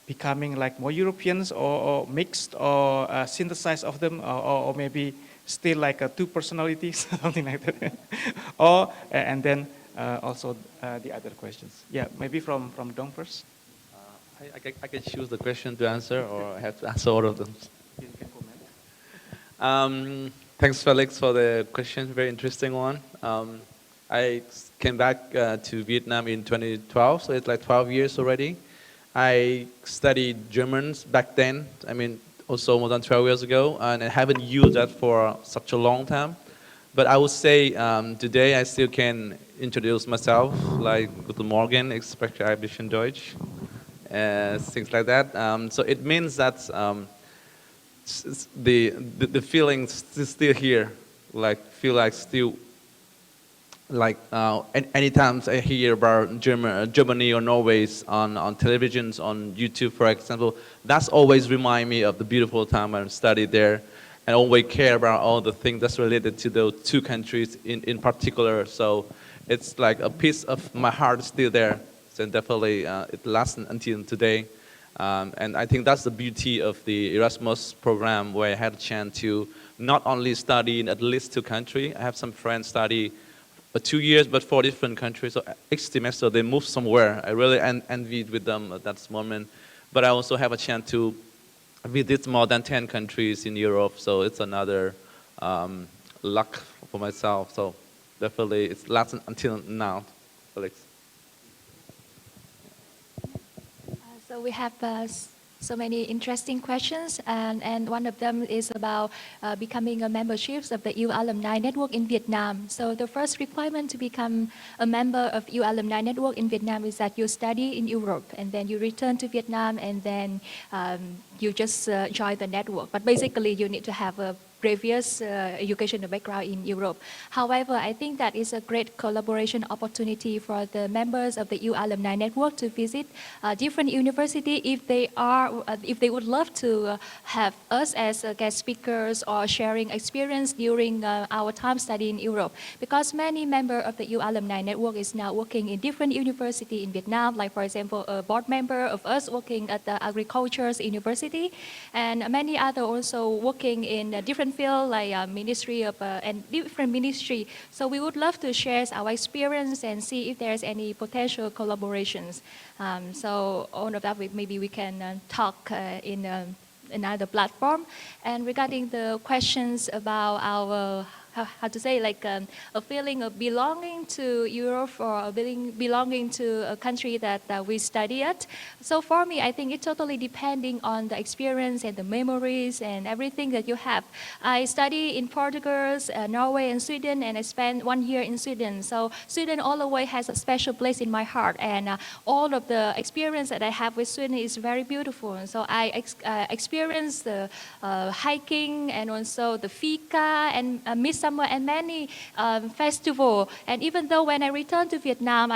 becoming like more Europeans or mixed or synthesized of them, or maybe still like 2 personalities, something like that? Or and then also the other questions. Yeah, maybe from Dong first. I can choose the question to answer, or I have to answer all of them. You can comment. Thanks, Felix, for the question. Very interesting one. I came back to Vietnam in 2012, so it's like 12 years already. I studied German back then, I mean, also more than 12 years ago, and I haven't used that for such a long time. But I would say today I still can introduce myself, like Guten Morgen, ich spreche ein bisschen Deutsch, things like that. So it means that the feelings still here, like feel like still like anytime I hear about Germany or Norway on televisions, on YouTube, for example, that's always remind me of the beautiful time I studied there, and always care about all the things that's related to those two countries in particular. So it's like a piece of my heart still there. So definitely it lasts until today. And I think that's the beauty of the Erasmus program, where I had a chance to not only study in at least two countries. I have some friends study 2 years, but 4 different countries. So each semester they move somewhere. I really envied with them at that moment. But I also have a chance to visit more than 10 countries in Europe. So it's another luck for myself. So definitely it's lasted until now, Alex. So we have so many interesting questions, and one of them is about becoming a membership of the EU Alumni Network in Vietnam. So the first requirement to become a member of EU Alumni Network in Vietnam is that you study in Europe, and then you return to Vietnam, and then you just join the network. But basically, you need to have a previous educational background in Europe. However, I think that is a great collaboration opportunity for the members of the EU Alumni Network to visit different universities if they would love to have us as guest speakers or sharing experience during our time studying in Europe. Because many members of the EU Alumni Network is now working in different universities in Vietnam, like for example, a board member of us working at the Agriculture University, and many other also working in different field like ministry of and different ministry. So we would love to share our experience and see if there's any potential collaborations. So all of that, maybe we can talk in another platform. And regarding the questions about our how to say, like a feeling of belonging to Europe or belonging to a country that we study at. So for me, I think it's totally depending on the experience and the memories and everything that you have. I study in Portugal, Norway and Sweden, and I spent 1 year in Sweden. So Sweden all the way has a special place in my heart, and all of the experience that I have with Sweden is very beautiful. And so I experienced the hiking and also the fika and midsummer and many festival. And even though when I returned to Vietnam,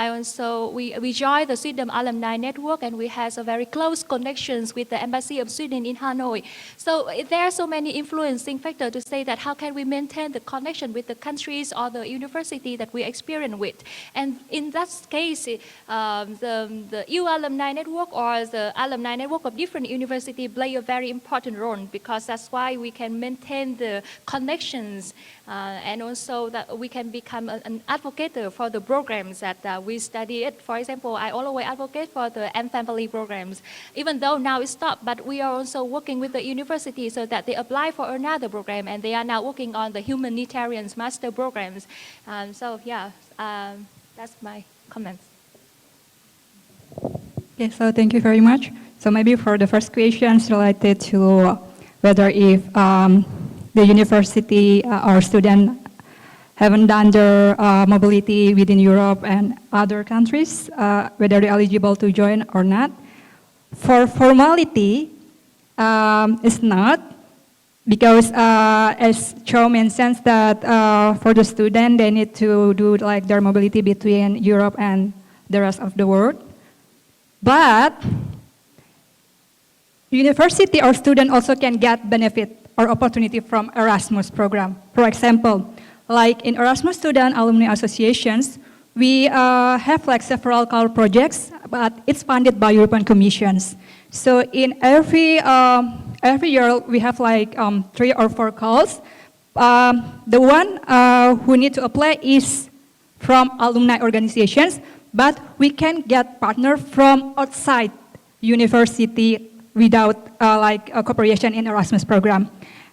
we joined the Sweden Alumni Network, and we had a very close connections with the Embassy of Sweden in Hanoi. So there are so many influencing factors to say that how can we maintain the connection with the countries or the university that we experience with. And in that case, the EU Alumni Network or the Alumni Network of different universities play a very important role, because that's why we can maintain the connections and also that we can become an advocate for the programs that we study. For example, I always advocate for the M Family programs, even though now it's stopped, but we are also working with the university so that they apply for another program, and they are now working on the humanitarian master programs. So yeah, that's my comments. Okay, so thank you very much. So maybe for the first questions related to whether if the university or student haven't done their mobility within Europe and other countries, whether they're eligible to join or not. For formality, it's not, because as Cho mentions that for the student, they need to do like their mobility between Europe and the rest of the world. But university or student also can get benefit or opportunity from Erasmus program. For example, like in Erasmus Student Alumni Associations, we have like several core projects, but it's funded by European Commissions. So in every year we have like 3 or 4 calls. The one who need to apply is from alumni organizations, but we can get partner from outside university without like a cooperation in Erasmus program.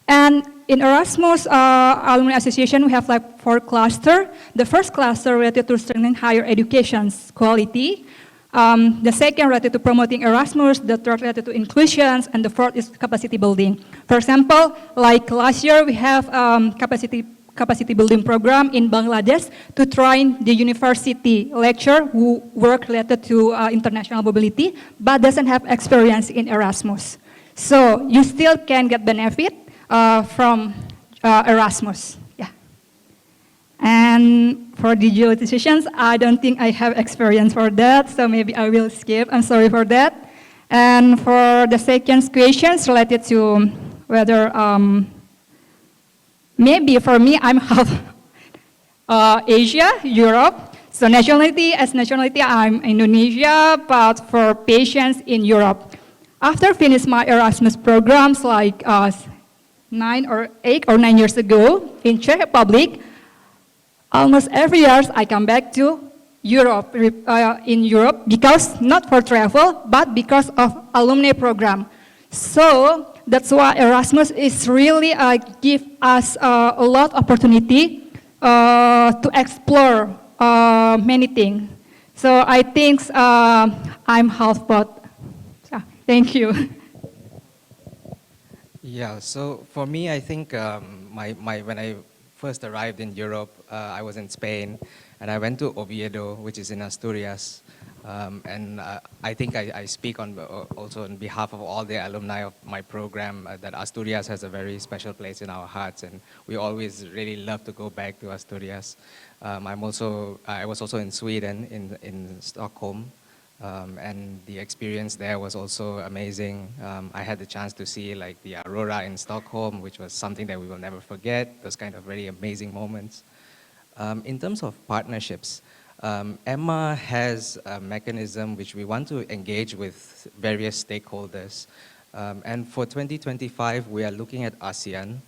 And in Erasmus Alumni Association, we have like 4 clusters. The first cluster related to strengthening higher education's quality. The second related to promoting Erasmus. The third related to inclusions. And the fourth is capacity building. For example, like last year, we have capacity capacity building program in Bangladesh to train the university lecturer who work related to international mobility, but doesn't have experience in Erasmus. So you still can get benefit from Erasmus. Yeah. And for digitalizations, I don't think I have experience for that, so maybe I will skip. I'm sorry for that. And for the second question related to whether, maybe for me, I'm half Asia, Europe. So nationality, I'm Indonesia, but for patients in Europe. After finish my Erasmus programs like 8 or 9 years ago in Czech Republic, almost every year I come back to Europe, in Europe, because not for travel, but because of alumni program. So that's why Erasmus is really give us a lot of opportunity to explore many things. So I think I'm half both. Thank you. Yeah, so for me, I think when I first arrived in Europe, I was in Spain, and I went to Oviedo, which is in Asturias. And I think I speak also on behalf of all the alumni of my program that Asturias has a very special place in our hearts, and we always really love to go back to Asturias. I was also in Sweden, in Stockholm, and the experience there was also amazing. I had the chance to see like the aurora in Stockholm, which was something that we will never forget. Those kind of very amazing moments. In terms of partnerships, Emma has a mechanism which we want to engage with various stakeholders. And for 2025, we are looking at ASEAN.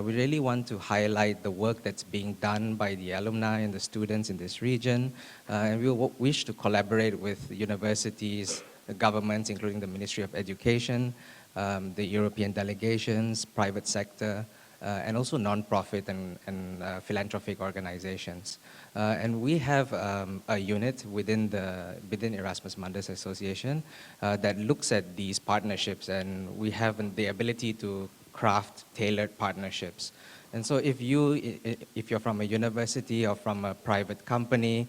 We really want to highlight the work that's being done by the alumni and the students in this region. And we wish to collaborate with universities, the governments, including the Ministry of Education, the European delegations, private sector, and also non-profit and philanthropic organizations. And we have a unit within Erasmus Mundus Association that looks at these partnerships, and we have the ability to craft tailored partnerships. And so if you're from a university or from a private company,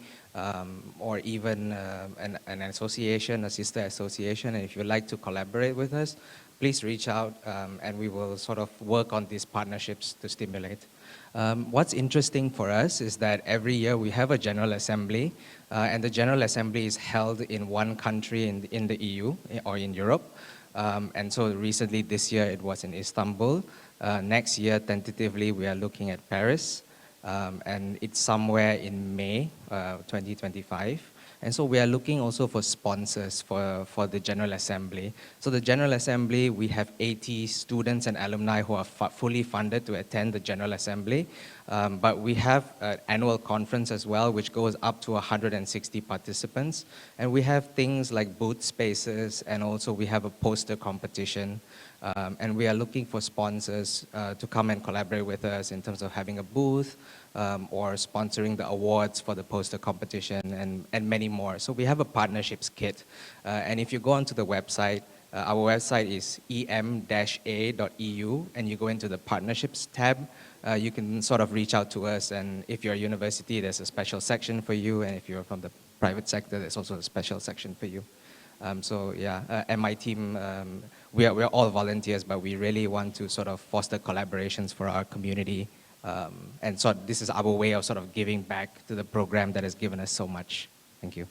or even an association, a sister association, and if you'd like to collaborate with us, please reach out, and we will sort of work on these partnerships to stimulate. What's interesting for us is that every year we have a General Assembly, and the General Assembly is held in one country in the EU or in Europe. And so recently this year it was in Istanbul. Next year, tentatively, we are looking at Paris, and it's somewhere in May 2025. And so we are looking also for sponsors for the General Assembly. So the General Assembly, we have 80 students and alumni who are fully funded to attend the General Assembly. But we have an annual conference as well, which goes up to 160 participants. And we have things like booth spaces, and also we have a poster competition. And we are looking for sponsors to come and collaborate with us in terms of having a booth, or sponsoring the awards for the poster competition, and many more. So we have a partnerships kit. And if you go onto the website, our website is em-a.eu, and you go into the partnerships tab, you can sort of reach out to us. And if you're a university, there's a special section for you. And if you're from the private sector, there's also a special section for you. So yeah, and my team, we're all volunteers, but we really want to sort of foster collaborations for our community. And so this is our way of sort of giving back to the program that has given us so much. Thank you.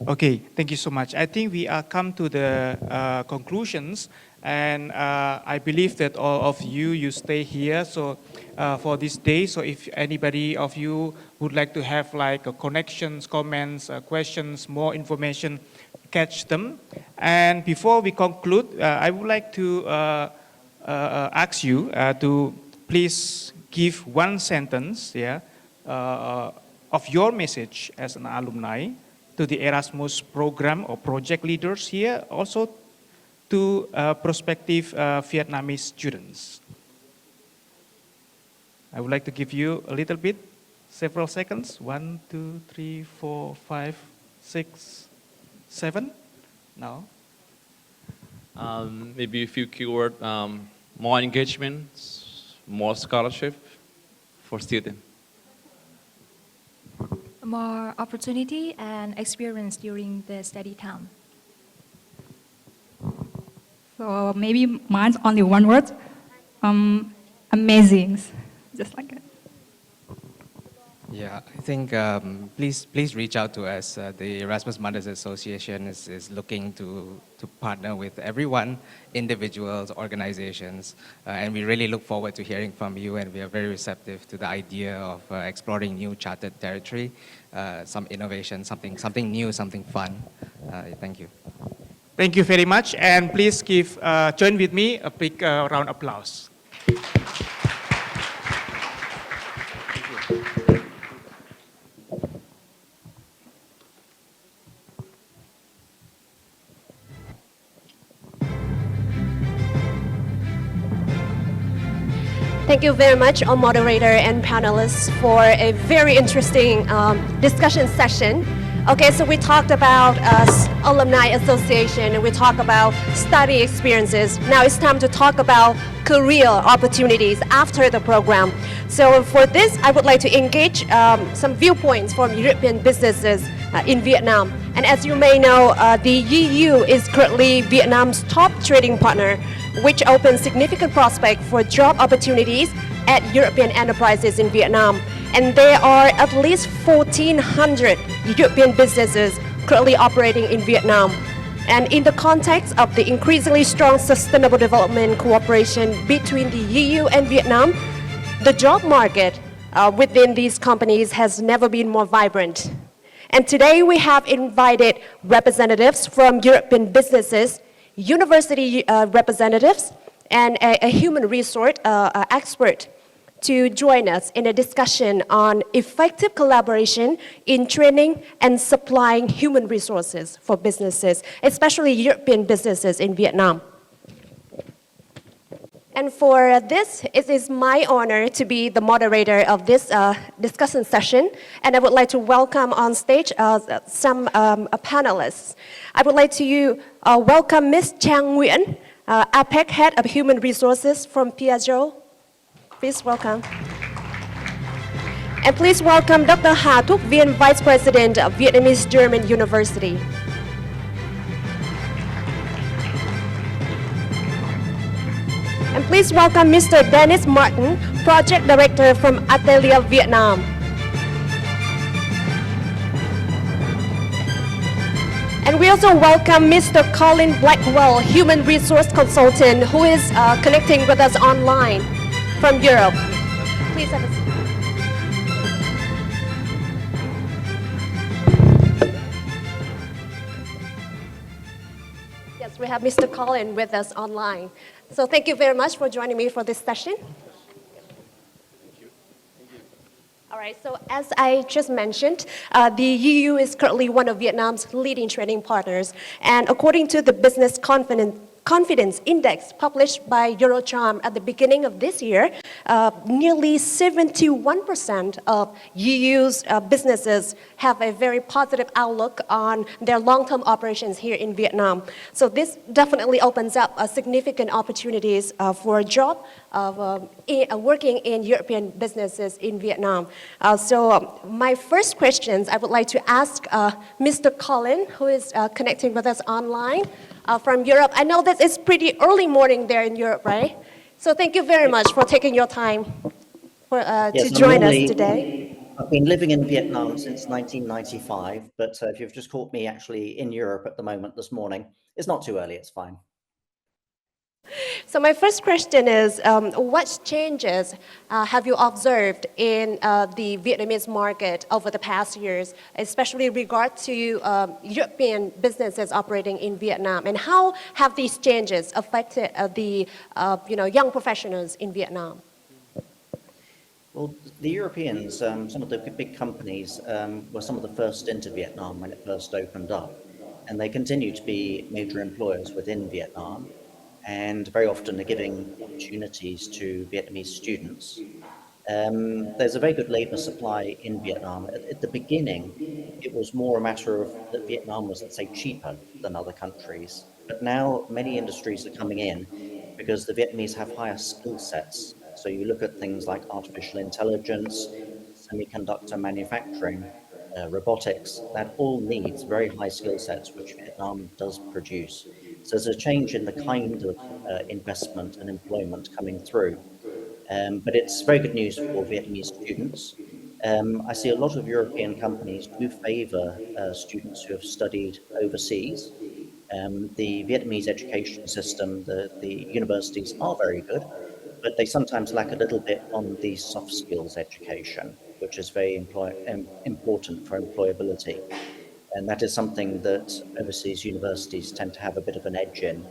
Okay, thank you so much. I think we are come to the conclusions, and I believe that all of you stay here so for this day. So if anybody of you would like to have like connections, comments, questions, more information, catch them. And before we conclude, I would like to ask you to please give one sentence, of your message as an alumni to the Erasmus program or project leaders here, also to prospective Vietnamese students. I would like to give you a little bit, several seconds. 1, 2, 3, 4, 5, 6, 7. No. Maybe a few keywords, more engagement, more scholarship, for students? More opportunity and experience during the study time. So maybe mine's only one word, amazing, just like it. Yeah, I think please reach out to us. The Erasmus Mothers Association is looking to partner with everyone, individuals, organizations, and we really look forward to hearing from you, and we are very receptive to the idea of exploring new chartered territory, some innovation, something new, something fun. Thank you. Thank you very much, and please join with me a big round of applause. Thank you very much, our moderator and panelists, for a very interesting discussion session. Okay, so we talked about Alumni Association, and we talked about study experiences. Now it's time to talk about career opportunities after the program. So for this, I would like to engage some viewpoints from European businesses in Vietnam. And as you may know, the EU is currently Vietnam's top trading partner, which opens significant prospects for job opportunities at European enterprises in Vietnam. And there are at least 1,400 European businesses currently operating in Vietnam. And in the context of the increasingly strong sustainable development cooperation between the EU and Vietnam, the job market within these companies has never been more vibrant. And today we have invited representatives from European businesses, university representatives, and a human resource expert to join us in a discussion on effective collaboration in training and supplying human resources for businesses, especially European businesses in Vietnam. And for this, it is my honor to be the moderator of this discussion session, and I would like to welcome on stage some panelists. I would like to welcome Ms. Trang Nguyen, APEC Head of Human Resources from Piaggio. Please welcome. And please welcome Dr. Ha Thuc Vien, Vice President of Vietnamese German University. And please welcome Mr. Dennis Martin, Project Director from Atelier Vietnam. And we also welcome Mr. Colin Blackwell, Human Resource Consultant, who is connecting with us online from Europe. Please have a seat. Yes, we have Mr. Colin with us online. So thank you very much for joining me for this session. All right, so as I just mentioned, the EU is currently one of Vietnam's leading trading partners. And according to the Business Confidence Index published by Eurocharm at the beginning of this year, nearly 71% of EU's businesses have a very positive outlook on their long-term operations here in Vietnam. So this definitely opens up significant opportunities for a job working in European businesses in Vietnam. So my first questions I would like to ask Mr. Colin, who is connecting with us online from Europe. I know that it's pretty early morning there in Europe, right? So thank you very much for taking your time to join us today. I've been living in Vietnam since 1995, but if you've just caught me actually in Europe at the moment this morning, it's not too early, it's fine. So my first question is, what changes have you observed in the Vietnamese market over the past years, especially in regard to European businesses operating in Vietnam, and how have these changes affected the young professionals in Vietnam? Well, the Europeans, some of the big companies were some of the first into Vietnam when it first opened up, and they continue to be major employers within Vietnam, and very often are giving opportunities to Vietnamese students. There's a very good labour supply in Vietnam. At the beginning, it was more a matter of that Vietnam was, let's say, cheaper than other countries. But now many industries are coming in because the Vietnamese have higher skill sets. So you look at things like artificial intelligence, semiconductor manufacturing, robotics, that all needs very high skill sets, which Vietnam does produce. So there's a change in the kind of investment and employment coming through. But it's very good news for Vietnamese students. I see a lot of European companies do favor students who have studied overseas. The Vietnamese education system, the universities are very good, but they sometimes lack a little bit on the soft skills education, which is very important for employability. And that is something that overseas universities tend to have a bit of an edge in.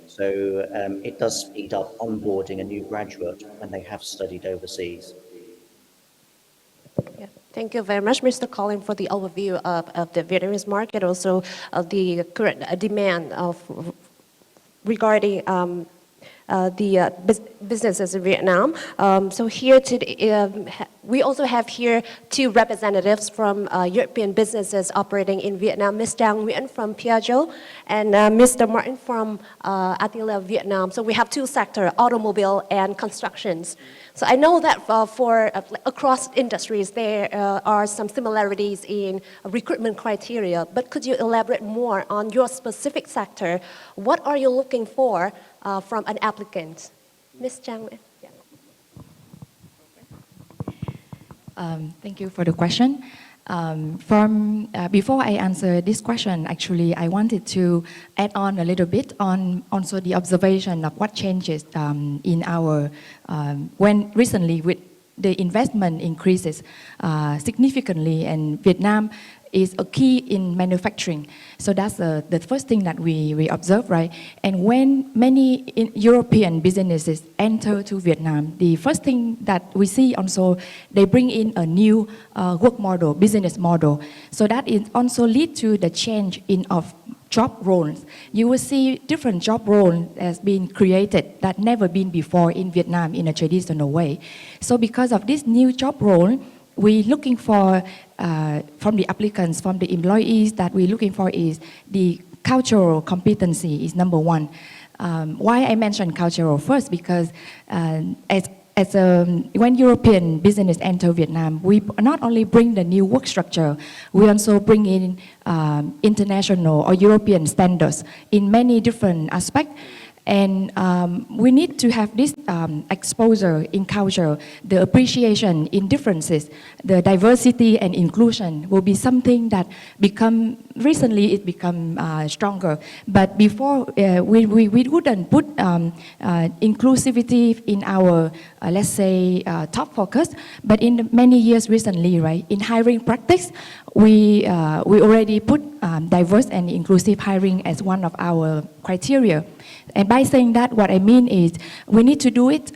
So it does speed up onboarding a new graduate when they have studied overseas. Yeah. Thank you very much, Mr. Collin, for the overview of the Vietnamese market, also the current demand regarding the businesses in Vietnam. So here today, we also have here two representatives from European businesses operating in Vietnam, Ms. Trang Nguyen from Piaggio and Mr. Martin from Attila, Vietnam. So we have two sectors, automobile and constructions. So I know that for across industries, there are some similarities in recruitment criteria, but could you elaborate more on your specific sector? What are you looking for from an applicant? Ms. Trang. Yeah. Thank you for the question. Before I answer this question, actually, I wanted to add on a little bit on also the observation of what changes in our, when recently with the investment increases significantly, and Vietnam is a key in manufacturing. So that's the first thing that we observe, right? And when many European businesses enter to Vietnam, the first thing that we see also, they bring in a new work model, business model. So that is also lead to the change of job roles. You will see different job roles as being created that never been before in Vietnam in a traditional way. So because of this new job role, we're looking for, from the applicants, from the employees, that we're looking for is the cultural competency is number one. Why I mentioned cultural first, because when European business enter Vietnam, we not only bring the new work structure, we also bring in international or European standards in many different aspects. And we need to have this exposure in culture, the appreciation in differences, the diversity and inclusion will be something that recently it become stronger. But before, we wouldn't put inclusivity in our, let's say, top focus, but in many years recently, right, in hiring practice, we already put diverse and inclusive hiring as one of our criteria. And by saying that, what I mean is we need to do it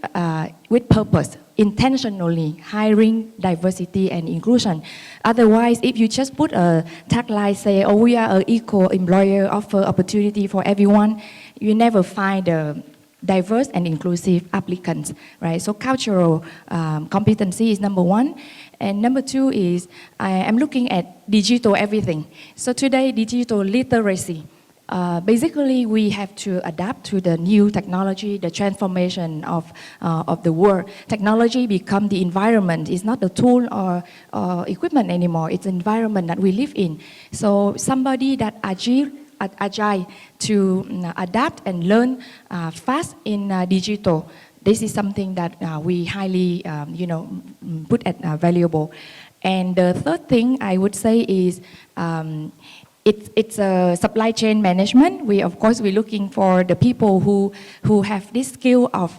with purpose, intentionally hiring diversity and inclusion. Otherwise, if you just put a tagline, say, oh, we are an equal employer, offer opportunity for everyone, you never find a diverse and inclusive applicants, right? So cultural competency is number one. And number two is I'm looking at digital everything. So today, digital literacy. Basically, we have to adapt to the new technology, the transformation of the world. Technology become the environment. It's not the tool or equipment anymore. It's the environment that we live in. So somebody that agile to adapt and learn fast in digital. This is something that we highly, put at valuable. And the third thing I would say is it's a supply chain management. We're looking for the people who have this skill of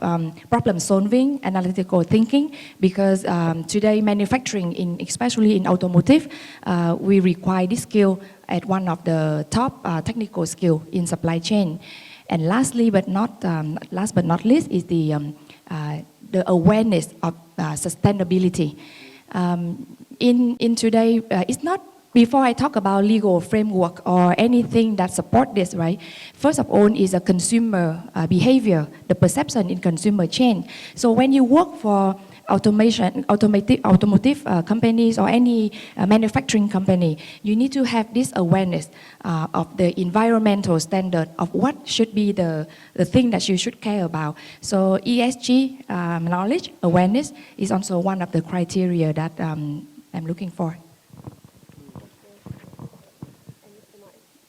problem solving, analytical thinking, because today manufacturing, especially in automotive, we require this skill at one of the top technical skill in supply chain. And lastly, but not least, is the awareness of sustainability. In today, it's not. Before I talk about legal framework or anything that support this, right? First of all is a consumer behavior, the perception in consumer change. So when you work for automotive companies or any manufacturing company, you need to have this awareness of the environmental standard of what should be the thing that you should care about. So ESG knowledge, awareness is also one of the criteria that I'm looking for.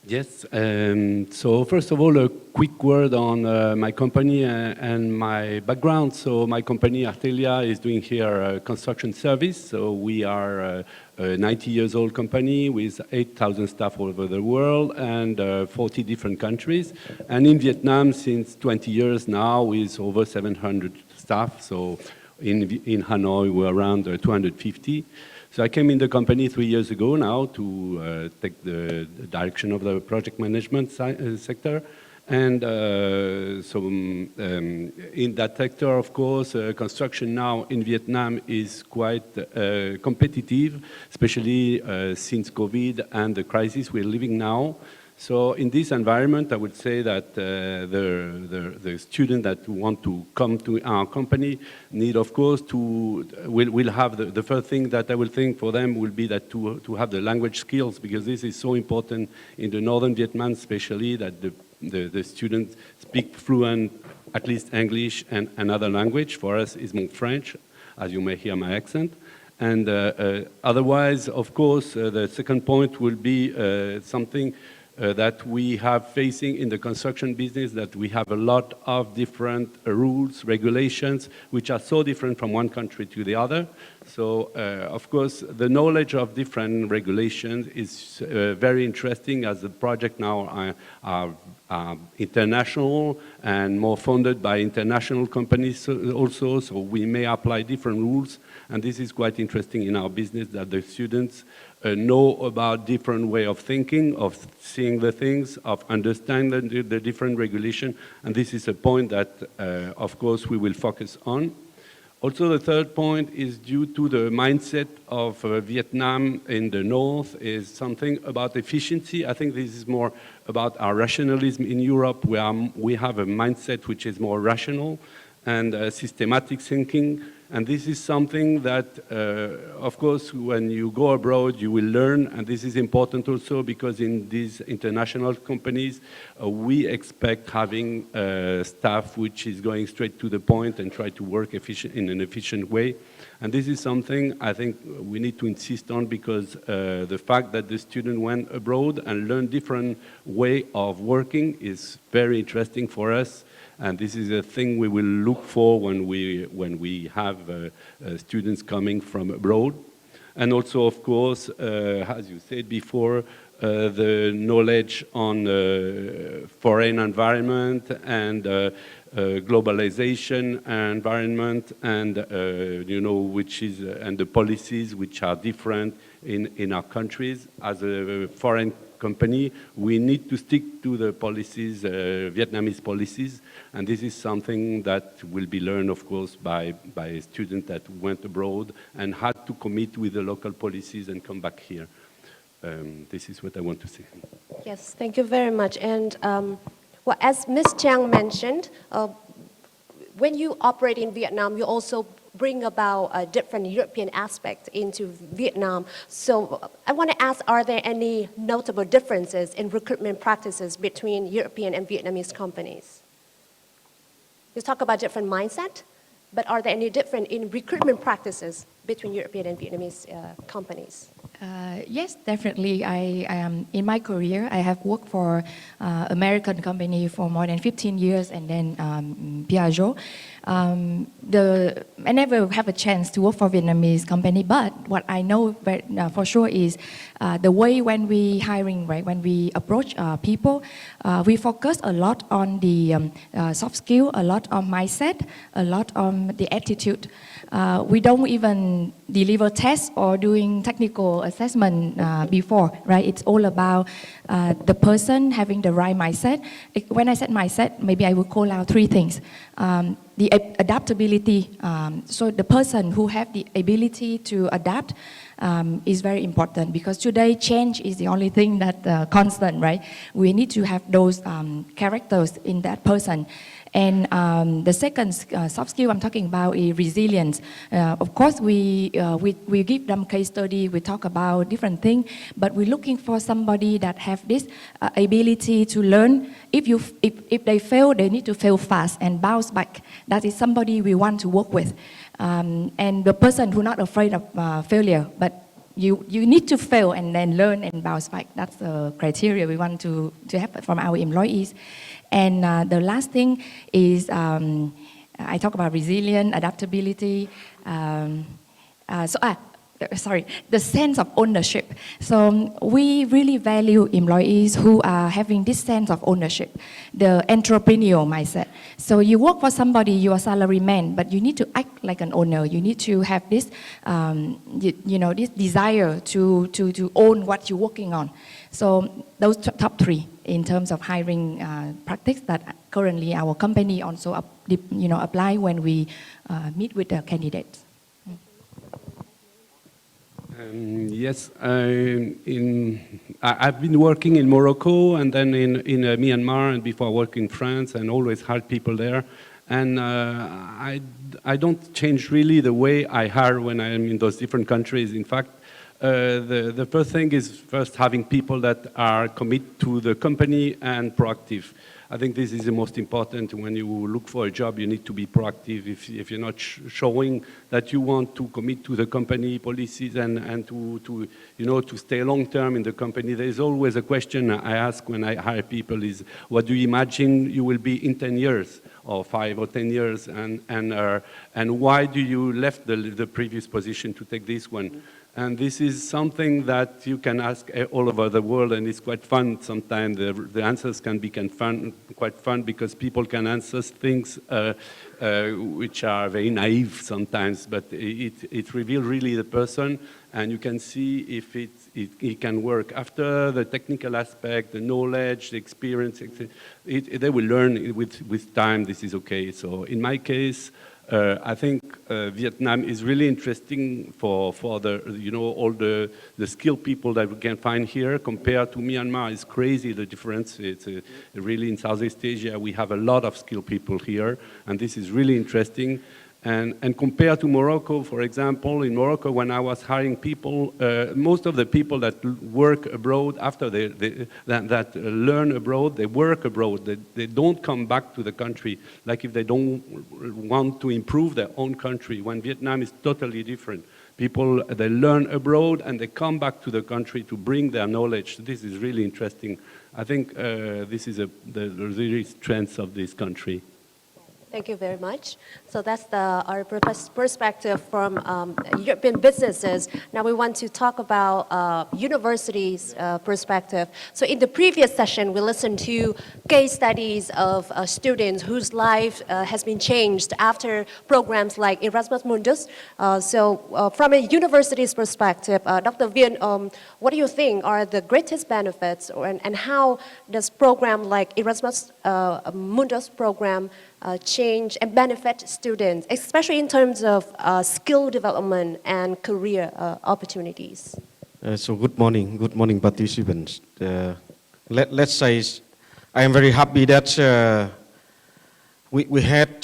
Yes, so first of all, a quick word on my company and my background. So my company, Artelia, is doing here construction service. So we are a 90 years old company with 8,000 staff all over the world and 40 different countries. And in Vietnam, since 20 years now, with over 700 staff. So in Hanoi, we're around 250. So I came in the company 3 years ago now to take the direction of the project management sector. And in that sector, of course, construction now in Vietnam is quite competitive, especially since COVID and the crisis we're living now. So in this environment, I would say that the students that want to come to our company need, of course, will have the first thing that I will think for them will be that to have the language skills, because this is so important in the northern Vietnam, especially that the students speak fluent, at least English and another language. For us, is more French, as you may hear my accent. And otherwise, of course, the second point will be something that we have facing in the construction business, that we have a lot of different rules, regulations, which are so different from one country to the other. So, of course, the knowledge of different regulations is very interesting, as the project now are international and more funded by international companies also, so we may apply different rules. And this is quite interesting in our business, that the students know about different way of thinking, of seeing the things, of understanding the different regulation. And this is a point that, of course, we will focus on. Also, the third point is due to the mindset of Vietnam in the north, is something about efficiency. I think this is more about our rationalism in Europe, where we have a mindset which is more rational and systematic thinking. And this is something that, of course, when you go abroad, you will learn. And this is important also because in these international companies, we expect having staff which is going straight to the point and try to work in an efficient way. And this is something I think we need to insist on, because the fact that the student went abroad and learned different way of working is very interesting for us. And this is a thing we will look for when we have students coming from abroad. And also, of course, as you said before, the knowledge on foreign environment and globalization environment, and and the policies which are different in our countries. As a foreign company, we need to stick to the policies, Vietnamese policies, and this is something that will be learned, of course, by a student that went abroad and had to commit with the local policies and come back here. This is what I want to say. Yes, thank you very much. And well, as Ms. Chang mentioned, when you operate in Vietnam, you also bring about a different European aspect into Vietnam. So I want to ask, are there any notable differences in recruitment practices between European and Vietnamese companies? You talk about different mindset, but are there any different in recruitment practices between European and Vietnamese companies? Yes, definitely. I am in my career. I have worked for American company for more than 15 years, and then Piaggio. I never have a chance to work for Vietnamese company, but what I know for sure is the way when we hiring, right? When we approach people, we focus a lot on the soft skill, a lot on mindset, a lot on the attitude. We don't even deliver tests or doing technical assessment before, right? It's all about the person having the right mindset. When I said mindset, maybe I will call out three things. the adaptability. So the person who have the ability to adapt is very important, because today change is the only thing that constant, right? We need to have those characters in that person. And the second soft skill I'm talking about is resilience. Of course, we give them case study, we talk about different things, but we're looking for somebody that have this ability to learn. If they fail, they need to fail fast and bounce back. That is somebody we want to work with. And the person who's not afraid of failure, but you need to fail and then learn and bounce back. That's the criteria we want to have from our employees. And the last thing is, I talk about resilience, adaptability. The sense of ownership. So we really value employees who are having this sense of ownership, the entrepreneurial mindset. So you work for somebody, you are a salaryman, but you need to act like an owner. You need to have this, this desire to own what you're working on. So those top three in terms of hiring practice that currently our company also apply when we meet with the candidates. Yes, I've been working in Morocco and then in Myanmar, and before I worked in France, and always hired people there. And I don't change really the way I hire when I'm in those different countries. In fact, the first thing is first having people that are committed to the company and proactive. I think this is the most important. When you look for a job, you need to be proactive. If you're not showing that you want to commit to the company policies and to stay long term in the company, there is always a question I ask when I hire people is, what do you imagine you will be in 10 years or 5 or 10 years, and why do you left the previous position to take this one? And this is something that you can ask all over the world, and it's quite fun sometimes. The answers can be quite fun because people can answer things which are very naive sometimes, but it reveals really the person, and you can see if it can work. After the technical aspect, the knowledge, the experience, they will learn with time. This is okay. So in my case, I think Vietnam is really interesting for the all the skilled people that we can find here compared to Myanmar. It's crazy the difference. It's really in Southeast Asia we have a lot of skilled people here, and this is really interesting. And compared to Morocco, for example, in Morocco when I was hiring people, most of the people that work abroad after that learn abroad, they work abroad. They don't come back to the country, like if they don't want to improve their own country. When Vietnam is totally different. People, they learn abroad and they come back to the country to bring their knowledge. This is really interesting. I think this is the really strength of this country. Thank you very much. So that's our perspective from European businesses. Now we want to talk about universities' perspective. So in the previous session, we listened to case studies of students whose life has been changed after programs like Erasmus Mundus. So from a university's perspective, Dr. Viet, what do you think are the greatest benefits, and how does program like Erasmus Mundus program change and benefit students, especially in terms of skill development and career opportunities? So good morning participants. Let's say I am very happy that we had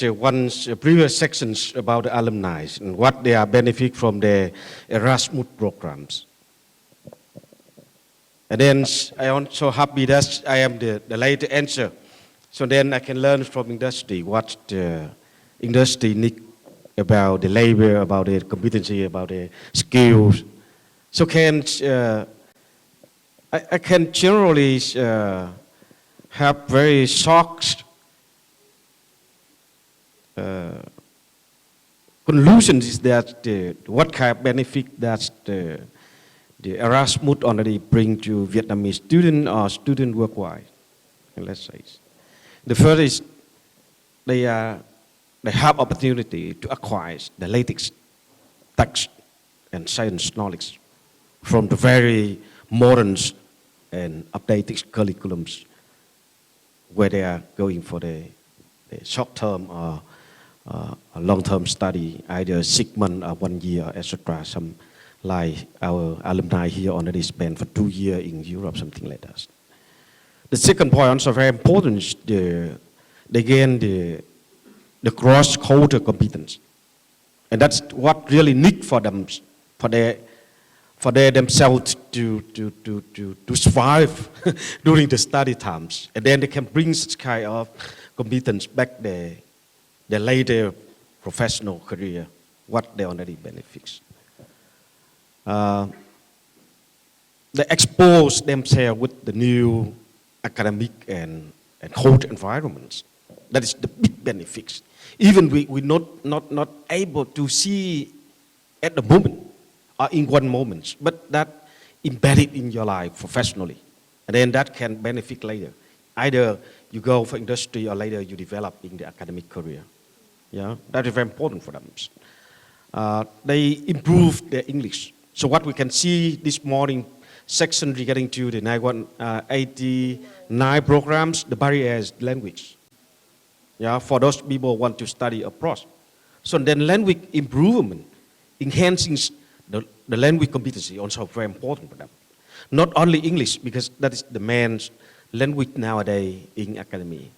previous sections about the alumni and what they are benefit from the Erasmus programs. And then I am so happy that I am the later answer. So then I can learn from industry what the industry need about the labor, about the competency, about the skills. So I can generally have very short conclusions is that what kind of benefit that the Erasmus already bring to Vietnamese student or student worldwide. Let's say. The first is they have opportunity to acquire the latest text and science knowledge from the very modern and updated curriculums where they are going for the short term or a long-term study, either 6 months or 1 year, etc. Some like our alumni here already spent for 2 years in Europe, something like that. The second point also very important is they gain the cross-cultural competence. And that's what really need for them, for their themselves to survive during the study times. And then they can bring such kind of competence back their later professional career, what they already benefits. They expose themselves with the new academic and cultural environments. That is the big benefits. Even we're not able to see at the moment or in one moment, but that embedded in your life professionally. And then that can benefit later. Either you go for industry or later you develop in the academic career. Yeah, that is very important for them. They improve their English. So what we can see this morning, section regarding to the 89 programs, the barrier is language. Yeah, for those people who want to study abroad. So then language improvement, enhancing the language competency also very important for them. Not only English, because that is the main language nowadays in academy.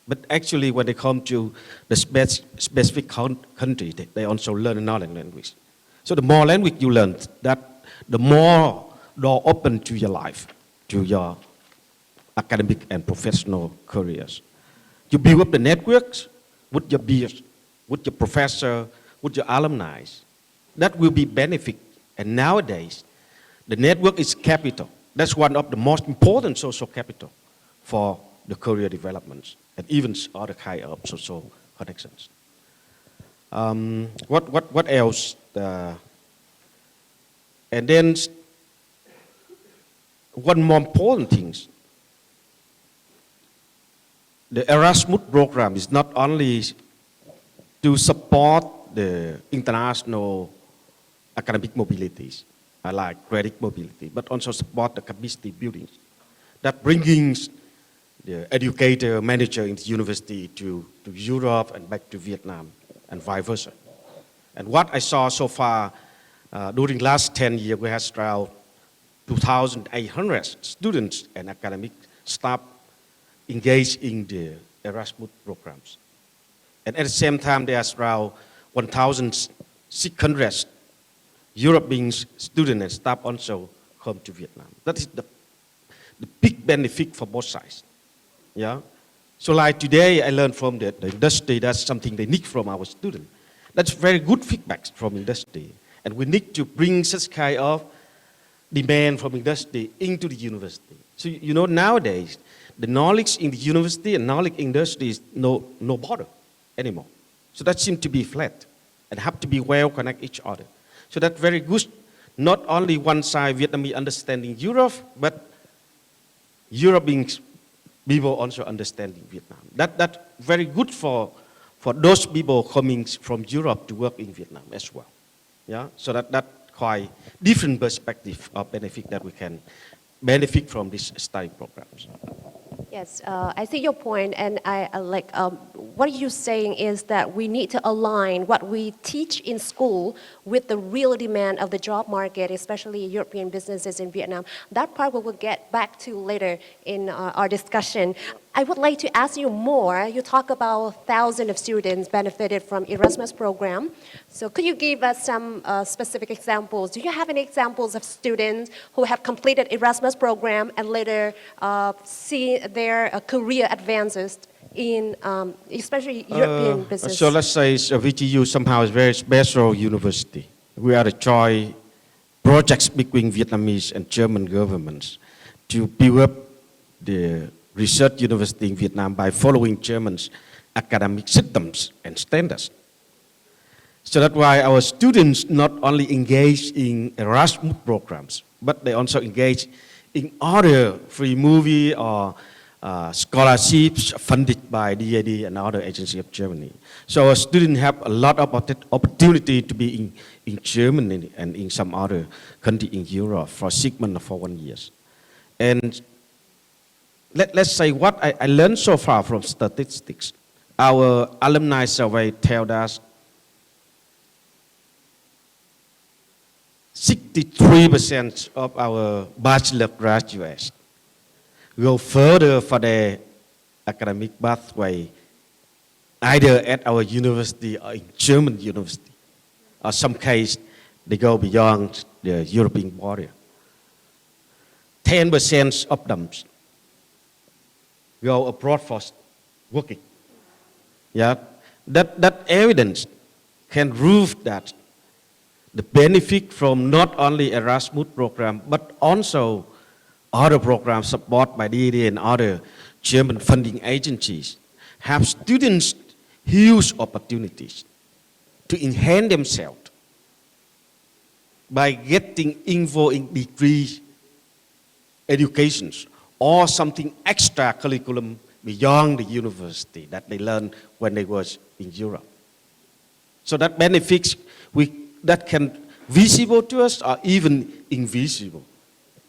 But actually when they come to the specific country, they also learn another language. So the more language you learn, that the more door open to your life, to your academic and professional careers. You build up the networks with your peers, with your professor, with your alumni. That will be benefit. And nowadays, the network is capital. That's one of the most important social capital for the career developments and even other kind of social connections. What else? And then one more important thing. The Erasmus program is not only to support the international academic mobilities, like credit mobility, but also support the capacity building. That brings the educator, manager in the university to Europe and back to Vietnam and vice versa. And what I saw so far during last 10 years, we have around 2,800 students and academic staff engaged in the Erasmus programs. And at the same time, there's around 1,600 European students and staff also come to Vietnam. That is the big benefit for both sides. Yeah. So like today, I learned from the industry, that's something they need from our students. That's very good feedback from industry. And we need to bring such kind of demand from industry into the university. So you know nowadays, the knowledge in the university and knowledge in industry is no border anymore. So that seems to be flat and have to be well connect each other. So that's very good. Not only one side Vietnamese understanding Europe, but European people also understanding Vietnam. That's very good for those people coming from Europe to work in Vietnam as well. Yeah, so that quite different perspective of benefit that we can benefit from these study programs. Yes, I see your point, and I like what you're saying is that we need to align what we teach in school with the real demand of the job market, especially European businesses in Vietnam. That part we will get back to later in our discussion. I would like to ask you more. You talk about thousands of students benefited from Erasmus program. So could you give us some specific examples? Do you have any examples of students who have completed Erasmus program and later see their career advances in especially European business? So let's say VTU somehow is a very special university. We are a joint projects between Vietnamese and German governments to build up the research university in Vietnam by following German's academic systems and standards. So that's why our students not only engage in Erasmus programs, but they also engage in other free movie or scholarships funded by DAD and other agencies of Germany. So our students have a lot of opportunity to be in Germany and in some other country in Europe for 6 months or for 1 year. And let's say what I learned so far from statistics, Our alumni survey tells us 63% of our bachelor graduates go further for their academic pathway, either at our university or in German university, or some case they go beyond the European border. 10% of them go abroad for working. Yeah, that evidence can prove that the benefit from not only Erasmus program, but also other programs supported by DED and other German funding agencies have students huge opportunities to enhance themselves by getting info in degree educations or something extra curriculum beyond the university that they learned when they was in Europe. So that benefits that can visible to us or even invisible,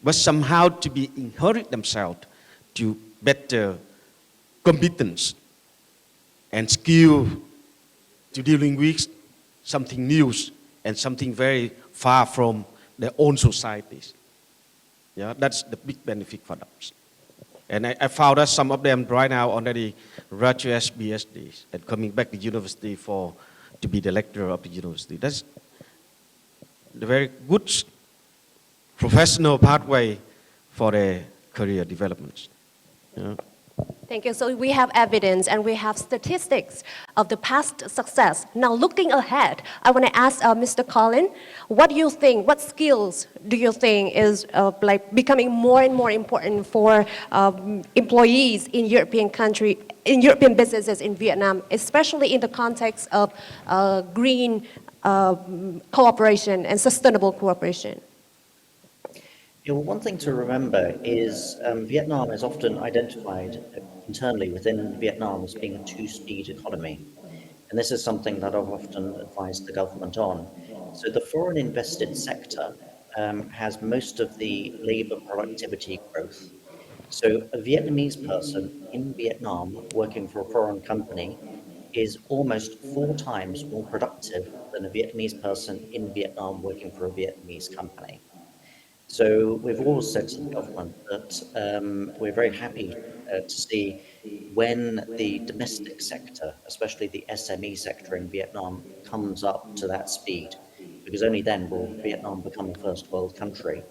but somehow to be inherit themselves to better competence and skill to dealing with something new and something very far from their own societies. Yeah, that's the big benefit for them. And I found that some of them right now already graduate BSDs and coming back to university to be the lecturer of the university. That's the very good professional pathway for their career development. Yeah. Thank you. So we have evidence and we have statistics of the past success. Now looking ahead, I want to ask Mr. Colin, what do you think, what skills do you think is like becoming more and more important for employees in European businesses in Vietnam, especially in the context of green cooperation and sustainable cooperation? Yeah, well, one thing to remember is Vietnam is often identified internally within Vietnam as being a two-speed economy. And this is something that I've often advised the government on. So the foreign invested sector has most of the labor productivity growth. So a Vietnamese person in Vietnam working for a foreign company is almost 4 times more productive than a Vietnamese person in Vietnam working for a Vietnamese company. So we've always said to the government that we're very happy to see when the domestic sector, especially the SME sector in Vietnam, comes up to that speed, because only then will Vietnam become a first world country.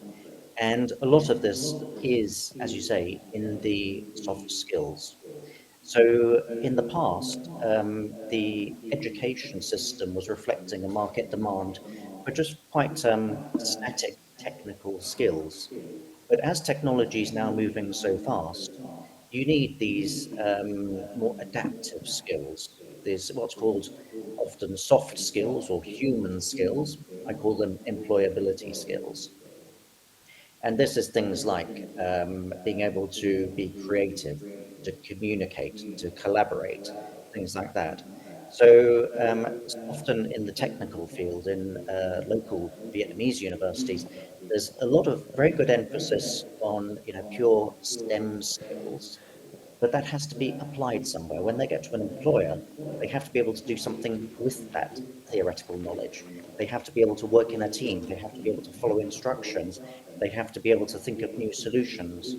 And a lot of this is, as you say, in the soft skills. So in the past, the education system was reflecting a market demand for just quite static technical skills. But as technology is now moving so fast, you need these more adaptive skills. There's what's called often soft skills or human skills. I call them employability skills. And this is things like being able to be creative, to communicate, to collaborate, things like that. So often in the technical field, in local Vietnamese universities, there's a lot of very good emphasis on pure STEM skills, but that has to be applied somewhere. When they get to an employer, they have to be able to do something with that theoretical knowledge. They have to be able to work in a team. They have to be able to follow instructions. They have to be able to think of new solutions.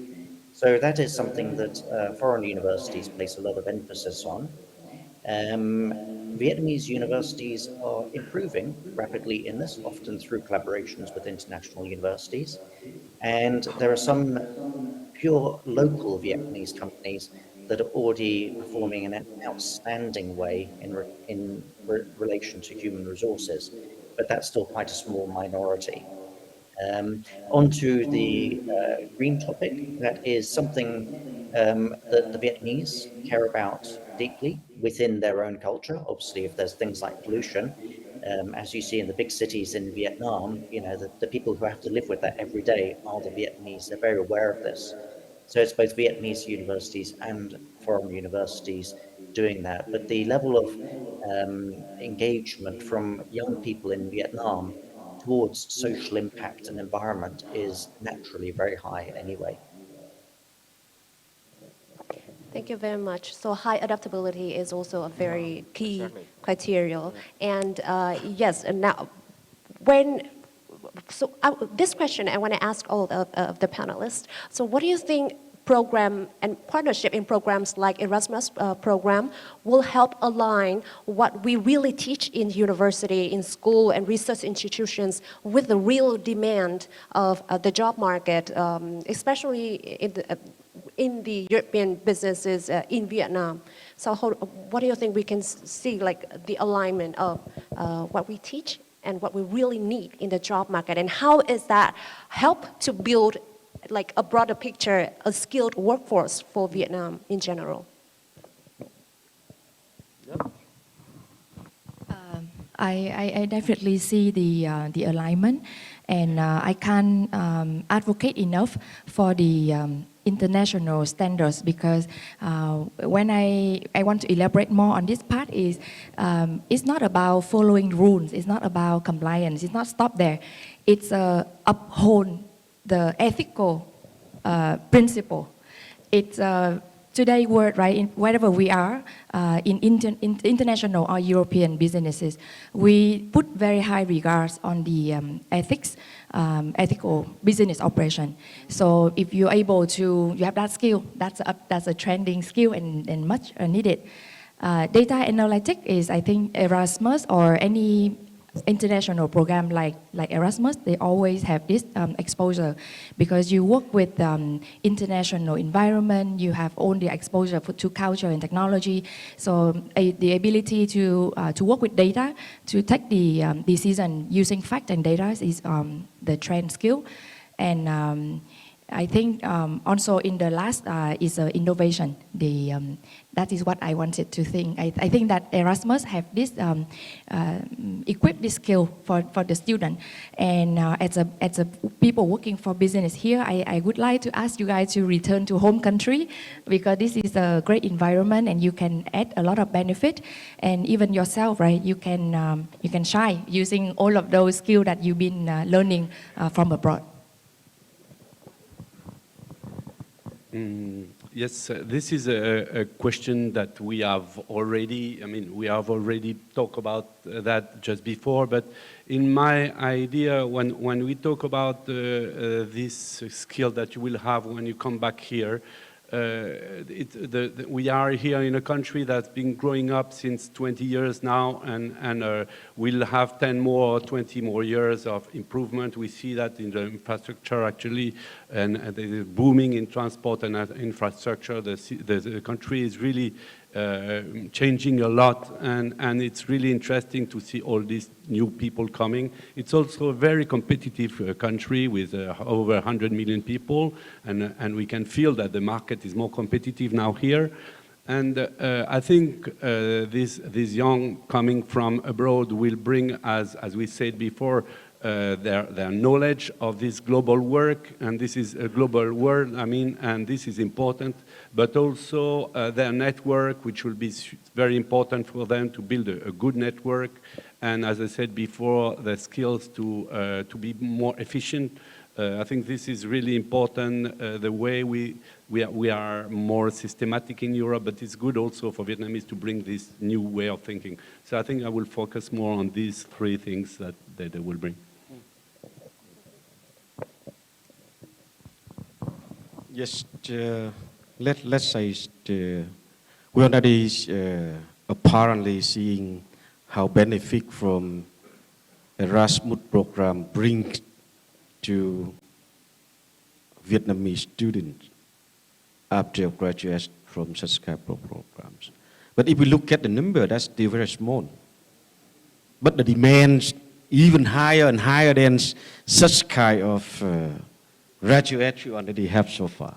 So that is something that foreign universities place a lot of emphasis on. Vietnamese universities are improving rapidly in this, often through collaborations with international universities. And there are some pure local Vietnamese companies that are already performing in an outstanding way in relation to human resources, but that's still quite a small minority. Onto the green topic, that is something that the Vietnamese care about deeply within their own culture. Obviously, if there's things like pollution, as you see in the big cities in Vietnam, the people who have to live with that every day are the Vietnamese. They're very aware of this. So it's both Vietnamese universities and foreign universities doing that. But the level of engagement from young people in Vietnam towards social impact and environment is naturally very high anyway. Thank you very much. So high adaptability is also a very key criteria. And yes, and now this question I want to ask all of the panelists. So what do you think program and partnership in programs like Erasmus program will help align what we really teach in university, in school and research institutions with the real demand of the job market, especially in the European businesses in Vietnam? So what do you think we can see, like the alignment of what we teach and what we really need in the job market, and how is that help to build like a broader picture, a skilled workforce for Vietnam in general? I definitely see the alignment, and I can't advocate enough for the international standards, because when I want to elaborate more on this part is it's not about following rules, it's not about compliance, it's not stop there. It's uphold the ethical principle. It's today word, right? Wherever we are in international or European businesses, we put very high regards on the ethics, ethical business operation. So if you're able to, you have that skill, that's a trending skill and much needed. Data analytics is, I think, Erasmus or any international program like Erasmus, they always have this exposure, because you work with international environment, you have all the exposure to culture and technology. So the ability to work with data, to take the decision using fact and data is the trend skill. And I think also in the last is innovation. That is what I wanted to think. I think that Erasmus have this equip this skill for the student. And as a people working for business here, I would like to ask you guys to return to home country, because this is a great environment and you can add a lot of benefit. And even yourself, right? You can shine using all of those skills that you've been learning from abroad. Yes, this is a question that we have already, we have already talked about that just before, but in my idea, when we talk about this skill that you will have when you come back here, we are here in a country that's been growing up since 20 years now, and we'll have 10 more, 20 more years of improvement. We see that in the infrastructure actually, and the booming in transport and infrastructure. The country is really changing a lot, and it's really interesting to see all these new people coming. It's also a very competitive country with over 100 million people, and we can feel that the market is more competitive now here. And I think these young coming from abroad will bring, as we said before, their knowledge of this global work, and this is a global world, and this is important, but also their network, which will be very important for them to build a good network, and as I said before, the skills to be more efficient. I think this is really important, the way we are more systematic in Europe, but it's good also for Vietnamese to bring this new way of thinking. So I think I will focus more on these three things that they will bring. Yes, let's say we're already apparently seeing how benefit from Erasmus program brings to Vietnamese students after graduate from such kind of programs. But if we look at the number, that's still very small. But the demands even higher and higher than such kind of graduates you already have so far.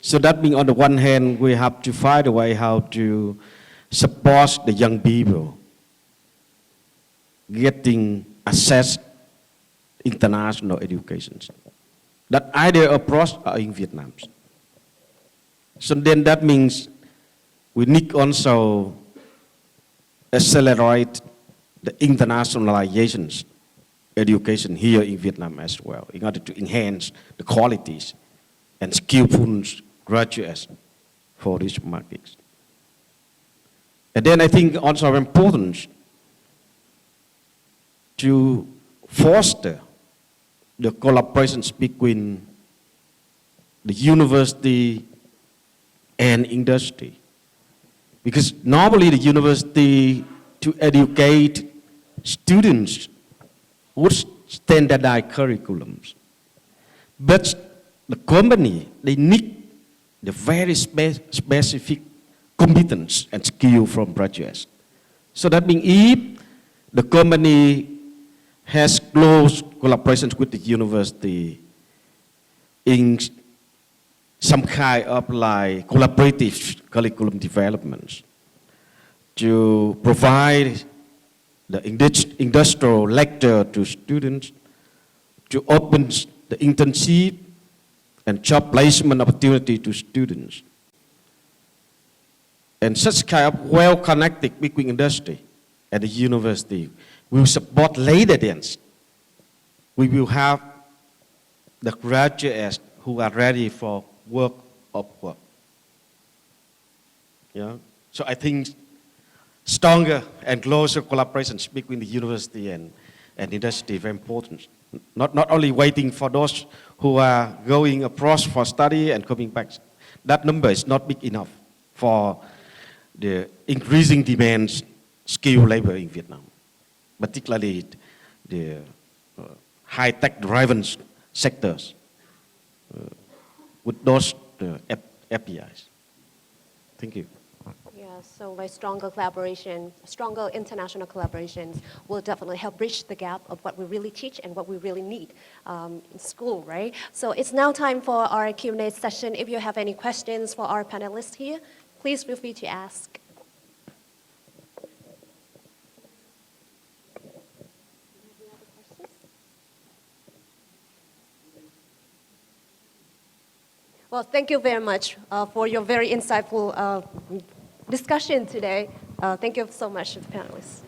So that means on the one hand, we have to find a way how to support the young people getting access international education. That idea approach are in Vietnam. So then that means we need also accelerate the internationalization education here in Vietnam as well, in order to enhance the qualities and skillful graduates for these markets. And then I think also important to foster the collaborations between the university and industry. Because normally the university to educate students would standardize curriculums. But the company, they need the very specific competence and skill from graduates. So that means if the company has close collaborations with the university in some kind of like collaborative curriculum developments to provide the industrial lecture to students, to open the internship and job placement opportunity to students. And such kind of well-connected between industry and the university will support later then. We will have the graduates who are ready for work. Yeah. So I think stronger and closer collaborations between the university and industry is very important. Not only waiting for those who are going abroad for study and coming back. That number is not big enough for the increasing demands skilled labor in Vietnam, particularly the high-tech driven sectors with those FPIs. Thank you. Yeah, so by stronger collaboration, stronger international collaborations will definitely help bridge the gap of what we really teach and what we really need in school, right? So it's now time for our Q&A session. If you have any questions for our panelists here, please feel free to ask. Well, thank you very much for your very insightful discussion today. Thank you so much to the panelists.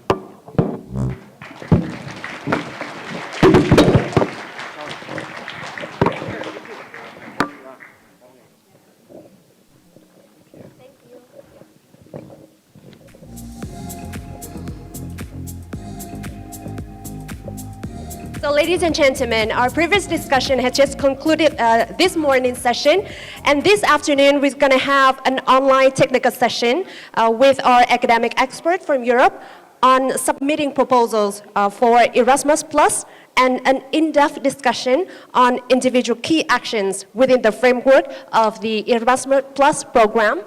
So ladies and gentlemen, our previous discussion has just concluded this morning's session. And this afternoon, we're going to have an online technical session with our academic expert from Europe on submitting proposals for Erasmus Plus and an in-depth discussion on individual key actions within the framework of the Erasmus Plus program.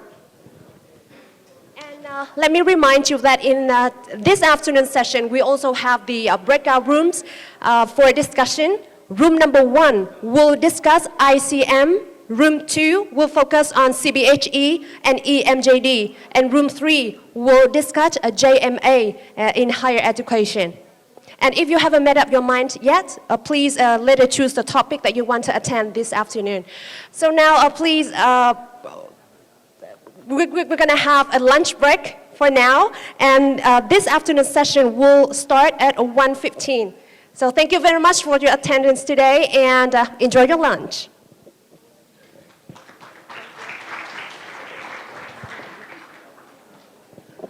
Let me remind you that in this afternoon session, we also have the breakout rooms for discussion. Room number 1 will discuss ICM. Room 2 will focus on CBHE and EMJD. And room 3 will discuss a JMA in higher education. And if you haven't made up your mind yet, please later choose the topic that you want to attend this afternoon. So now, please, we're going to have a lunch break for now, and this afternoon session will start at 1:15. So thank you very much for your attendance today, and enjoy your lunch.